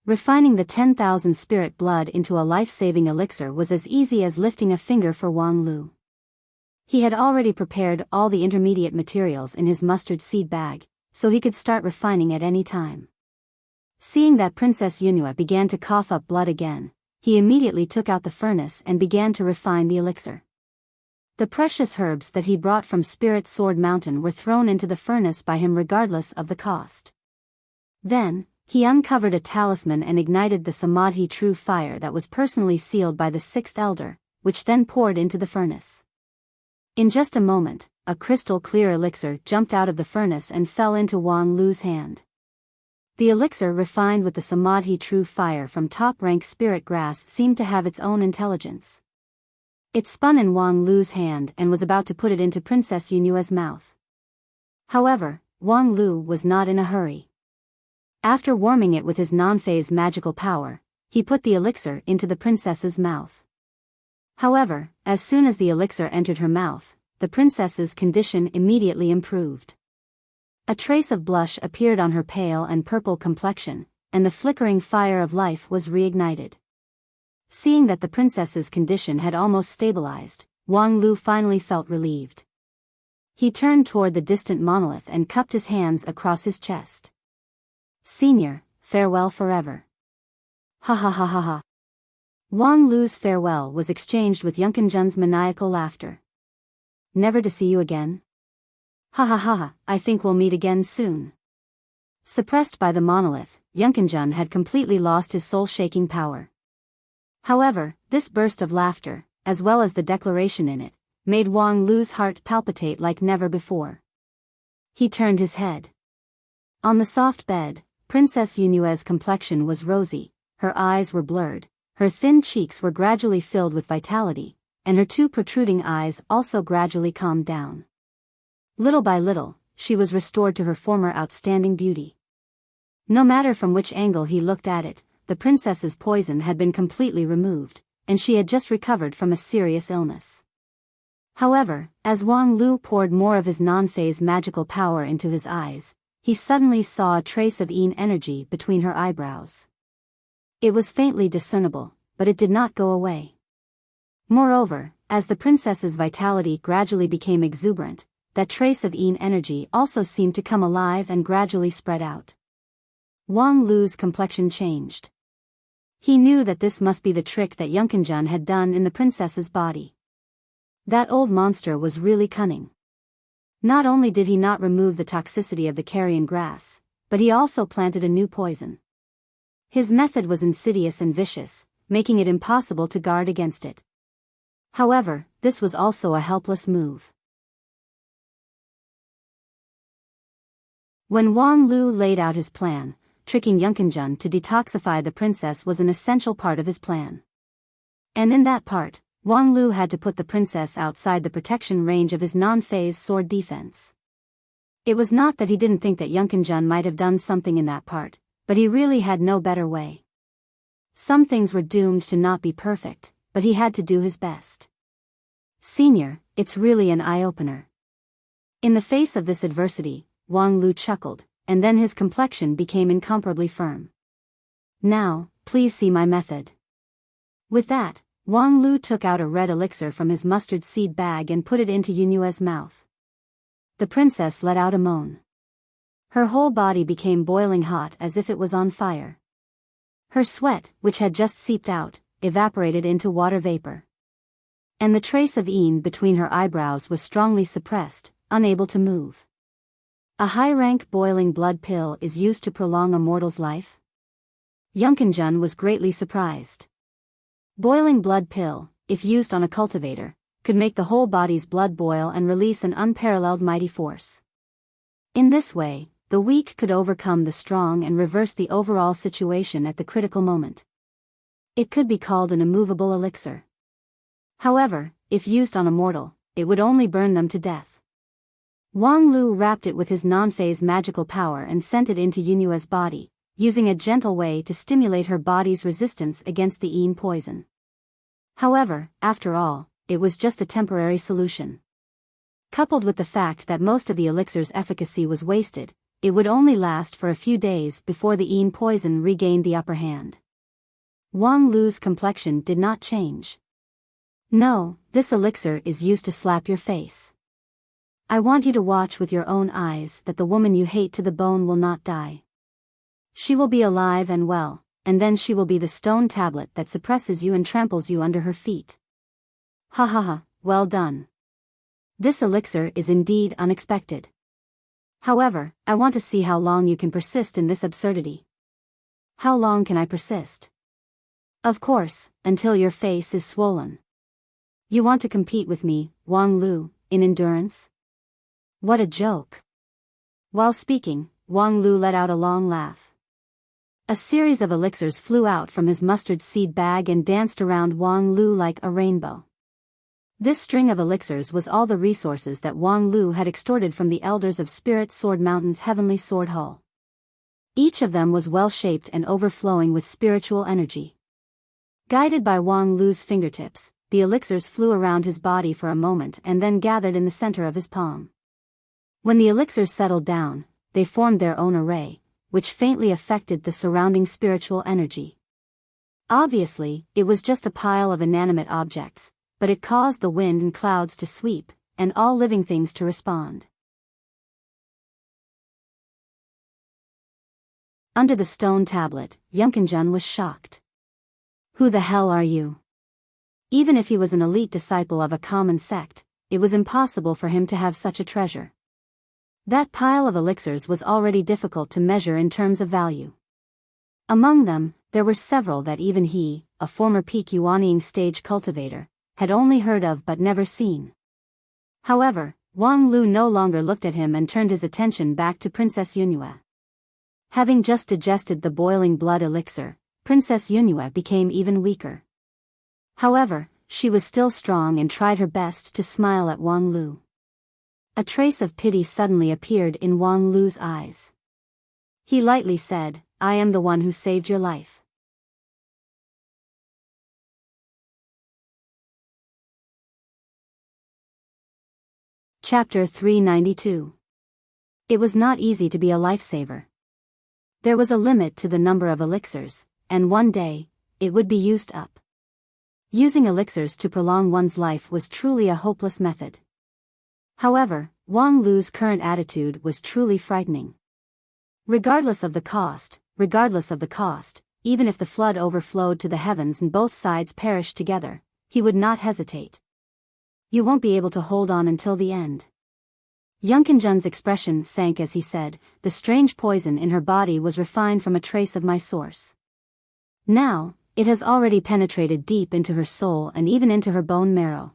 Refining the 10,000 spirit blood into a life-saving elixir was as easy as lifting a finger for Wang Lu. He had already prepared all the intermediate materials in his mustard seed bag, so he could start refining at any time. Seeing that Princess Yunyue began to cough up blood again, he immediately took out the furnace and began to refine the elixir. The precious herbs that he brought from Spirit Sword Mountain were thrown into the furnace by him regardless of the cost. Then, he uncovered a talisman and ignited the Samadhi true fire that was personally sealed by the sixth elder, which then poured into the furnace. In just a moment, a crystal-clear elixir jumped out of the furnace and fell into Wang Lu's hand. The elixir, refined with the samadhi true fire from top-rank spirit grass, seemed to have its own intelligence. It spun in Wang Lu's hand and was about to put it into Princess Yunua's mouth. However, Wang Lu was not in a hurry. After warming it with his non-phase magical power, he put the elixir into the princess's mouth. However, as soon as the elixir entered her mouth, the princess's condition immediately improved. A trace of blush appeared on her pale and purple complexion, and the flickering fire of life was reignited. Seeing that the princess's condition had almost stabilized, Wang Lu finally felt relieved. He turned toward the distant monolith and cupped his hands across his chest. "Senior, farewell forever." Ha ha ha ha ha. Wang Lu's farewell was exchanged with Yunkinjun's maniacal laughter. "Never to see you again? Ha ha ha ha, I think we'll meet again soon." Suppressed by the monolith, Yunkinjun had completely lost his soul-shaking power. However, this burst of laughter, as well as the declaration in it, made Wang Lu's heart palpitate like never before. He turned his head. On the soft bed, Princess Yunua's complexion was rosy, her eyes were blurred, her thin cheeks were gradually filled with vitality, and her two protruding eyes also gradually calmed down. Little by little, she was restored to her former outstanding beauty. No matter from which angle he looked at it, the princess's poison had been completely removed, and she had just recovered from a serious illness. However, as Wang Lu poured more of his non-phase magical power into his eyes, he suddenly saw a trace of yin energy between her eyebrows. It was faintly discernible, but it did not go away. Moreover, as the princess's vitality gradually became exuberant, that trace of yin energy also seemed to come alive and gradually spread out. Wang Lu's complexion changed. He knew that this must be the trick that Yunkinjun had done in the princess's body. That old monster was really cunning. Not only did he not remove the toxicity of the carrion grass, but he also planted a new poison. His method was insidious and vicious, making it impossible to guard against it. However, this was also a helpless move. When Wang Lu laid out his plan, tricking Yunkinjun to detoxify the princess was an essential part of his plan. And in that part, Wang Lu had to put the princess outside the protection range of his non-phase sword defense. It was not that he didn't think that Yunkinjun might have done something in that part, but he really had no better way. Some things were doomed to not be perfect, but he had to do his best. "Senior, it's really an eye-opener." In the face of this adversity, Wang Lu chuckled, and then his complexion became incomparably firm. "Now, please see my method." With that, Wang Lu took out a red elixir from his mustard seed bag and put it into Yunua's mouth. The princess let out a moan. Her whole body became boiling hot as if it was on fire. Her sweat, which had just seeped out, evaporated into water vapor. And the trace of yin between her eyebrows was strongly suppressed, unable to move. A high-rank boiling blood pill is used to prolong a mortal's life? Yunkinjun was greatly surprised. Boiling blood pill, if used on a cultivator, could make the whole body's blood boil and release an unparalleled mighty force. In this way, the weak could overcome the strong and reverse the overall situation at the critical moment. It could be called an immovable elixir. However, if used on a mortal, it would only burn them to death. Wang Lu wrapped it with his non-phase magical power and sent it into Yunua's body, using a gentle way to stimulate her body's resistance against the yin poison. However, after all, it was just a temporary solution. Coupled with the fact that most of the elixir's efficacy was wasted, it would only last for a few days before the yin poison regained the upper hand. Wang Lu's complexion did not change. "No, this elixir is used to slap your face. I want you to watch with your own eyes that the woman you hate to the bone will not die. She will be alive and well, and then she will be the stone tablet that suppresses you and tramples you under her feet." Ha ha ha, well done. This elixir is indeed unexpected. However, I want to see how long you can persist in this absurdity. How long can I persist? Of course, until your face is swollen. You want to compete with me, Wang Lu, in endurance? What a joke. While speaking, Wang Lu let out a long laugh. A series of elixirs flew out from his mustard seed bag and danced around Wang Lu like a rainbow. This string of elixirs was all the resources that Wang Lu had extorted from the elders of Spirit Sword Mountain's heavenly sword hall. Each of them was well-shaped and overflowing with spiritual energy. Guided by Wang Lu's fingertips, the elixirs flew around his body for a moment and then gathered in the center of his palm. When the elixirs settled down, they formed their own array, which faintly affected the surrounding spiritual energy. Obviously, it was just a pile of inanimate objects, but it caused the wind and clouds to sweep, and all living things to respond. Under the stone tablet, Yunkinjun was shocked. Who the hell are you? Even if he was an elite disciple of a common sect, it was impossible for him to have such a treasure. That pile of elixirs was already difficult to measure in terms of value. Among them, there were several that even he, a former peak Yuanying stage cultivator, had only heard of but never seen. However, Wang Lu no longer looked at him and turned his attention back to Princess Yunhua. Having just digested the boiling blood elixir, Princess Yunhua became even weaker. However, she was still strong and tried her best to smile at Wang Lu. A trace of pity suddenly appeared in Wang Lu's eyes. He lightly said, "I am the one who saved your life." Chapter 392. It was not easy to be a lifesaver. There was a limit to the number of elixirs, and one day, it would be used up. Using elixirs to prolong one's life was truly a hopeless method. However, Wang Lu's current attitude was truly frightening. Regardless of the cost, even if the flood overflowed to the heavens and both sides perished together, he would not hesitate. You won't be able to hold on until the end. Yunkinjun's expression sank as he said, the strange poison in her body was refined from a trace of my source. Now, it has already penetrated deep into her soul and even into her bone marrow.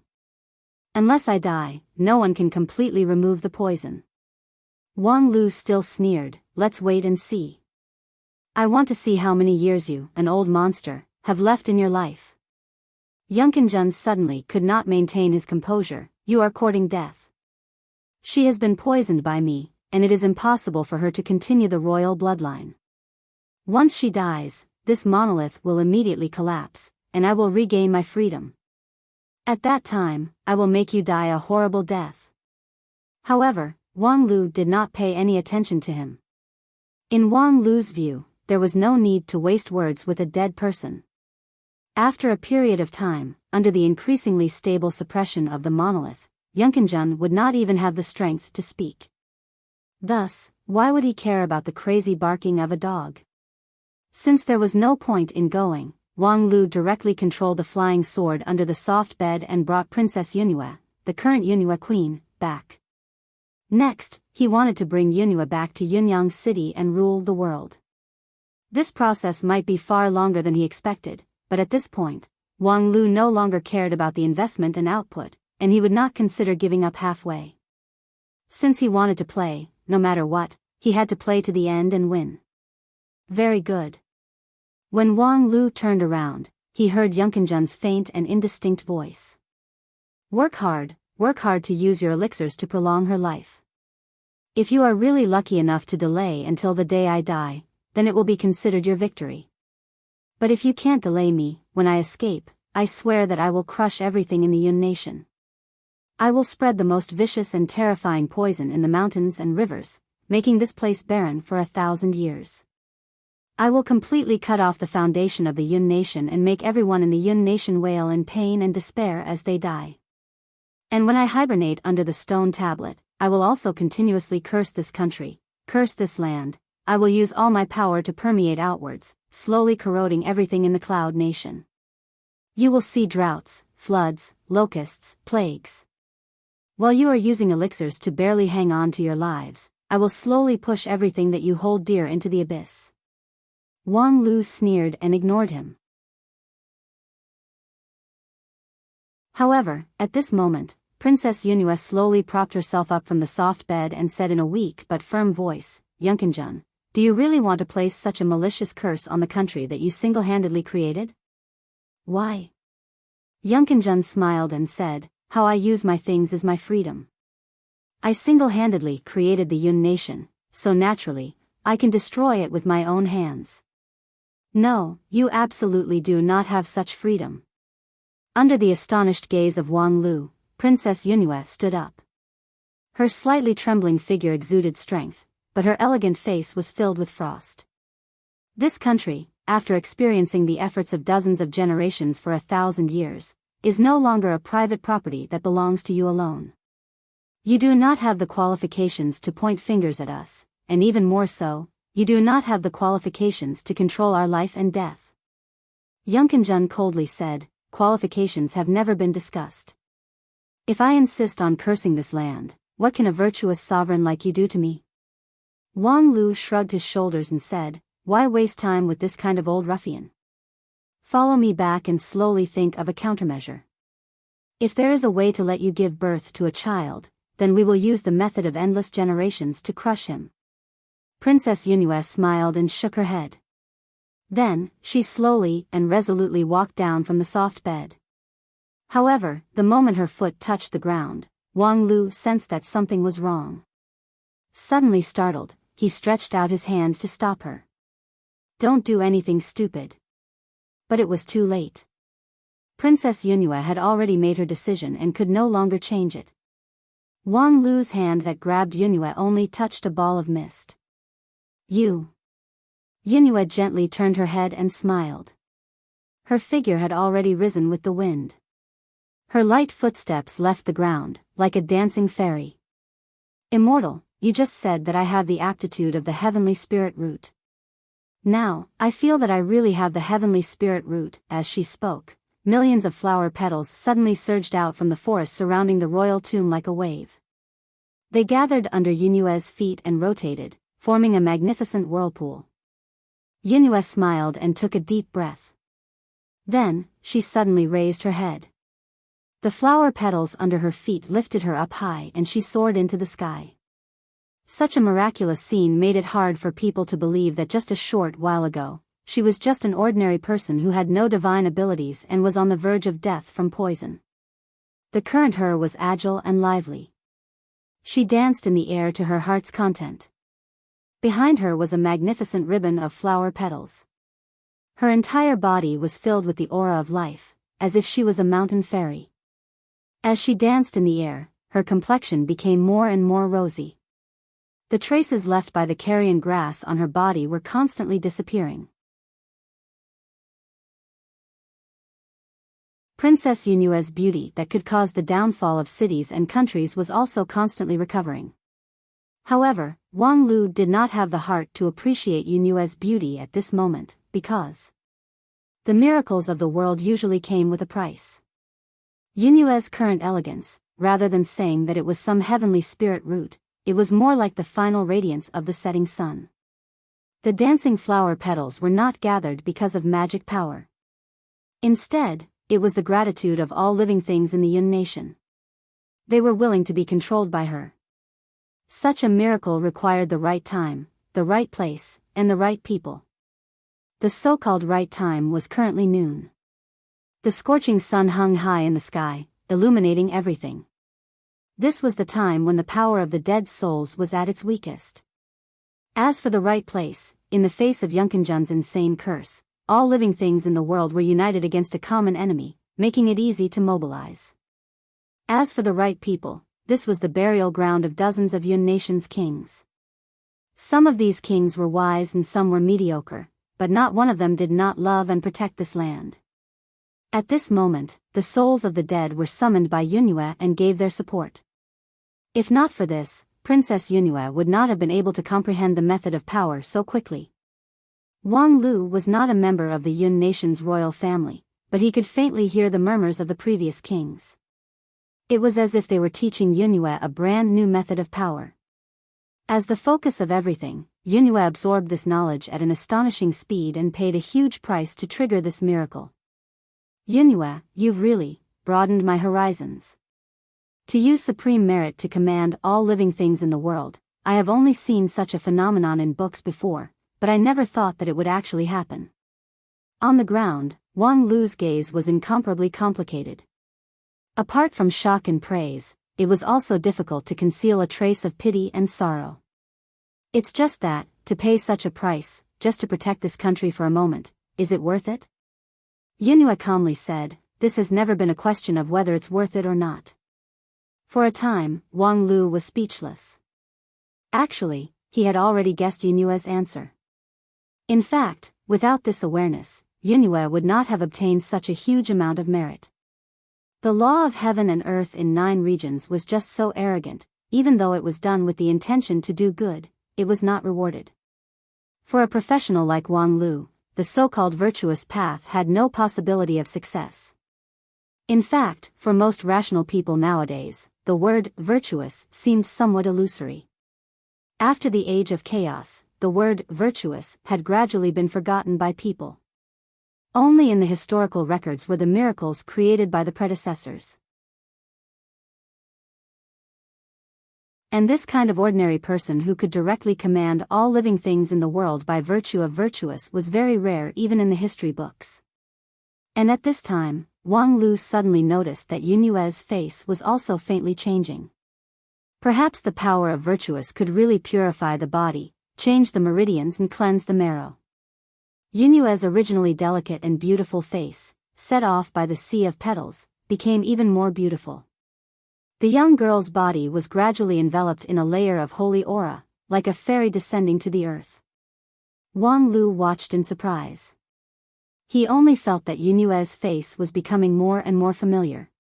Unless I die, no one can completely remove the poison. Wang Lu still sneered, let's wait and see. I want to see how many years you, an old monster, have left in your life. Yunkinjun suddenly could not maintain his composure. You are courting death. She has been poisoned by me, and it is impossible for her to continue the royal bloodline. Once she dies, this monolith will immediately collapse, and I will regain my freedom. At that time, I will make you die a horrible death. However, Wang Lu did not pay any attention to him. In Wang Lu's view, there was no need to waste words with a dead person. After a period of time, under the increasingly stable suppression of the monolith, Yunkinjun would not even have the strength to speak. Thus, why would he care about the crazy barking of a dog? Since there was no point in going, Wang Lu directly controlled the flying sword under the soft bed and brought Princess Yunhua, the current Yunhua queen, back. Next, he wanted to bring Yunhua back to Yunyang City and rule the world. This process might be far longer than he expected, but at this point, Wang Lu no longer cared about the investment and output, and he would not consider giving up halfway. Since he wanted to play, no matter what, he had to play to the end and win. Very good. When Wang Lu turned around, he heard Yunkinjun's faint and indistinct voice. Work hard to use your elixirs to prolong her life. If you are really lucky enough to delay until the day I die, then it will be considered your victory. But if you can't delay me, when I escape, I swear that I will crush everything in the Yun nation. I will spread the most vicious and terrifying poison in the mountains and rivers, making this place barren for 1,000 years. I will completely cut off the foundation of the Yun nation and make everyone in the Yun nation wail in pain and despair as they die. And when I hibernate under the stone tablet, I will also continuously curse this country, curse this land. I will use all my power to permeate outwards, slowly corroding everything in the Cloud Nation. You will see droughts, floods, locusts, plagues. While you are using elixirs to barely hang on to your lives, I will slowly push everything that you hold dear into the abyss. Wang Lu sneered and ignored him. However, at this moment, Princess Yunhua slowly propped herself up from the soft bed and said in a weak but firm voice, "Yunkinjun, do you really want to place such a malicious curse on the country that you single-handedly created?" "Why?" Yunkinjun smiled and said, "How I use my things is my freedom. I single-handedly created the Yun nation, so naturally, I can destroy it with my own hands." "No, you absolutely do not have such freedom." Under the astonished gaze of Wang Lu, Princess Yunhua stood up. Her slightly trembling figure exuded strength, but her elegant face was filled with frost. "This country, after experiencing the efforts of dozens of generations for 1,000 years, is no longer a private property that belongs to you alone. You do not have the qualifications to point fingers at us, and even more so, you do not have the qualifications to control our life and death." Yunkinjun coldly said, "Qualifications have never been discussed. If I insist on cursing this land, what can a virtuous sovereign like you do to me?" Wang Lu shrugged his shoulders and said, "Why waste time with this kind of old ruffian? Follow me back and slowly think of a countermeasure. If there is a way to let you give birth to a child, then we will use the method of endless generations to crush him." Princess Yunhua smiled and shook her head. Then, she slowly and resolutely walked down from the soft bed. However, the moment her foot touched the ground, Wang Lu sensed that something was wrong. Suddenly startled, he stretched out his hand to stop her. "Don't do anything stupid." But it was too late. Princess Yunhua had already made her decision and could no longer change it. Wang Lu's hand that grabbed Yunhua only touched a ball of mist. "You." Yunhua gently turned her head and smiled. Her figure had already risen with the wind. Her light footsteps left the ground, like a dancing fairy. "Immortal, you just said that I have the aptitude of the heavenly spirit root. Now, I feel that I really have the heavenly spirit root." As she spoke, millions of flower petals suddenly surged out from the forest surrounding the royal tomb like a wave. They gathered under Yunhua's feet and rotated, forming a magnificent whirlpool. Yunhua smiled and took a deep breath. Then, she suddenly raised her head. The flower petals under her feet lifted her up high and she soared into the sky. Such a miraculous scene made it hard for people to believe that just a short while ago, she was just an ordinary person who had no divine abilities and was on the verge of death from poison. The current her was agile and lively. She danced in the air to her heart's content. Behind her was a magnificent ribbon of flower petals. Her entire body was filled with the aura of life, as if she was a mountain fairy. As she danced in the air, her complexion became more and more rosy. The traces left by the carrion grass on her body were constantly disappearing. Princess Yunhua's beauty that could cause the downfall of cities and countries was also constantly recovering. However, Wang Lu did not have the heart to appreciate Yunhua's beauty at this moment, because the miracles of the world usually came with a price. Yunhua's current elegance, rather than saying that it was some heavenly spirit root, it was more like the final radiance of the setting sun. The dancing flower petals were not gathered because of magic power. Instead, it was the gratitude of all living things in the Yun nation. They were willing to be controlled by her. Such a miracle required the right time, the right place, and the right people. The so-called right time was currently noon. The scorching sun hung high in the sky, illuminating everything. This was the time when the power of the dead souls was at its weakest. As for the right place, in the face of Yunkinjun's insane curse, all living things in the world were united against a common enemy, making it easy to mobilize. As for the right people, this was the burial ground of dozens of Yun nation's kings. Some of these kings were wise and some were mediocre, but not one of them did not love and protect this land. At this moment, the souls of the dead were summoned by Yunhua and gave their support. If not for this, Princess Yunhua would not have been able to comprehend the method of power so quickly. Wang Lu was not a member of the Yun nation's royal family, but he could faintly hear the murmurs of the previous kings. It was as if they were teaching Yunhua a brand new method of power. As the focus of everything, Yunhua absorbed this knowledge at an astonishing speed and paid a huge price to trigger this miracle. Yunhua, you've really broadened my horizons. To use supreme merit to command all living things in the world, I have only seen such a phenomenon in books before, but I never thought that it would actually happen. On the ground, Wang Lu's gaze was incomparably complicated. Apart from shock and praise, it was also difficult to conceal a trace of pity and sorrow. It's just that, to pay such a price, just to protect this country for a moment, is it worth it? Yunue calmly said, this has never been a question of whether it's worth it or not. For a time, Wang Lu was speechless. Actually, he had already guessed Yunue's answer. In fact, without this awareness, Yunue would not have obtained such a huge amount of merit. The law of heaven and earth in 9 regions was just so arrogant, even though it was done with the intention to do good, it was not rewarded. For a professional like Wang Lu, the so-called virtuous path had no possibility of success. In fact, for most rational people nowadays, the word virtuous seemed somewhat illusory. After the age of chaos, the word virtuous had gradually been forgotten by people. Only in the historical records were the miracles created by the predecessors. And this kind of ordinary person who could directly command all living things in the world by virtue of virtuous was very rare even in the history books. And at this time, Wang Lu suddenly noticed that Yunue's face was also faintly changing. Perhaps the power of virtuous could really purify the body, change the meridians and cleanse the marrow. Yunue's originally delicate and beautiful face, set off by the sea of petals, became even more beautiful. The young girl's body was gradually enveloped in a layer of holy aura, like a fairy descending to the earth. Wang Lu watched in surprise. He only felt that Yunue's face was becoming more and more familiar.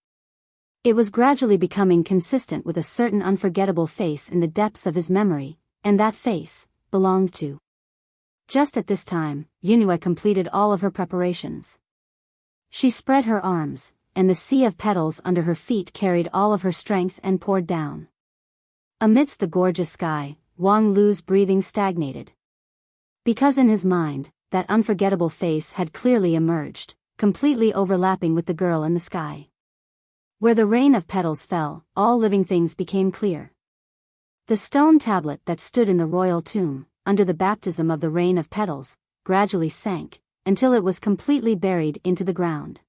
It was gradually becoming consistent with a certain unforgettable face in the depths of his memory, and that face belonged to. Just at this time, Yunue completed all of her preparations. She spread her arms, and the sea of petals under her feet carried all of her strength and poured down. Amidst the gorgeous sky, Wang Lu's breathing stagnated. Because in his mind, that unforgettable face had clearly emerged, completely overlapping with the girl in the sky. Where the rain of petals fell, all living things became clear. The stone tablet that stood in the royal tomb, under the baptism of the rain of petals, gradually sank, until it was completely buried into the ground.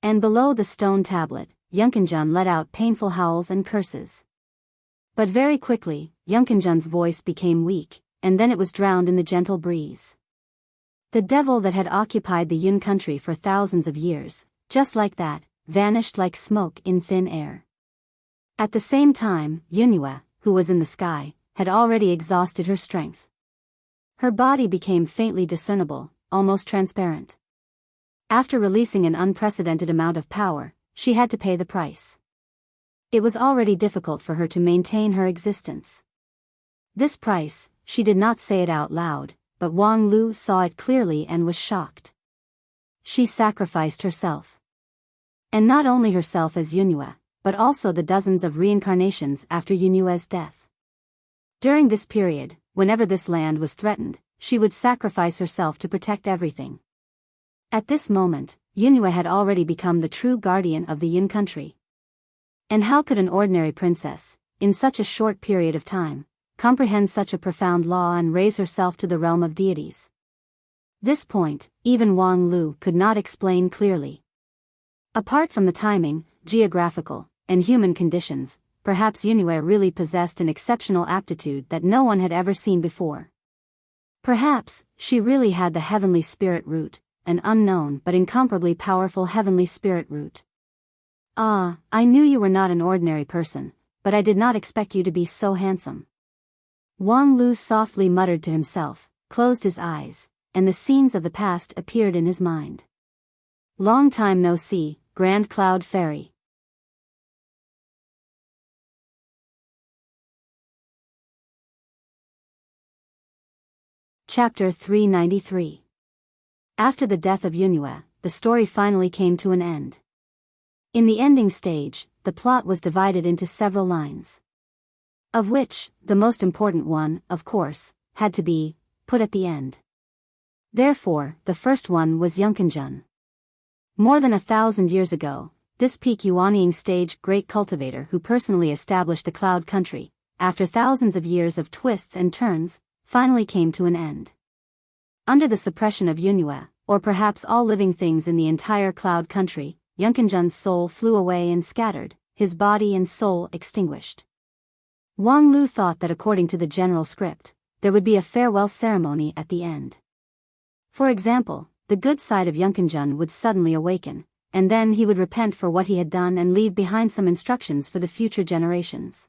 And below the stone tablet, Yunkinjun let out painful howls and curses. But very quickly, Yunkinjun's voice became weak, and then it was drowned in the gentle breeze. The devil that had occupied the Yun country for thousands of years, just like that, vanished like smoke in thin air. At the same time, Yunue, who was in the sky, had already exhausted her strength. Her body became faintly discernible, almost transparent. After releasing an unprecedented amount of power, she had to pay the price. It was already difficult for her to maintain her existence. This price, she did not say it out loud, but Wang Lu saw it clearly and was shocked. She sacrificed herself. And not only herself as Yunue, but also the dozens of reincarnations after Yunue's death. During this period, whenever this land was threatened, she would sacrifice herself to protect everything. At this moment, Yunue had already become the true guardian of the Yun country. And how could an ordinary princess, in such a short period of time, comprehend such a profound law and raise herself to the realm of deities? This point, even Wang Lu could not explain clearly. Apart from the timing, geographical, and human conditions, perhaps Yunue really possessed an exceptional aptitude that no one had ever seen before. Perhaps, she really had the heavenly spirit root, an unknown but incomparably powerful heavenly spirit root. Ah, I knew you were not an ordinary person, but I did not expect you to be so handsome. Wang Lu softly muttered to himself, closed his eyes, and the scenes of the past appeared in his mind. Long time no see, Grand Cloud Fairy. Chapter 393. After the death of Yunue, the story finally came to an end. In the ending stage, the plot was divided into several lines. Of which, the most important one, of course, had to be put at the end. Therefore, the first one was Yunkinjun. More than 1,000 years ago, this peak Yuanying stage great cultivator who personally established the Cloud Country, after thousands of years of twists and turns, finally came to an end. Under the suppression of Yunhua, or perhaps all living things in the entire Cloud Country, Yunkinjun's soul flew away and scattered, his body and soul extinguished. Wang Lu thought that according to the general script, there would be a farewell ceremony at the end. For example, the good side of Yunkinjun would suddenly awaken, and then he would repent for what he had done and leave behind some instructions for the future generations.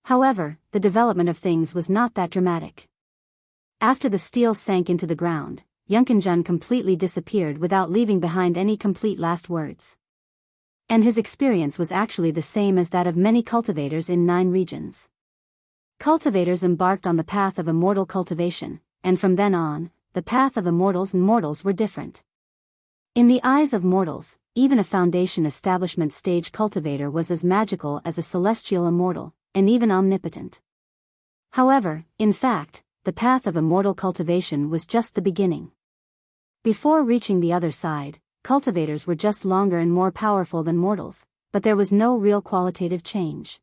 However, the development of things was not that dramatic. After the steel sank into the ground, Yunkinjun completely disappeared without leaving behind any complete last words. And his experience was actually the same as that of many cultivators in 9 regions. Cultivators embarked on the path of immortal cultivation, and from then on, the path of immortals and mortals were different. In the eyes of mortals, even a foundation establishment stage cultivator was as magical as a celestial immortal, and even omnipotent. However, in fact, the path of immortal cultivation was just the beginning. Before reaching the other side, cultivators were just longer and more powerful than mortals, but there was no real qualitative change.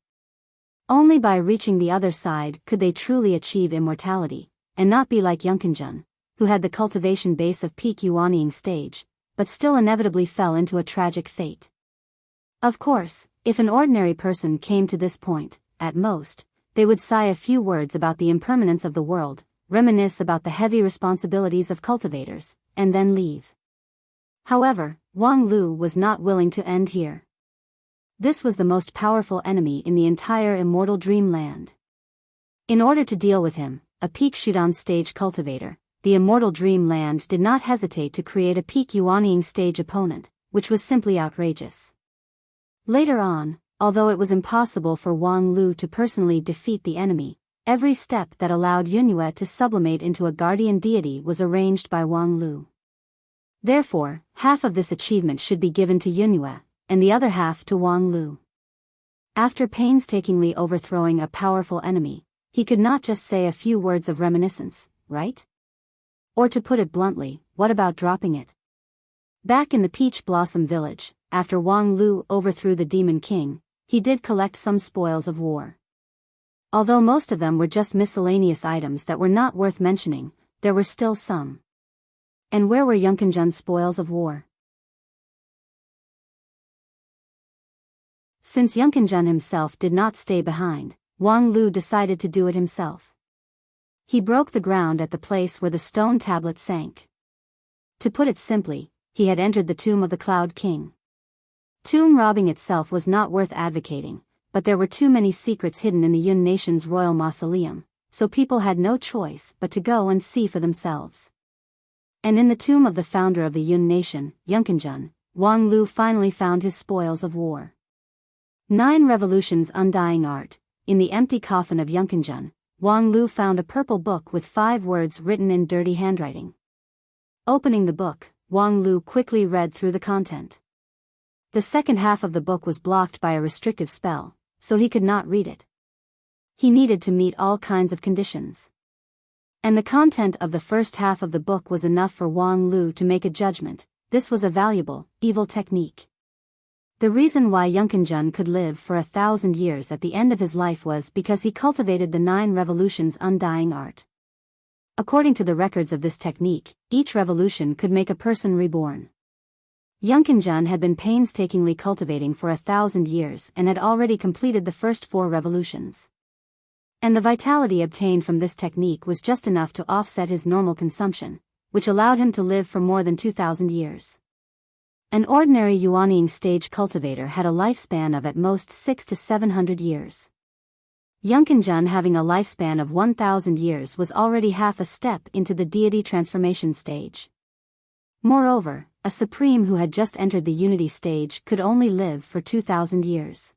Only by reaching the other side could they truly achieve immortality, and not be like Yunkinjun, who had the cultivation base of peak Yuanying stage, but still inevitably fell into a tragic fate. Of course, if an ordinary person came to this point, at most, they would sigh a few words about the impermanence of the world, reminisce about the heavy responsibilities of cultivators, and then leave. However, Wang Lu was not willing to end here. This was the most powerful enemy in the entire immortal dreamland. In order to deal with him, a peak Shudan stage cultivator, the immortal dreamland did not hesitate to create a peak Yuanying stage opponent, which was simply outrageous. Later on, although it was impossible for Wang Lu to personally defeat the enemy, every step that allowed Yunhua to sublimate into a guardian deity was arranged by Wang Lu. Therefore, half of this achievement should be given to Yunhua, and the other half to Wang Lu. After painstakingly overthrowing a powerful enemy, he could not just say a few words of reminiscence, right? Or to put it bluntly, what about dropping it? Back in the Peach Blossom Village, after Wang Lu overthrew the Demon King, he did collect some spoils of war. Although most of them were just miscellaneous items that were not worth mentioning, there were still some. And where were Yunkinjun's spoils of war? Since Yunkinjun himself did not stay behind, Wang Lu decided to do it himself. He broke the ground at the place where the stone tablet sank. To put it simply, he had entered the tomb of the Cloud King. Tomb robbing itself was not worth advocating, but there were too many secrets hidden in the Yun nation's royal mausoleum, so people had no choice but to go and see for themselves. And in the tomb of the founder of the Yun nation, Yunkinjun, Wang Lu finally found his spoils of war. 9 Revolutions Undying Art. In the empty coffin of Yunkinjun, Wang Lu found a purple book with 5 words written in dirty handwriting. Opening the book, Wang Lu quickly read through the content. The second half of the book was blocked by a restrictive spell, so he could not read it. He needed to meet all kinds of conditions. And the content of the first half of the book was enough for Wang Lu to make a judgment. This was a valuable, evil technique. The reason why Yunkinjun could live for 1,000 years at the end of his life was because he cultivated the 9 Revolutions Undying Art. According to the records of this technique, each revolution could make a person reborn. Yunkinjun had been painstakingly cultivating for 1,000 years and had already completed the first 4 revolutions. And the vitality obtained from this technique was just enough to offset his normal consumption, which allowed him to live for more than 2,000 years. An ordinary Yuanying stage cultivator had a lifespan of at most 600 to 700 years. Yunkinjun having a lifespan of 1,000 years was already half a step into the deity transformation stage. Moreover, a supreme who had just entered the unity stage could only live for 2,000 years.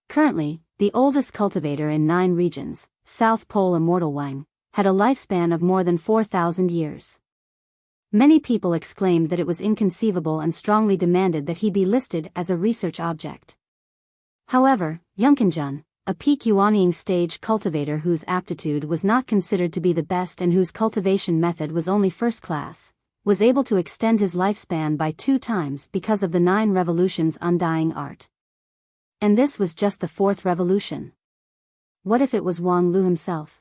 Currently, the oldest cultivator in 9 regions, South Pole Immortal Wang, had a lifespan of more than 4,000 years. Many people exclaimed that it was inconceivable and strongly demanded that he be listed as a research object. However, Yunkinjun, a peak Yuanying stage cultivator whose aptitude was not considered to be the best and whose cultivation method was only first class, was able to extend his lifespan by 2 times because of the 9 revolutions' undying art. And this was just the 4th revolution. What if it was Wang Lu himself?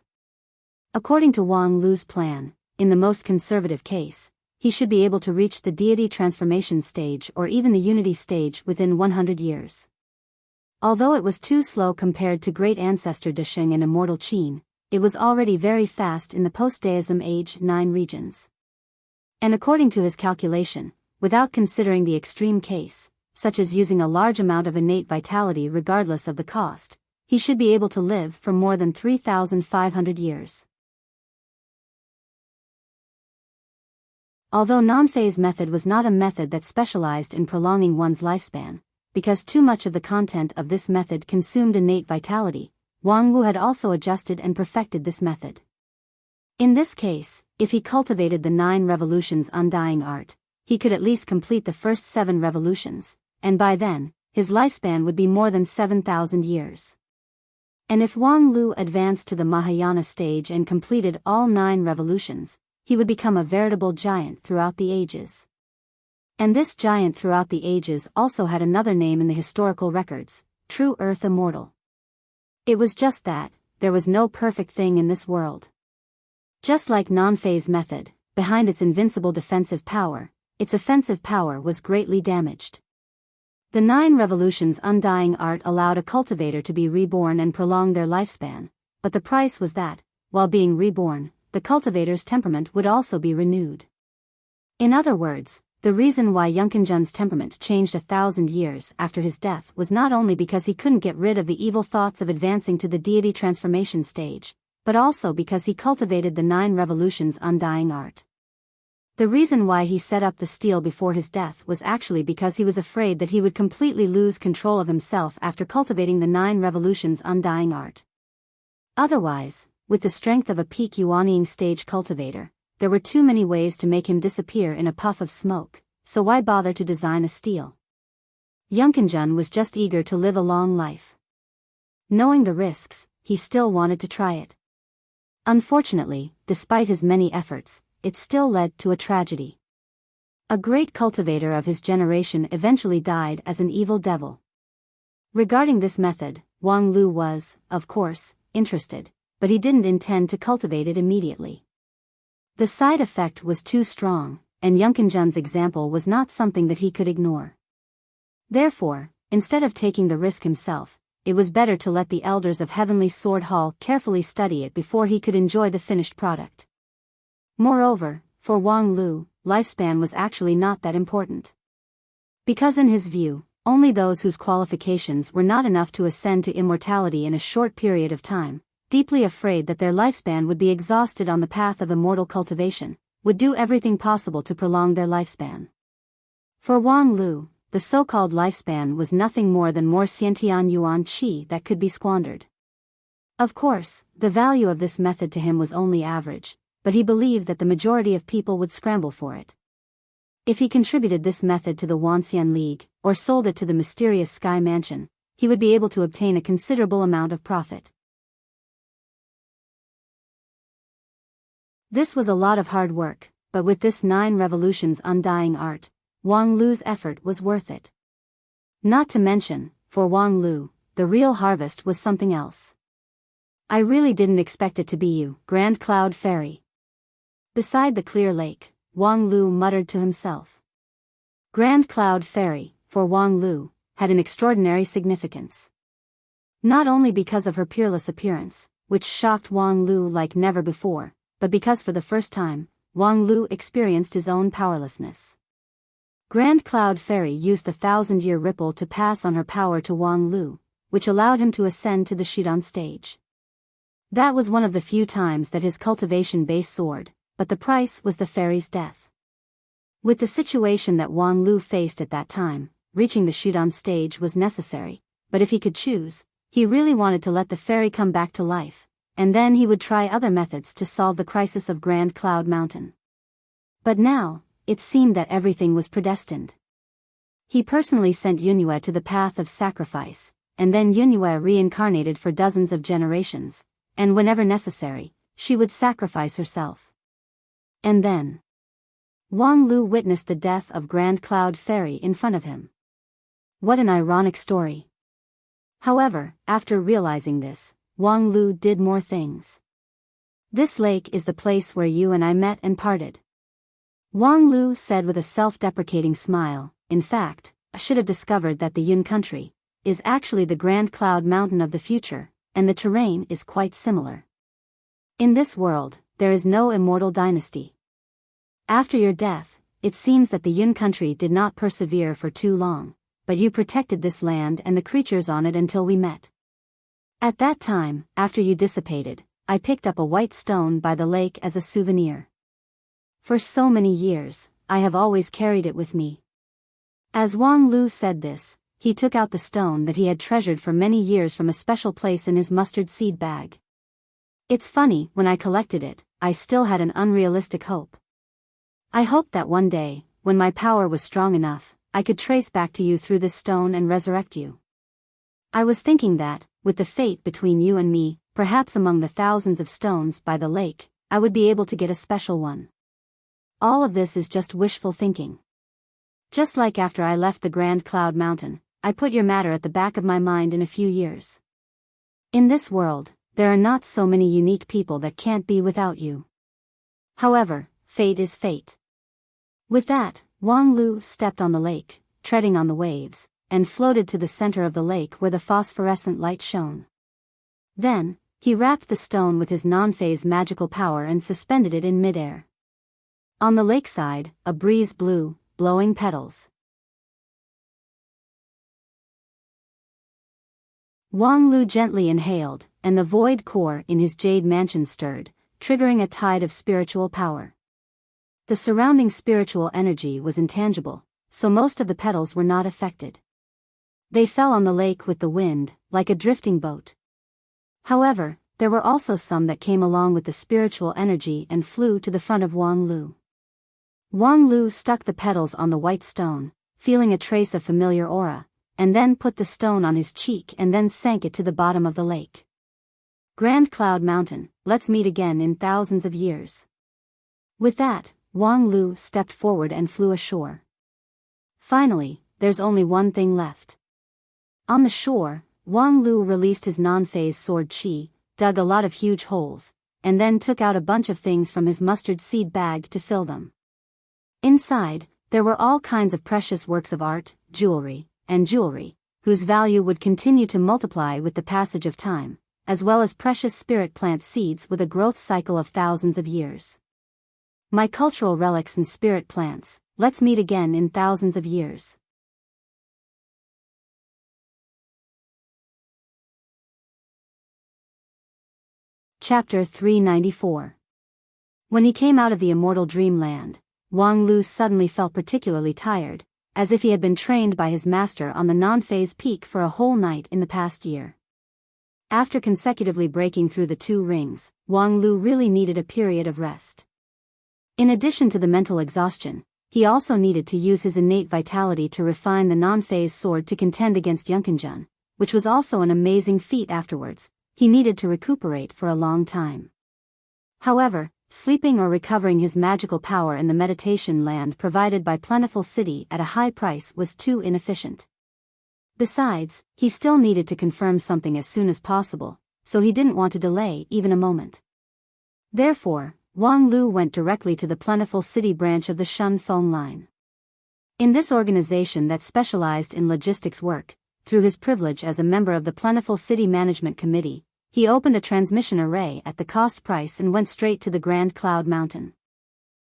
According to Wang Lu's plan, in the most conservative case, he should be able to reach the deity transformation stage or even the unity stage within 100 years. Although it was too slow compared to great ancestor Desheng and immortal Qin, it was already very fast in the post-deism age 9 regions. And according to his calculation, without considering the extreme case, such as using a large amount of innate vitality regardless of the cost, he should be able to live for more than 3,500 years. Although non-phase method was not a method that specialized in prolonging one's lifespan, because too much of the content of this method consumed innate vitality, Wang Lu had also adjusted and perfected this method. In this case, if he cultivated the 9 revolutions' undying art, he could at least complete the first 7 revolutions, and by then, his lifespan would be more than 7,000 years. And if Wang Lu advanced to the Mahayana stage and completed all 9 revolutions, he would become a veritable giant throughout the ages. And this giant throughout the ages also had another name in the historical records, True Earth Immortal. It was just that, there was no perfect thing in this world. Just like non-phase method, behind its invincible defensive power, its offensive power was greatly damaged. The 9 revolutions' undying art allowed a cultivator to be reborn and prolong their lifespan, but the price was that, while being reborn, the cultivator's temperament would also be renewed. In other words, the reason why Yunkinjun's temperament changed 1,000 years after his death was not only because he couldn't get rid of the evil thoughts of advancing to the deity transformation stage, but also because he cultivated the 9 revolutions' undying art. The reason why he set up the steel before his death was actually because he was afraid that he would completely lose control of himself after cultivating the 9 revolutions' undying art. Otherwise, with the strength of a peak Yuanying stage cultivator, there were too many ways to make him disappear in a puff of smoke, so why bother to design a steel? Yunkinjun was just eager to live a long life. Knowing the risks, he still wanted to try it. Unfortunately, despite his many efforts, it still led to a tragedy. A great cultivator of his generation eventually died as an evil devil. Regarding this method, Wang Lu was, of course, interested, but he didn't intend to cultivate it immediately. The side effect was too strong, and Yunkinjun's example was not something that he could ignore. Therefore, instead of taking the risk himself, it was better to let the elders of Heavenly Sword Hall carefully study it before he could enjoy the finished product. Moreover, for Wang Lu, lifespan was actually not that important. Because in his view, only those whose qualifications were not enough to ascend to immortality in a short period of time, deeply afraid that their lifespan would be exhausted on the path of immortal cultivation, would do everything possible to prolong their lifespan. For Wang Lu, the so-called lifespan was nothing more than more Xiantian Yuan Qi that could be squandered. Of course, the value of this method to him was only average, but he believed that the majority of people would scramble for it. If he contributed this method to the Wanxian League, or sold it to the mysterious Sky Mansion, he would be able to obtain a considerable amount of profit. This was a lot of hard work, but with this 9 revolutions' undying art, Wang Lu's effort was worth it. Not to mention, for Wang Lu, the real harvest was something else. I really didn't expect it to be you, Grand Cloud Fairy. Beside the clear lake, Wang Lu muttered to himself. Grand Cloud Fairy, for Wang Lu, had an extraordinary significance. Not only because of her peerless appearance, which shocked Wang Lu like never before, but because for the first time, Wang Lu experienced his own powerlessness. Grand Cloud Fairy used the 1,000-year ripple to pass on her power to Wang Lu, which allowed him to ascend to the Shidon stage. That was one of the few times that his cultivation base soared, but the price was the fairy's death. With the situation that Wang Lu faced at that time, reaching the Shidon stage was necessary, but if he could choose, he really wanted to let the fairy come back to life, and then he would try other methods to solve the crisis of Grand Cloud Mountain. But now, it seemed that everything was predestined. He personally sent Yunyue to the path of sacrifice, and then Yunyue reincarnated for dozens of generations, and whenever necessary, she would sacrifice herself. And then, Wang Lu witnessed the death of Grand Cloud Fairy in front of him. What an ironic story. However, after realizing this, Wang Lu did more things. This lake is the place where you and I met and parted. Wang Lu said with a self-deprecating smile. In fact, I should have discovered that the Yun country is actually the Grand Cloud Mountain of the future, and the terrain is quite similar. In this world, there is no immortal dynasty. After your death, it seems that the Yun country did not persevere for too long, but you protected this land and the creatures on it until we met. At that time, after you dissipated, I picked up a white stone by the lake as a souvenir. For so many years, I have always carried it with me. As Wang Lu said this, he took out the stone that he had treasured for many years from a special place in his mustard seed bag. It's funny, when I collected it, I still had an unrealistic hope. I hoped that one day, when my power was strong enough, I could trace back to you through this stone and resurrect you. I was thinking that, with the fate between you and me, perhaps among the thousands of stones by the lake, I would be able to get a special one. All of this is just wishful thinking. Just like after I left the Grand Cloud Mountain, I put your matter at the back of my mind in a few years. In this world, there are not so many unique people that can't be without you. However, fate is fate. With that, Wang Lu stepped on the lake, treading on the waves, and floated to the center of the lake where the phosphorescent light shone. Then, he wrapped the stone with his non-phase magical power and suspended it in midair. On the lakeside, a breeze blew, blowing petals. Wang Lu gently inhaled, and the void core in his jade mansion stirred, triggering a tide of spiritual power. The surrounding spiritual energy was intangible, so most of the petals were not affected. They fell on the lake with the wind, like a drifting boat. However, there were also some that came along with the spiritual energy and flew to the front of Wang Lu. Wang Lu stuck the petals on the white stone, feeling a trace of familiar aura, and then put the stone on his cheek and then sank it to the bottom of the lake. Grand Cloud Mountain, let's meet again in thousands of years. With that, Wang Lu stepped forward and flew ashore. Finally, there's only one thing left. On the shore, Wang Lu released his non-phase sword chi, dug a lot of huge holes, and then took out a bunch of things from his mustard seed bag to fill them. Inside, there were all kinds of precious works of art, jewelry, whose value would continue to multiply with the passage of time, as well as precious spirit plant seeds with a growth cycle of thousands of years. My cultural relics and spirit plants, let's meet again in thousands of years. Chapter 394. When he came out of the immortal dreamland, Wang Lu suddenly felt particularly tired, as if he had been trained by his master on the non-phase peak for a whole night in the past year. After consecutively breaking through the 2 rings, Wang Lu really needed a period of rest. In addition to the mental exhaustion, he also needed to use his innate vitality to refine the non-phase sword to contend against Yunkinjun, which was also an amazing feat afterwards. He needed to recuperate for a long time. However, sleeping or recovering his magical power in the meditation land provided by Plentiful City at a high price was too inefficient. Besides, he still needed to confirm something as soon as possible, so he didn't want to delay even a moment. Therefore, Wang Lu went directly to the Plentiful City branch of the Shun Feng line. In this organization that specialized in logistics work, through his privilege as a member of the Plentiful City Management Committee, he opened a transmission array at the cost price and went straight to the Grand Cloud Mountain.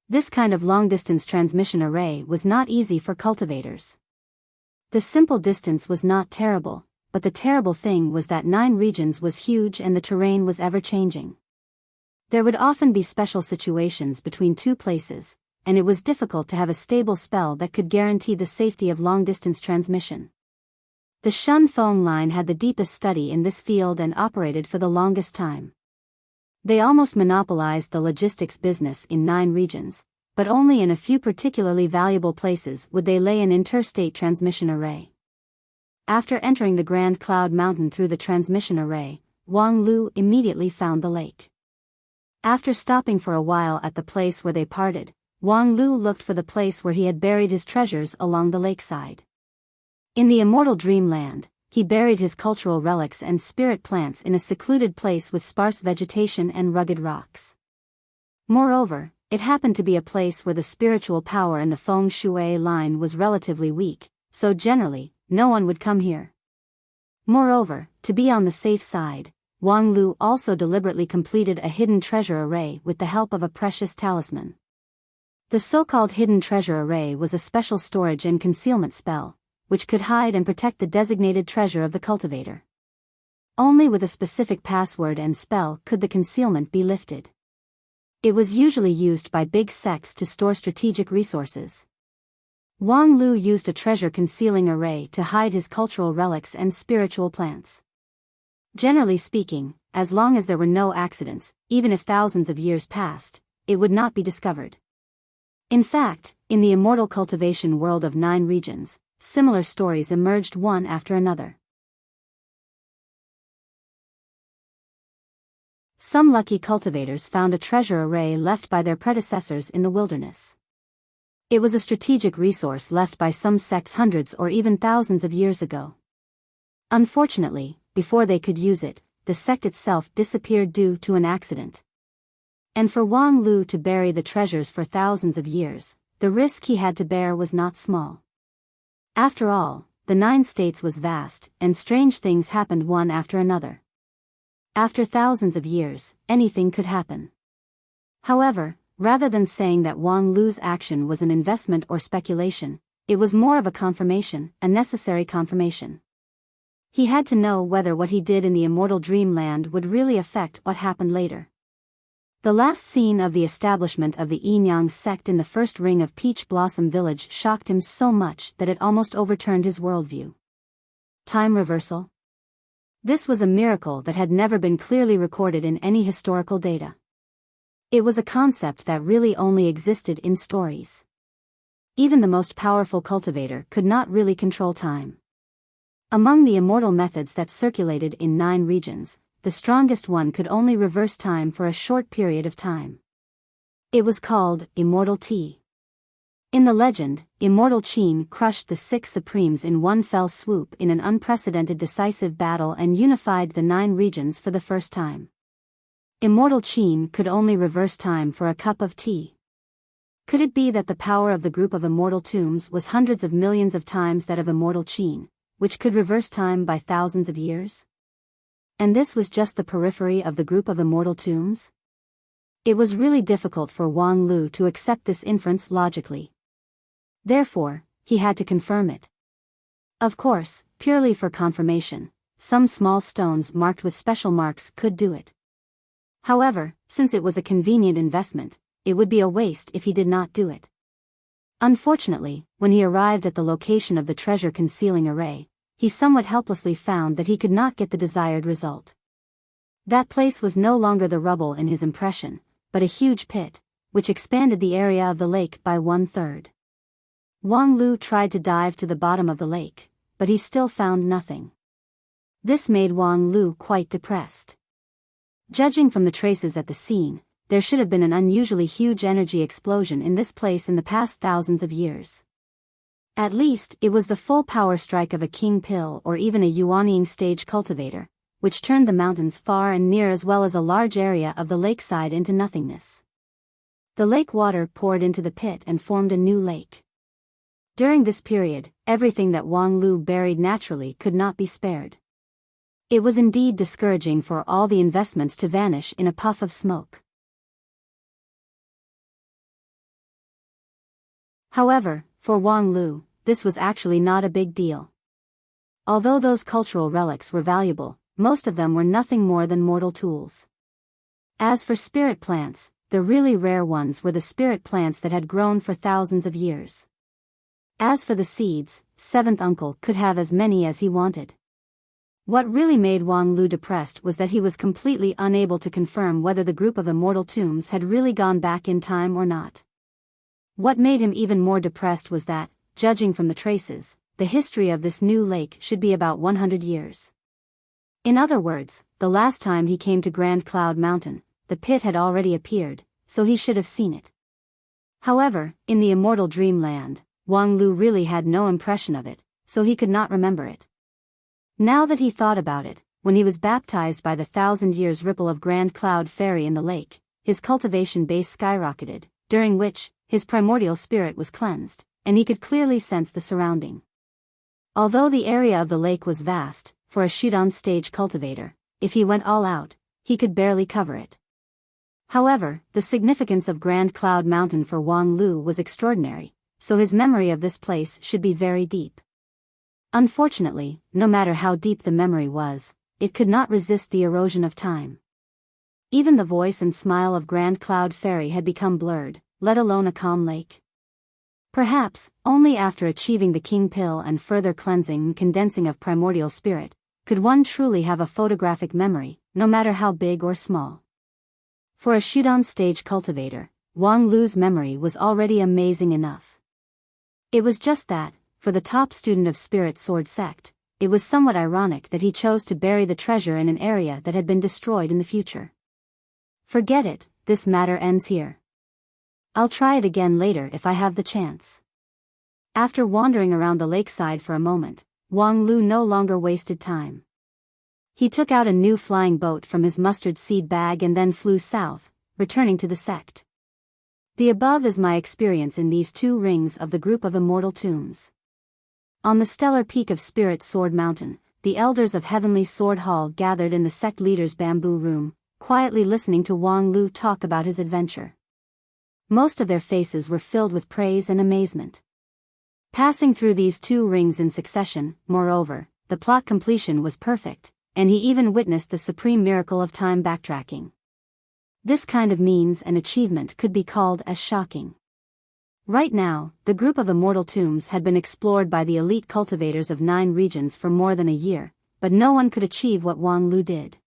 This kind of long-distance transmission array was not easy for cultivators. The simple distance was not terrible, but the terrible thing was that 9 regions was huge and the terrain was ever-changing. There would often be special situations between 2 places, and it was difficult to have a stable spell that could guarantee the safety of long-distance transmission. The Shun Feng line had the deepest study in this field and operated for the longest time. They almost monopolized the logistics business in 9 regions, but only in a few particularly valuable places would they lay an interstate transmission array. After entering the Grand Cloud Mountain through the transmission array, Wang Lu immediately found the lake. After stopping for a while at the place where they parted, Wang Lu looked for the place where he had buried his treasures along the lakeside. In the immortal dreamland, he buried his cultural relics and spirit plants in a secluded place with sparse vegetation and rugged rocks. Moreover, it happened to be a place where the spiritual power in the feng shui line was relatively weak, so generally, no one would come here. Moreover, to be on the safe side, Wang Lu also deliberately completed a hidden treasure array with the help of a precious talisman. The so-called hidden treasure array was a special storage and concealment spell, which could hide and protect the designated treasure of the cultivator. Only with a specific password and spell could the concealment be lifted. It was usually used by big sects to store strategic resources. Wang Lu used a treasure concealing array to hide his cultural relics and spiritual plants. Generally speaking, as long as there were no accidents, even if thousands of years passed, it would not be discovered. In fact, in the immortal cultivation world of 9 regions, similar stories emerged one after another. Some lucky cultivators found a treasure array left by their predecessors in the wilderness. It was a strategic resource left by some sects hundreds or even thousands of years ago. Unfortunately, before they could use it, the sect itself disappeared due to an accident. And for Wang Lu to bury the treasures for thousands of years, the risk he had to bear was not small. After all, the 9 states was vast, and strange things happened one after another. After thousands of years, anything could happen. However, rather than saying that Wang Lu's action was an investment or speculation, it was more of a confirmation, a necessary confirmation. He had to know whether what he did in the immortal dreamland would really affect what happened later. The last scene of the establishment of the Yinyang sect in the first ring of Peach Blossom Village shocked him so much that it almost overturned his worldview. Time reversal? This was a miracle that had never been clearly recorded in any historical data. It was a concept that really only existed in stories. Even the most powerful cultivator could not really control time. Among the immortal methods that circulated in 9 regions, the strongest one could only reverse time for a short period of time. It was called Immortal Tea. In the legend, Immortal Qin crushed the 6 supremes in one fell swoop in an unprecedented decisive battle and unified the 9 regions for the first time. Immortal Qin could only reverse time for a cup of tea. Could it be that the power of the group of immortal tombs was hundreds of millions of times that of Immortal Qin, which could reverse time by thousands of years? And this was just the periphery of the group of immortal tombs? It was really difficult for Wang Lu to accept this inference logically. Therefore, he had to confirm it. Of course, purely for confirmation, some small stones marked with special marks could do it. However, since it was a convenient investment, it would be a waste if he did not do it. Unfortunately, when he arrived at the location of the treasure concealing array, he somewhat helplessly found that he could not get the desired result. That place was no longer the rubble in his impression, but a huge pit, which expanded the area of the lake by 1/3. Wang Lu tried to dive to the bottom of the lake, but he still found nothing. This made Wang Lu quite depressed. Judging from the traces at the scene, there should have been an unusually huge energy explosion in this place in the past thousands of years. At least, it was the full power strike of a king pill or even a Yuanying stage cultivator, which turned the mountains far and near as well as a large area of the lakeside into nothingness. The lake water poured into the pit and formed a new lake. During this period, everything that Wang Lu buried naturally could not be spared. It was indeed discouraging for all the investments to vanish in a puff of smoke. However, for Wang Lu, this was actually not a big deal. Although those cultural relics were valuable, most of them were nothing more than mortal tools. As for spirit plants, the really rare ones were the spirit plants that had grown for thousands of years. As for the seeds, Seventh Uncle could have as many as he wanted. What really made Wang Lu depressed was that he was completely unable to confirm whether the group of immortal tombs had really gone back in time or not. What made him even more depressed was that, judging from the traces, the history of this new lake should be about 100 years. In other words, the last time he came to Grand Cloud Mountain, the pit had already appeared, so he should have seen it. However, in the immortal dreamland, Wang Lu really had no impression of it, so he could not remember it. Now that he thought about it, when he was baptized by the 1,000 years ripple of Grand Cloud Fairy in the lake, his cultivation base skyrocketed, during which, his primordial spirit was cleansed, and he could clearly sense the surrounding. Although the area of the lake was vast, for a Shudon stage cultivator, if he went all out, he could barely cover it. However, the significance of Grand Cloud Mountain for Wang Lu was extraordinary, so his memory of this place should be very deep. Unfortunately, no matter how deep the memory was, it could not resist the erosion of time. Even the voice and smile of Grand Cloud Fairy had become blurred, let alone a calm lake. Perhaps, only after achieving the King Pill and further cleansing and condensing of primordial spirit, could one truly have a photographic memory, no matter how big or small. For a Shudon stage cultivator, Wang Lu's memory was already amazing enough. It was just that, for the top student of Spirit Sword Sect, it was somewhat ironic that he chose to bury the treasure in an area that had been destroyed in the future. Forget it, this matter ends here. I'll try it again later if I have the chance. After wandering around the lakeside for a moment, Wang Lu no longer wasted time. He took out a new flying boat from his mustard seed bag and then flew south, returning to the sect. The above is my experience in these 2 rings of the group of immortal tombs. On the stellar peak of Spirit Sword Mountain, the elders of Heavenly Sword Hall gathered in the sect leader's bamboo room, quietly listening to Wang Lu talk about his adventure. Most of their faces were filled with praise and amazement. Passing through these 2 rings in succession, moreover, the plot completion was perfect, and he even witnessed the supreme miracle of time backtracking. This kind of means and achievement could be called as shocking. Right now, the group of immortal tombs had been explored by the elite cultivators of 9 regions for more than a year, but no one could achieve what Wang Lu did.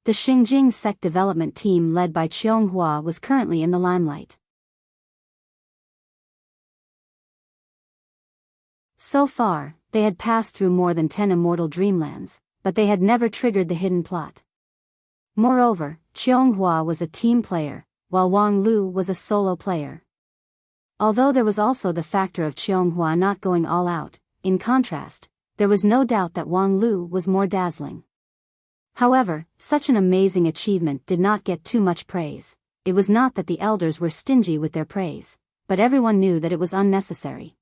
The Xingjing sect development team led by Qianghua was currently in the limelight. So far, they had passed through more than 10 immortal dreamlands, but they had never triggered the hidden plot. Moreover, Qianghua was a team player, while Wang Lu was a solo player. Although there was also the factor of Qianghua not going all out, in contrast, there was no doubt that Wang Lu was more dazzling. However, such an amazing achievement did not get too much praise. It was not that the elders were stingy with their praise, but everyone knew that it was unnecessary.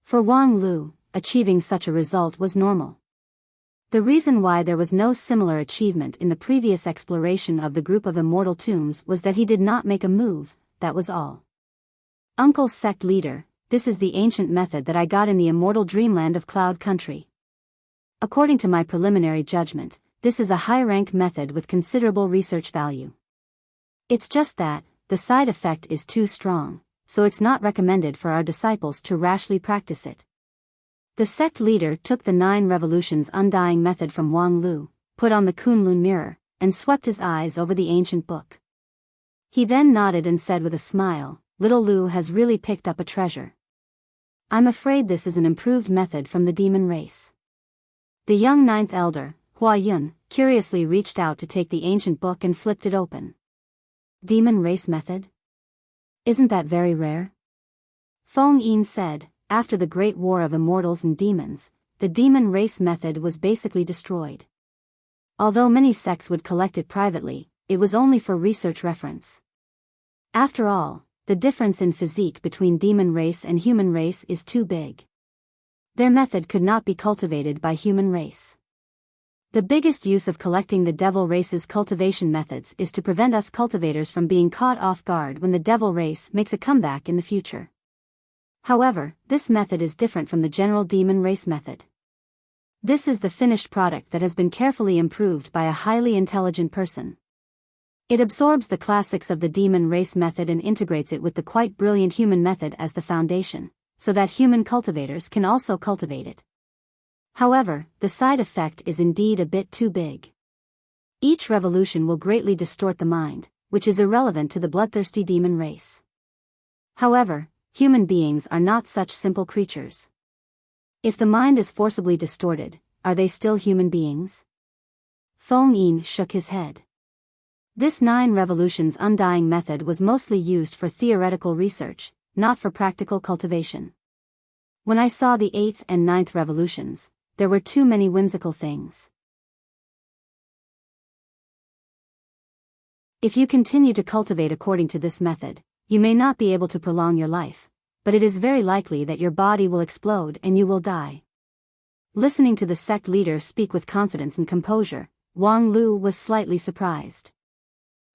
For Wang Lu, achieving such a result was normal. The reason why there was no similar achievement in the previous exploration of the group of immortal tombs was that he did not make a move, that was all. Uncle's sect leader, this is the ancient method that I got in the immortal dreamland of Cloud Country. According to my preliminary judgment, this is a high-rank method with considerable research value. It's just that, the side effect is too strong, so it's not recommended for our disciples to rashly practice it. The sect leader took the 9 revolutions undying method from Wang Lu, put on the Kunlun mirror, and swept his eyes over the ancient book. He then nodded and said with a smile, "Little Lu has really picked up a treasure. I'm afraid this is an improved method from the demon race." The young 9th elder, Hua Yun, curiously reached out to take the ancient book and flipped it open. Demon race method? Isn't that very rare? Feng Yin said, after the Great War of Immortals and Demons, the demon race method was basically destroyed. Although many sects would collect it privately, it was only for research reference. After all, the difference in physique between demon race and human race is too big. Their method could not be cultivated by human race. The biggest use of collecting the devil race's cultivation methods is to prevent us cultivators from being caught off guard when the devil race makes a comeback in the future. However, this method is different from the general demon race method. This is the finished product that has been carefully improved by a highly intelligent person. It absorbs the classics of the demon race method and integrates it with the quite brilliant human method as the foundation, so that human cultivators can also cultivate it. However, the side effect is indeed a bit too big. Each revolution will greatly distort the mind, which is irrelevant to the bloodthirsty demon race. However, human beings are not such simple creatures. If the mind is forcibly distorted, are they still human beings? Feng Yin shook his head. This 9 revolutions undying method was mostly used for theoretical research, not for practical cultivation. When I saw the 8th and 9th revolutions, there were too many whimsical things. If you continue to cultivate according to this method, you may not be able to prolong your life, but it is very likely that your body will explode and you will die. Listening to the sect leader speak with confidence and composure, Wang Lu was slightly surprised.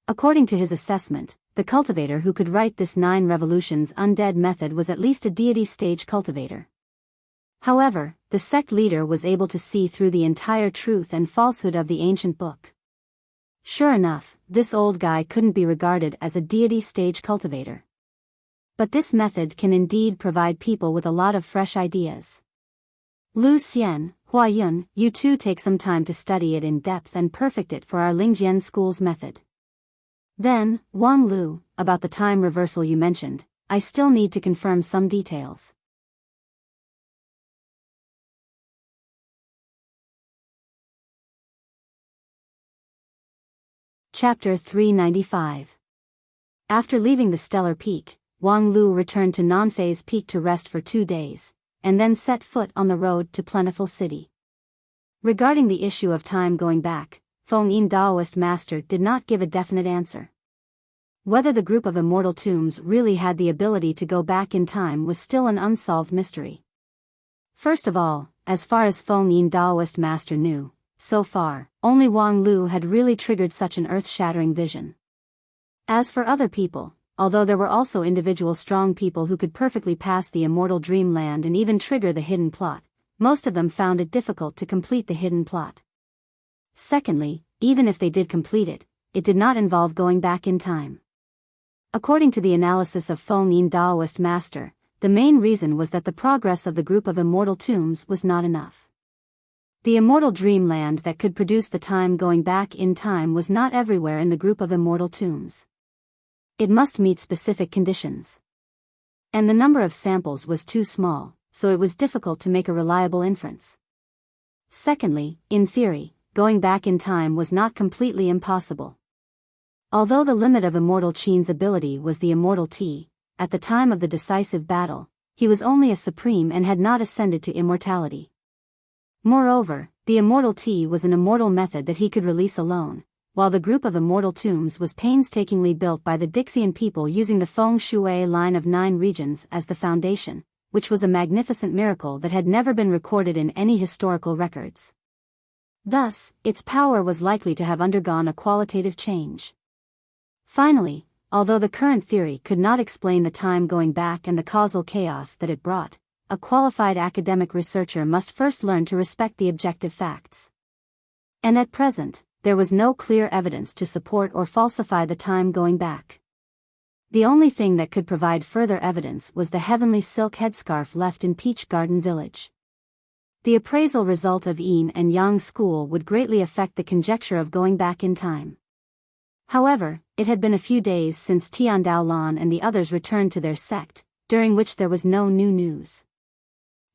According to his assessment, the cultivator who could write this 9 revolutions undead method was at least a deity stage cultivator. However, the sect leader was able to see through the entire truth and falsehood of the ancient book. Sure enough, this old guy couldn't be regarded as a deity stage cultivator. But this method can indeed provide people with a lot of fresh ideas. Lu Xian, Hua Yun, you too take some time to study it in depth and perfect it for our Lingjian school's method. Then, Wang Lu, about the time reversal you mentioned, I still need to confirm some details. Chapter 395. After leaving the stellar peak, Wang Lu returned to non-phase peak to rest for 2 days, and then set foot on the road to Plentiful City. Regarding the issue of time going back, Feng Yin Daoist master did not give a definite answer. Whether the group of immortal tombs really had the ability to go back in time was still an unsolved mystery. First of all, as far as Feng Yin Daoist master knew, so far, only Wang Lu had really triggered such an earth-shattering vision. As for other people, although there were also individual strong people who could perfectly pass the immortal dreamland and even trigger the hidden plot, most of them found it difficult to complete the hidden plot. Secondly, even if they did complete it, it did not involve going back in time. According to the analysis of Feng Yin Daoist master, the main reason was that the progress of the group of immortal tombs was not enough. The immortal dreamland that could produce the time going back in time was not everywhere in the group of immortal tombs. It must meet specific conditions. And the number of samples was too small, so it was difficult to make a reliable inference. Secondly, in theory, going back in time was not completely impossible. Although the limit of Immortal Qin's ability was the Immortal T, at the time of the decisive battle, he was only a supreme and had not ascended to immortality. Moreover, the Immortal T was an immortal method that he could release alone, while the group of immortal tombs was painstakingly built by the Dixian people using the Feng Shui line of 9 regions as the foundation, which was a magnificent miracle that had never been recorded in any historical records. Thus, its power was likely to have undergone a qualitative change. Finally, although the current theory could not explain the time going back and the causal chaos that it brought, a qualified academic researcher must first learn to respect the objective facts. And at present, there was no clear evidence to support or falsify the time going back. The only thing that could provide further evidence was the heavenly silk headscarf left in Peach Garden Village. The appraisal result of Yin and Yang school would greatly affect the conjecture of going back in time. However, it had been a few days since Tian Daolan and the others returned to their sect, during which there was no new news.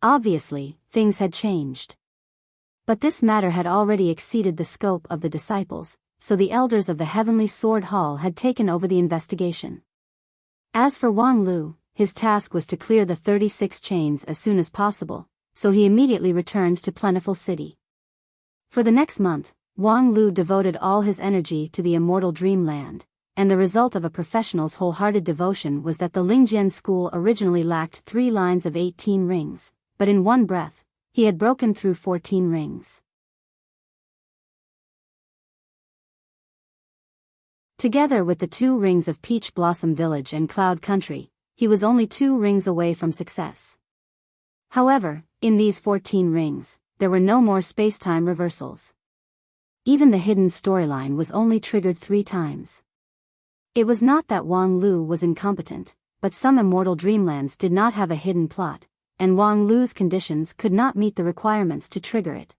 Obviously, things had changed. But this matter had already exceeded the scope of the disciples, so the elders of the Heavenly Sword Hall had taken over the investigation. As for Wang Lu, his task was to clear the 36 chains as soon as possible, so he immediately returned to Plentiful City. For the next month, Wang Lu devoted all his energy to the immortal dreamland, and the result of a professional's wholehearted devotion was that the Lingjian school originally lacked 3 lines of 18 rings, but in one breath, he had broken through 14 rings. Together with the 2 rings of Peach Blossom Village and Cloud Country, he was only 2 rings away from success. However, in these 14 rings, there were no more space-time reversals. Even the hidden storyline was only triggered 3 times. It was not that Wang Lu was incompetent, but some immortal dreamlands did not have a hidden plot, and Wang Lu's conditions could not meet the requirements to trigger it.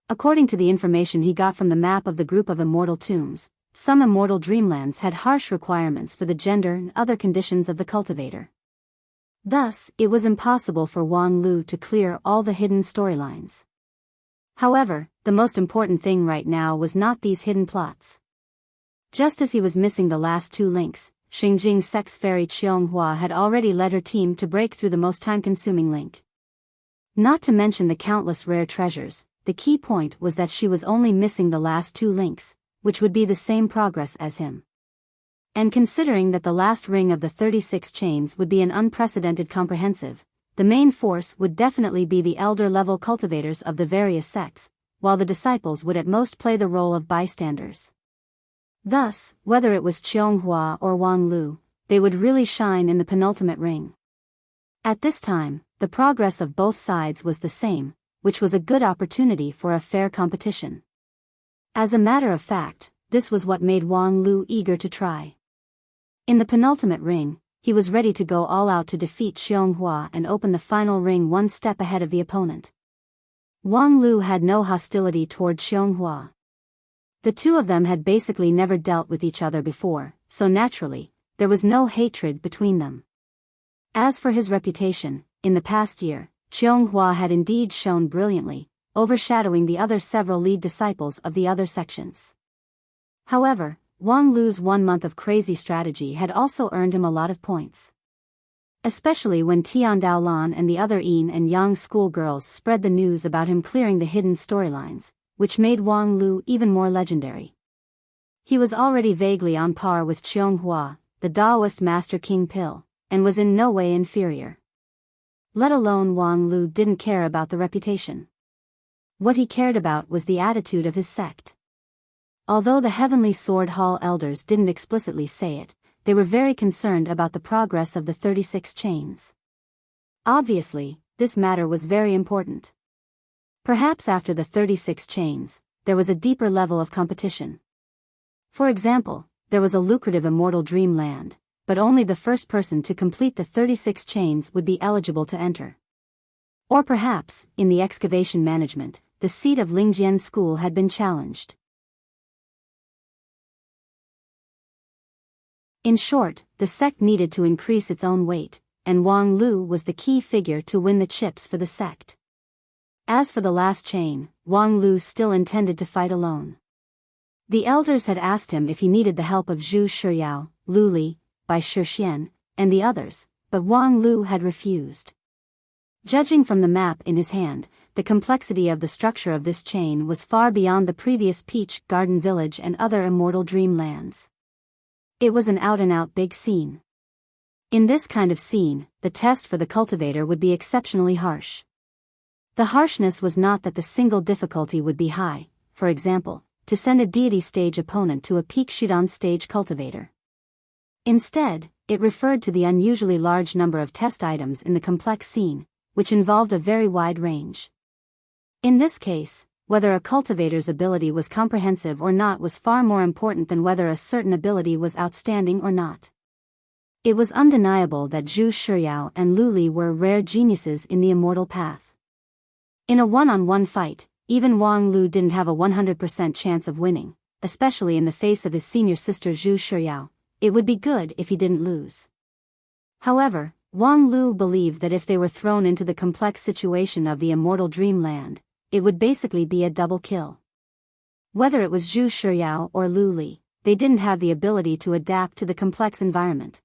According to the information he got from the map of the group of immortal tombs, some immortal dreamlands had harsh requirements for the gender and other conditions of the cultivator. Thus, it was impossible for Wang Lu to clear all the hidden storylines. However, the most important thing right now was not these hidden plots. Just as he was missing the last two links, Xingjing Sect's fairy Qianghua had already led her team to break through the most time-consuming link. Not to mention the countless rare treasures, the key point was that she was only missing the last two links, which would be the same progress as him. And considering that the last ring of the 36 chains would be an unprecedented comprehensive, the main force would definitely be the elder-level cultivators of the various sects, while the disciples would at most play the role of bystanders. Thus, whether it was Qianghua or Wang Lu, they would really shine in the penultimate ring. At this time, the progress of both sides was the same, which was a good opportunity for a fair competition. As a matter of fact, this was what made Wang Lu eager to try. In the penultimate ring, he was ready to go all out to defeat Qianghua and open the final ring one step ahead of the opponent. Wang Lu had no hostility toward Qianghua. The two of them had basically never dealt with each other before, so naturally, there was no hatred between them. As for his reputation, in the past year, Qianghua had indeed shone brilliantly, overshadowing the other several lead disciples of the other sections. However, Wang Lu's 1 month of crazy strategy had also earned him a lot of points. Especially when Tian Daolan and the other Yin and Yang schoolgirls spread the news about him clearing the hidden storylines, which made Wang Lu even more legendary. He was already vaguely on par with Qianghua, the Daoist Master King Pill, and was in no way inferior. Let alone Wang Lu didn't care about the reputation. What he cared about was the attitude of his sect. Although the Heavenly Sword Hall elders didn't explicitly say it, they were very concerned about the progress of the 36 chains. Obviously, this matter was very important. Perhaps after the 36 chains, there was a deeper level of competition. For example, there was a lucrative immortal dreamland, but only the first person to complete the 36 chains would be eligible to enter. Or perhaps, in the excavation management, the seat of Lingjian School had been challenged. In short, the sect needed to increase its own weight, and Wang Lu was the key figure to win the chips for the sect. As for the last chain, Wang Lu still intended to fight alone. The elders had asked him if he needed the help of Zhu Shiyao, Lu Li, Bai Shixian, and the others, but Wang Lu had refused. Judging from the map in his hand, the complexity of the structure of this chain was far beyond the previous Peach Garden Village and other immortal dreamlands. It was an out-and-out big scene. In this kind of scene, the test for the cultivator would be exceptionally harsh. The harshness was not that the single difficulty would be high, for example, to send a deity stage opponent to a peak Shudan stage cultivator. Instead, it referred to the unusually large number of test items in the complex scene, which involved a very wide range. In this case, whether a cultivator's ability was comprehensive or not was far more important than whether a certain ability was outstanding or not. It was undeniable that Zhu Shiyao and Lu Li were rare geniuses in the immortal path. In a one-on-one fight, even Wang Lu didn't have a 100% chance of winning, especially in the face of his senior sister Zhu Shiyao. It would be good if he didn't lose. However, Wang Lu believed that if they were thrown into the complex situation of the immortal dreamland, it would basically be a double kill. Whether it was Zhu Shiyao or Lu Li, they didn't have the ability to adapt to the complex environment.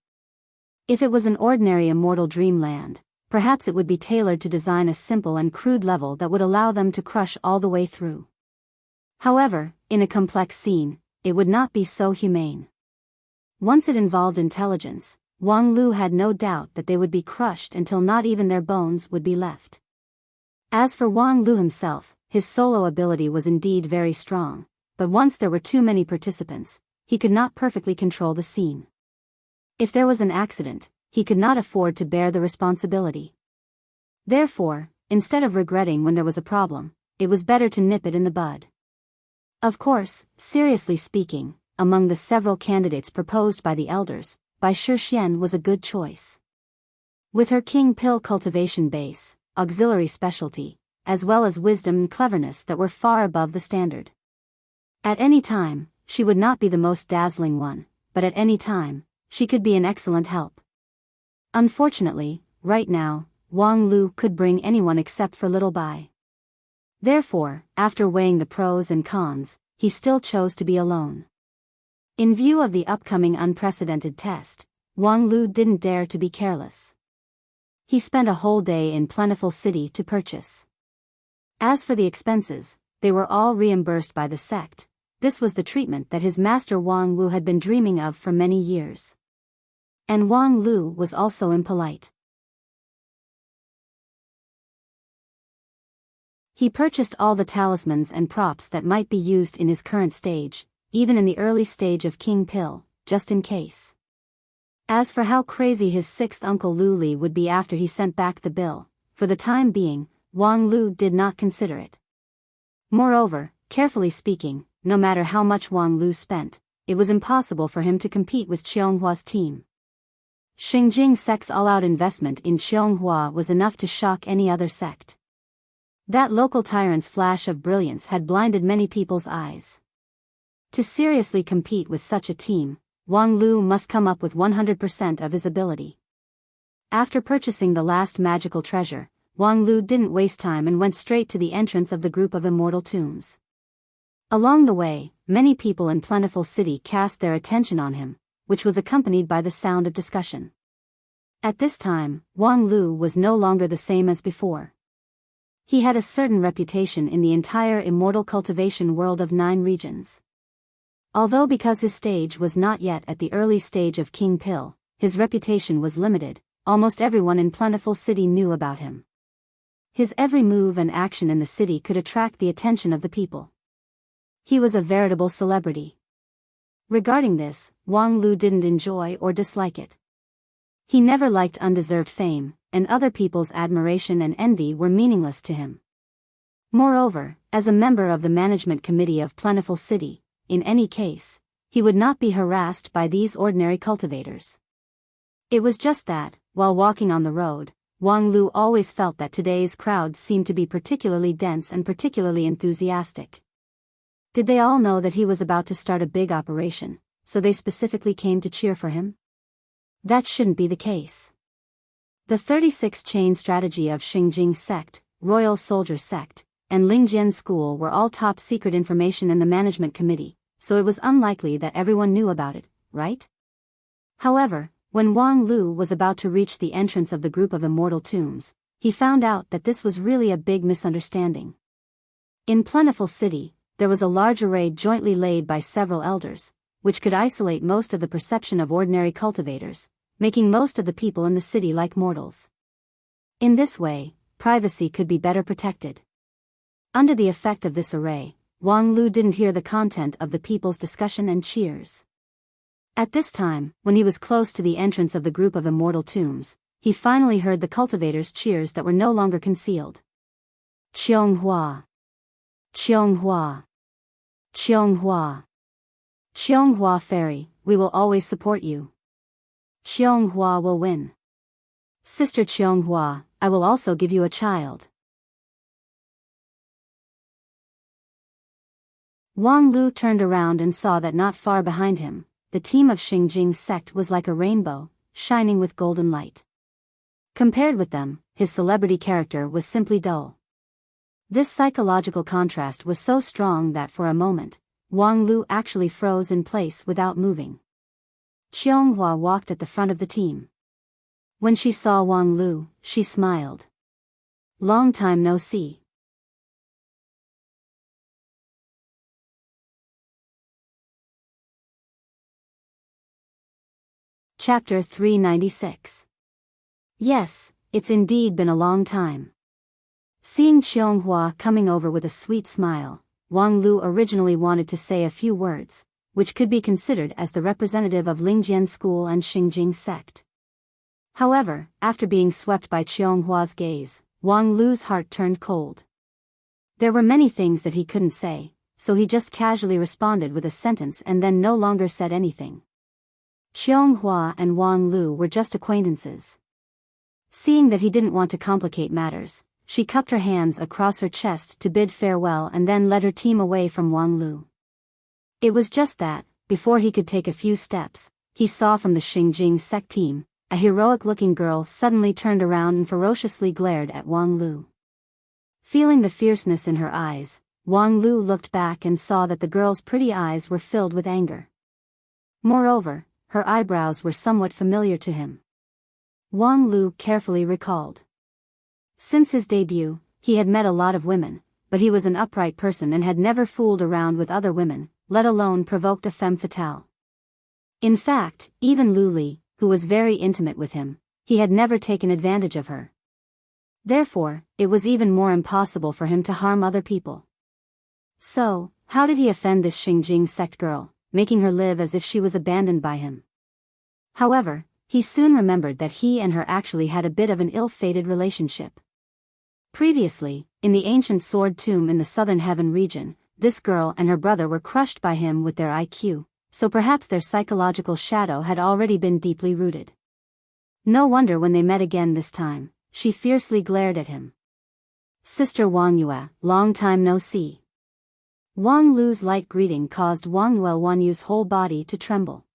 If it was an ordinary immortal dreamland, perhaps it would be tailored to design a simple and crude level that would allow them to crush all the way through. However, in a complex scene, it would not be so humane. Once it involved intelligence, Wang Lu had no doubt that they would be crushed until not even their bones would be left. As for Wang Lu himself, his solo ability was indeed very strong, but once there were too many participants, he could not perfectly control the scene. If there was an accident, he could not afford to bear the responsibility. Therefore, instead of regretting when there was a problem, it was better to nip it in the bud. Of course, seriously speaking, among the several candidates proposed by the elders, Bai Shixian was a good choice. With her king pill cultivation base, auxiliary specialty, as well as wisdom and cleverness that were far above the standard. At any time, she would not be the most dazzling one, but at any time, she could be an excellent help. Unfortunately, right now, Wang Lu could bring anyone except for little Bai. Therefore, after weighing the pros and cons, he still chose to be alone. In view of the upcoming unprecedented test, Wang Lu didn't dare to be careless. He spent a whole day in Plentiful City to purchase. As for the expenses, they were all reimbursed by the sect. This was the treatment that his master Wang Lu had been dreaming of for many years. And Wang Lu was also impolite. He purchased all the talismans and props that might be used in his current stage, even in the early stage of King Pill, just in case. As for how crazy his sixth uncle Lu Li would be after he sent back the bill, for the time being, Wang Lu did not consider it. Moreover, carefully speaking, no matter how much Wang Lu spent, it was impossible for him to compete with Qionghua's team. Xingjing sect's all-out investment in Qionghu was enough to shock any other sect. That local tyrant's flash of brilliance had blinded many people's eyes. To seriously compete with such a team, Wang Lu must come up with 100% of his ability. After purchasing the last magical treasure, Wang Lu didn't waste time and went straight to the entrance of the group of immortal tombs. Along the way, many people in Plentiful City cast their attention on him, which was accompanied by the sound of discussion. At this time, Wang Lu was no longer the same as before. He had a certain reputation in the entire immortal cultivation world of 9 regions. Although because his stage was not yet at the early stage of King Pill, his reputation was limited, almost everyone in Plentiful City knew about him. His every move and action in the city could attract the attention of the people. He was a veritable celebrity. Regarding this, Wang Lu didn't enjoy or dislike it. He never liked undeserved fame, and other people's admiration and envy were meaningless to him. Moreover, as a member of the management committee of Plentiful City, in any case, he would not be harassed by these ordinary cultivators. It was just that, while walking on the road, Wang Lu always felt that today's crowd seemed to be particularly dense and particularly enthusiastic. Did they all know that he was about to start a big operation, so they specifically came to cheer for him? That shouldn't be the case. The 36-chain strategy of Xingjing sect, Royal Soldier sect, and Lingjian school were all top-secret information in the management committee, so it was unlikely that everyone knew about it, right? However, when Wang Lu was about to reach the entrance of the group of immortal tombs, he found out that this was really a big misunderstanding. In Plentiful City, there was a large array jointly laid by several elders, which could isolate most of the perception of ordinary cultivators, making most of the people in the city like mortals. In this way, privacy could be better protected. Under the effect of this array, Wang Lu didn't hear the content of the people's discussion and cheers. At this time, when he was close to the entrance of the group of immortal tombs, he finally heard the cultivators' cheers that were no longer concealed. Qionghu! Qionghu! Qionghu! Qionghu Fairy, we will always support you. Qionghu will win. Sister Qionghu, I will also give you a child. Wang Lu turned around and saw that not far behind him, the team of Xingjing sect was like a rainbow, shining with golden light. Compared with them, his celebrity character was simply dull. This psychological contrast was so strong that for a moment, Wang Lu actually froze in place without moving. Qionghu walked at the front of the team. When she saw Wang Lu, she smiled. Long time no see. Chapter 396. Yes, it's indeed been a long time. Seeing Qionghu coming over with a sweet smile, Wang Lu originally wanted to say a few words, which could be considered as the representative of Lingjian school and Xingjing sect. However, after being swept by Qionghua's gaze, Wang Lu's heart turned cold. There were many things that he couldn't say, so he just casually responded with a sentence and then no longer said anything. Qionghu and Wang Lu were just acquaintances. Seeing that he didn't want to complicate matters, she cupped her hands across her chest to bid farewell and then led her team away from Wang Lu. It was just that, before he could take a few steps, he saw from the Xingjing sect team, a heroic-looking girl suddenly turned around and ferociously glared at Wang Lu. Feeling the fierceness in her eyes, Wang Lu looked back and saw that the girl's pretty eyes were filled with anger. Moreover, her eyebrows were somewhat familiar to him. Wang Lu carefully recalled. Since his debut, he had met a lot of women, but he was an upright person and had never fooled around with other women, let alone provoked a femme fatale. In fact, even Lu Li, who was very intimate with him, he had never taken advantage of her. Therefore, it was even more impossible for him to harm other people. So, how did he offend this Xingjing sect girl, making her live as if she was abandoned by him? However, he soon remembered that he and her actually had a bit of an ill-fated relationship. Previously, in the ancient sword tomb in the southern heaven region, this girl and her brother were crushed by him with their IQ, so perhaps their psychological shadow had already been deeply rooted. No wonder when they met again this time, she fiercely glared at him. Sister Wang Yue, long time no see. Wang Lu's light greeting caused Wang Yu's whole body to tremble.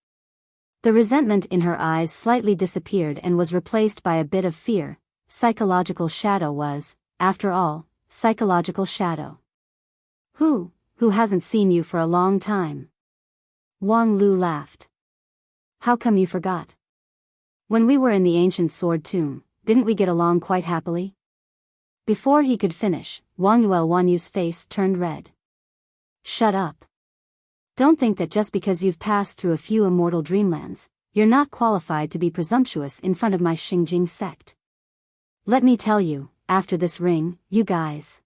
The resentment in her eyes slightly disappeared and was replaced by a bit of fear. Psychological shadow was, after all, psychological shadow. Who hasn't seen you for a long time? Wang Lu laughed. How come you forgot? When we were in the ancient sword tomb, didn't we get along quite happily? Before he could finish, Wang Yu's face turned red. Shut up. Don't think that just because you've passed through a few immortal dreamlands, you're not qualified to be presumptuous in front of my Xingjing sect. Let me tell you, after this ring, you guys.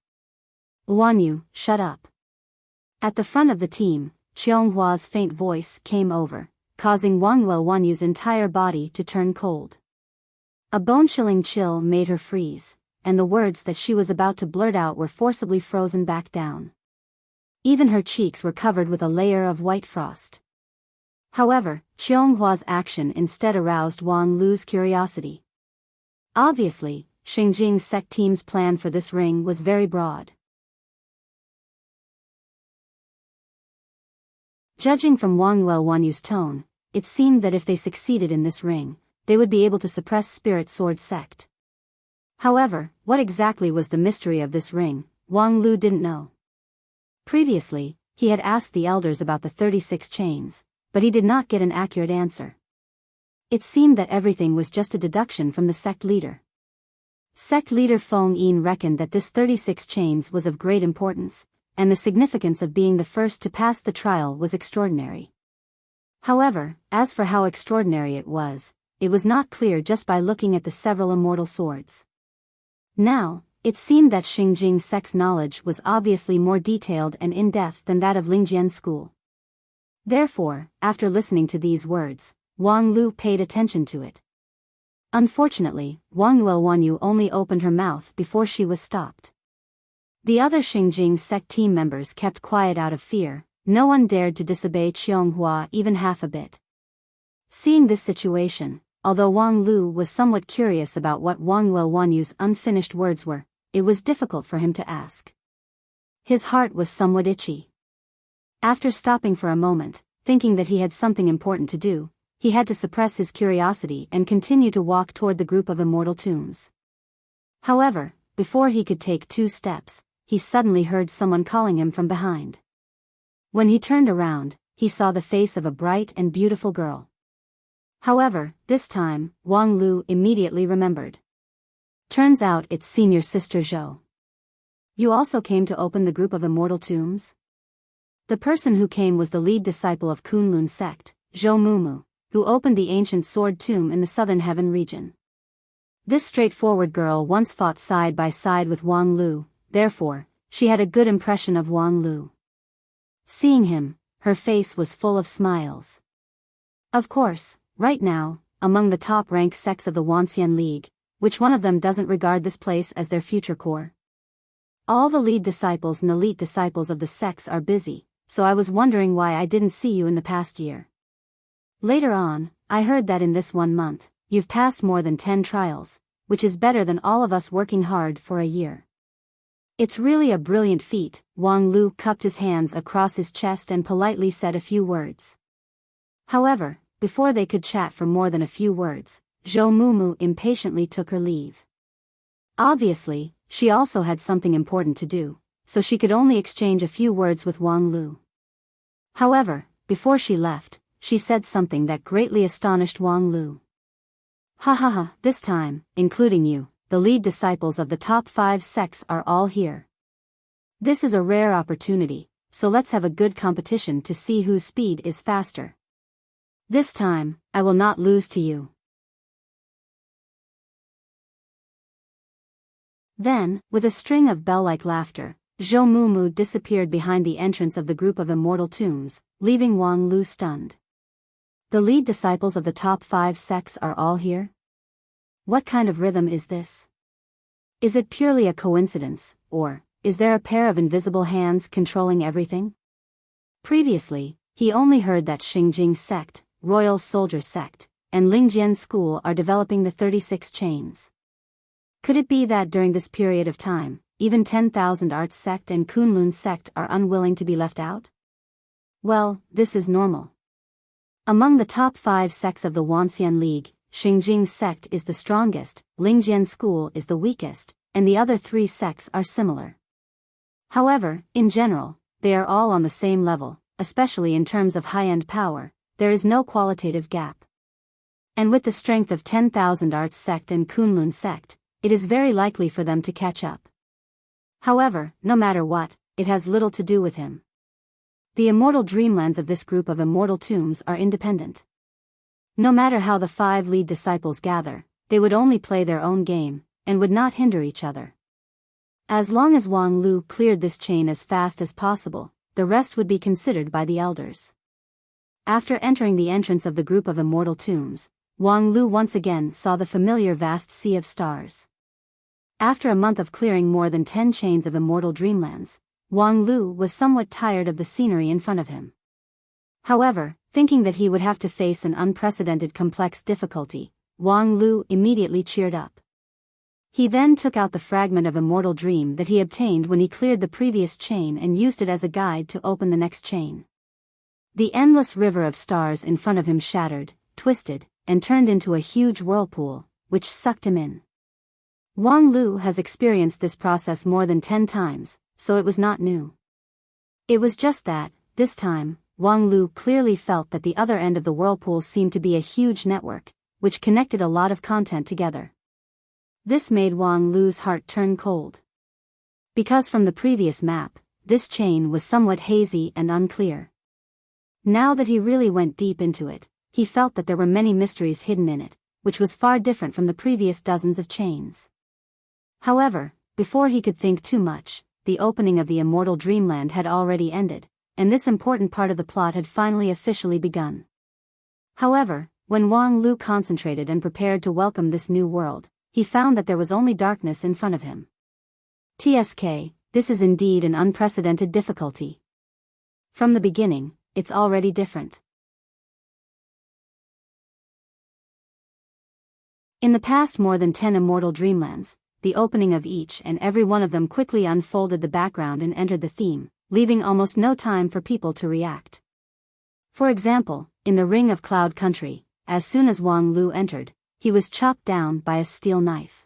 Wang Yu, shut up. At the front of the team, Qionghua's faint voice came over, causing Wang Yu's entire body to turn cold. A bone-chilling chill made her freeze, and the words that she was about to blurt out were forcibly frozen back down. Even her cheeks were covered with a layer of white frost. However, Qionghua's action instead aroused Wang Lu's curiosity. Obviously, Xingjing sect team's plan for this ring was very broad. Judging from Wang Yu's tone, it seemed that if they succeeded in this ring, they would be able to suppress Spirit Sword sect. However, what exactly was the mystery of this ring, Wang Lu didn't know. Previously, he had asked the elders about the 36 chains, but he did not get an accurate answer. It seemed that everything was just a deduction from the sect leader. Sect leader Feng Yin reckoned that this 36 chains was of great importance, and the significance of being the first to pass the trial was extraordinary. However, as for how extraordinary it was not clear just by looking at the several immortal swords. Now, it seemed that Xingjing sect's knowledge was obviously more detailed and in-depth than that of Lingjian's school. Therefore, after listening to these words, Wang Lu paid attention to it. Unfortunately, Wang Yu only opened her mouth before she was stopped. The other Xingjing sect team members kept quiet out of fear. No one dared to disobey Qionghuo even half a bit. Seeing this situation, although Wang Lu was somewhat curious about what Wang Yu's unfinished words were, it was difficult for him to ask. His heart was somewhat itchy. After stopping for a moment, thinking that he had something important to do, he had to suppress his curiosity and continue to walk toward the group of immortal tombs. However, before he could take 2 steps, he suddenly heard someone calling him from behind. When he turned around, he saw the face of a bright and beautiful girl. However, this time, Wang Lu immediately remembered. Turns out it's senior sister Zhou. You also came to open the group of immortal tombs? The person who came was the lead disciple of Kunlun sect, Zhou Mumu, who opened the ancient sword tomb in the southern heaven region. This straightforward girl once fought side by side with Wang Lu, therefore, she had a good impression of Wang Lu. Seeing him, her face was full of smiles. Of course, right now, among the top-ranked sects of the Wanxian League, which one of them doesn't regard this place as their future core? All the lead disciples and elite disciples of the sects are busy, so I was wondering why I didn't see you in the past year. Later on, I heard that in this 1 month, you've passed more than 10 trials, which is better than all of us working hard for a year. It's really a brilliant feat. Wang Lu cupped his hands across his chest and politely said a few words. However, before they could chat for more than a few words, Zhou Mumu impatiently took her leave. Obviously, she also had something important to do, so she could only exchange a few words with Wang Lu. However, before she left, she said something that greatly astonished Wang Lu. Ha ha ha, this time, including you, the lead disciples of the top 5 sects are all here. This is a rare opportunity, so let's have a good competition to see whose speed is faster. This time, I will not lose to you. Then, with a string of bell-like laughter, Zhou Mumu disappeared behind the entrance of the group of immortal tombs, leaving Wang Lu stunned. The lead disciples of the top 5 sects are all here? What kind of rhythm is this? Is it purely a coincidence, or is there a pair of invisible hands controlling everything? Previously, he only heard that Xingjing sect, Royal Soldier sect, and Lingjian school are developing the 36 chains. Could it be that during this period of time, even 10,000 Arts sect and Kunlun sect are unwilling to be left out? Well, this is normal. Among the top 5 sects of the Wanxian League, Xingjing sect is the strongest, Lingjian school is the weakest, and the other 3 sects are similar. However, in general, they are all on the same level, especially in terms of high-end power, there is no qualitative gap. And with the strength of 10,000 Arts sect and Kunlun sect, it is very likely for them to catch up. However, no matter what, it has little to do with him. The immortal dreamlands of this group of immortal tombs are independent. No matter how the 5 lead disciples gather, they would only play their own game, and would not hinder each other. As long as Wang Lu cleared this chain as fast as possible, the rest would be considered by the elders. After entering the entrance of the group of immortal tombs, Wang Lu once again saw the familiar vast sea of stars. After a month of clearing more than 10 chains of immortal dreamlands, Wang Lu was somewhat tired of the scenery in front of him. However, thinking that he would have to face an unprecedented complex difficulty, Wang Lu immediately cheered up. He then took out the fragment of immortal dream that he obtained when he cleared the previous chain and used it as a guide to open the next chain. The endless river of stars in front of him shattered, twisted, and turned into a huge whirlpool, which sucked him in. Wang Lu has experienced this process more than 10 times, so it was not new. It was just that, this time, Wang Lu clearly felt that the other end of the whirlpool seemed to be a huge network, which connected a lot of content together. This made Wang Lu's heart turn cold. Because from the previous map, this chain was somewhat hazy and unclear. Now that he really went deep into it, he felt that there were many mysteries hidden in it, which was far different from the previous dozens of chains. However, before he could think too much, the opening of the immortal dreamland had already ended, and this important part of the plot had finally officially begun. However, when Wang Lu concentrated and prepared to welcome this new world, he found that there was only darkness in front of him. TSK, this is indeed an unprecedented difficulty. From the beginning, it's already different. In the past more than 10 immortal dreamlands, the opening of each and every one of them quickly unfolded the background and entered the theme, leaving almost no time for people to react. For example, in the Ring of Cloud Country, as soon as Wang Lu entered, he was chopped down by a steel knife.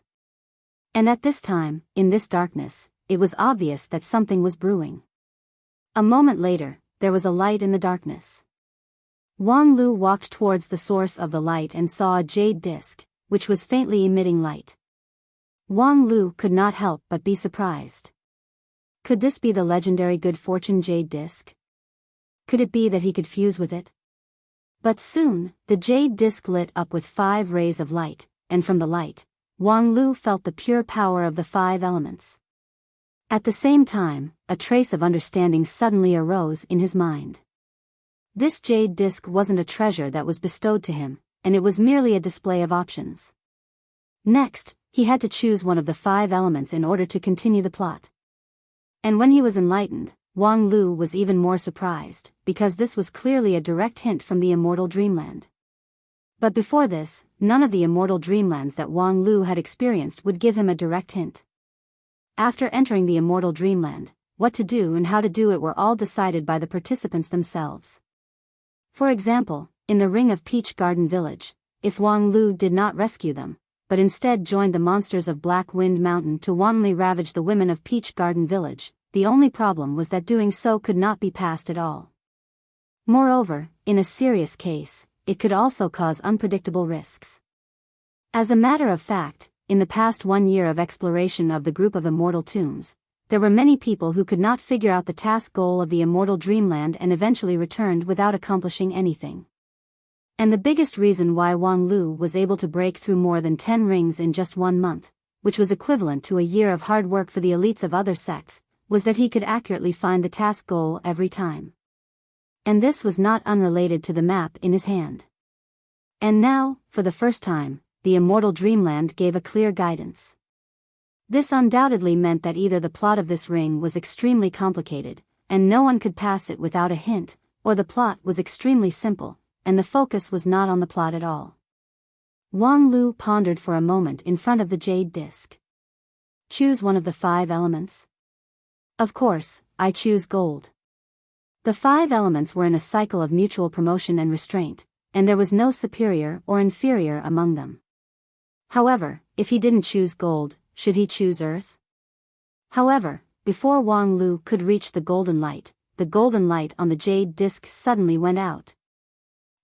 And at this time, in this darkness, it was obvious that something was brewing. A moment later, there was a light in the darkness. Wang Lu walked towards the source of the light and saw a jade disc, which was faintly emitting light. Wang Lu could not help but be surprised. Could this be the legendary good fortune jade disc? Could it be that he could fuse with it? But soon, the jade disc lit up with 5 rays of light, and from the light, Wang Lu felt the pure power of the 5 elements. At the same time, a trace of understanding suddenly arose in his mind. This jade disc wasn't a treasure that was bestowed to him, and it was merely a display of options. Next, he had to choose one of the 5 elements in order to continue the plot. And when he was enlightened, Wang Lu was even more surprised, because this was clearly a direct hint from the immortal dreamland. But before this, none of the immortal dreamlands that Wang Lu had experienced would give him a direct hint. After entering the immortal dreamland, what to do and how to do it were all decided by the participants themselves. For example, in the Ring of Peach Garden Village, if Wang Lu did not rescue them, but instead joined the monsters of Black Wind Mountain to wantonly ravage the women of Peach Garden Village, the only problem was that doing so could not be passed at all. Moreover, in a serious case, it could also cause unpredictable risks. As a matter of fact, in the past 1 year of exploration of the group of immortal tombs, there were many people who could not figure out the task goal of the immortal dreamland and eventually returned without accomplishing anything. And the biggest reason why Wang Lu was able to break through more than 10 rings in just 1 month, which was equivalent to a year of hard work for the elites of other sects, was that he could accurately find the task goal every time. And this was not unrelated to the map in his hand. And now, for the first time, the immortal dreamland gave a clear guidance. This undoubtedly meant that either the plot of this ring was extremely complicated, and no one could pass it without a hint, or the plot was extremely simple, and the focus was not on the plot at all. Wang Lu pondered for a moment in front of the jade disc. Choose one of the 5 elements. Of course, I choose gold. The 5 elements were in a cycle of mutual promotion and restraint, and there was no superior or inferior among them. However, if he didn't choose gold, should he choose earth? However, before Wang Lu could reach the golden light on the jade disc suddenly went out.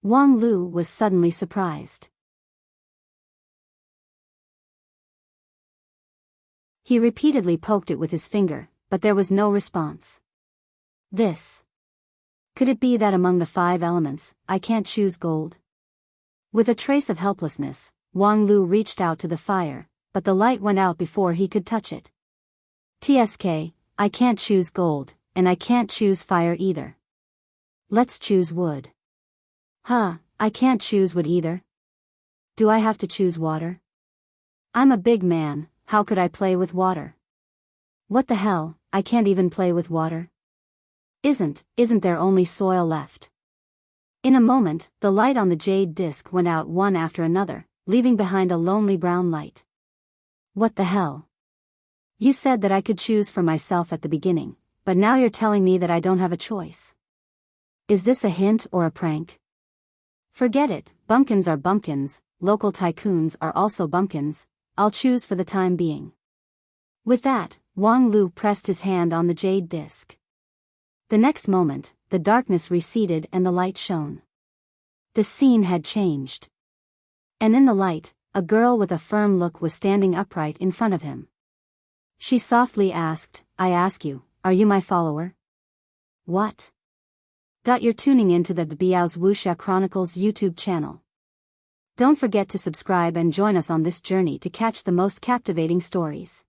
Wang Lu was suddenly surprised. He repeatedly poked it with his finger, but there was no response. Could it be that among the 5 elements, I can't choose gold? With a trace of helplessness, Wang Lu reached out to the fire, but the light went out before he could touch it. TSK, I can't choose gold, and I can't choose fire either. Let's choose wood. I can't choose wood either. Do I have to choose water? I'm a big man, how could I play with water? What the hell, I can't even play with water? Isn't there only soil left? In a moment, the light on the jade disc went out one after another, leaving behind a lonely brown light. What the hell? You said that I could choose for myself at the beginning, but now you're telling me that I don't have a choice. Is this a hint or a prank? Forget it, bumpkins are bumpkins, local tycoons are also bumpkins, I'll choose for the time being. With that, Wang Lu pressed his hand on the jade disc. The next moment, the darkness receded and the light shone. The scene had changed. And in the light, a girl with a firm look was standing upright in front of him. She softly asked, I ask you, are you my follower? What? You're tuning into the Biyao's Wuxia Chronicles YouTube channel. Don't forget to subscribe and join us on this journey to catch the most captivating stories.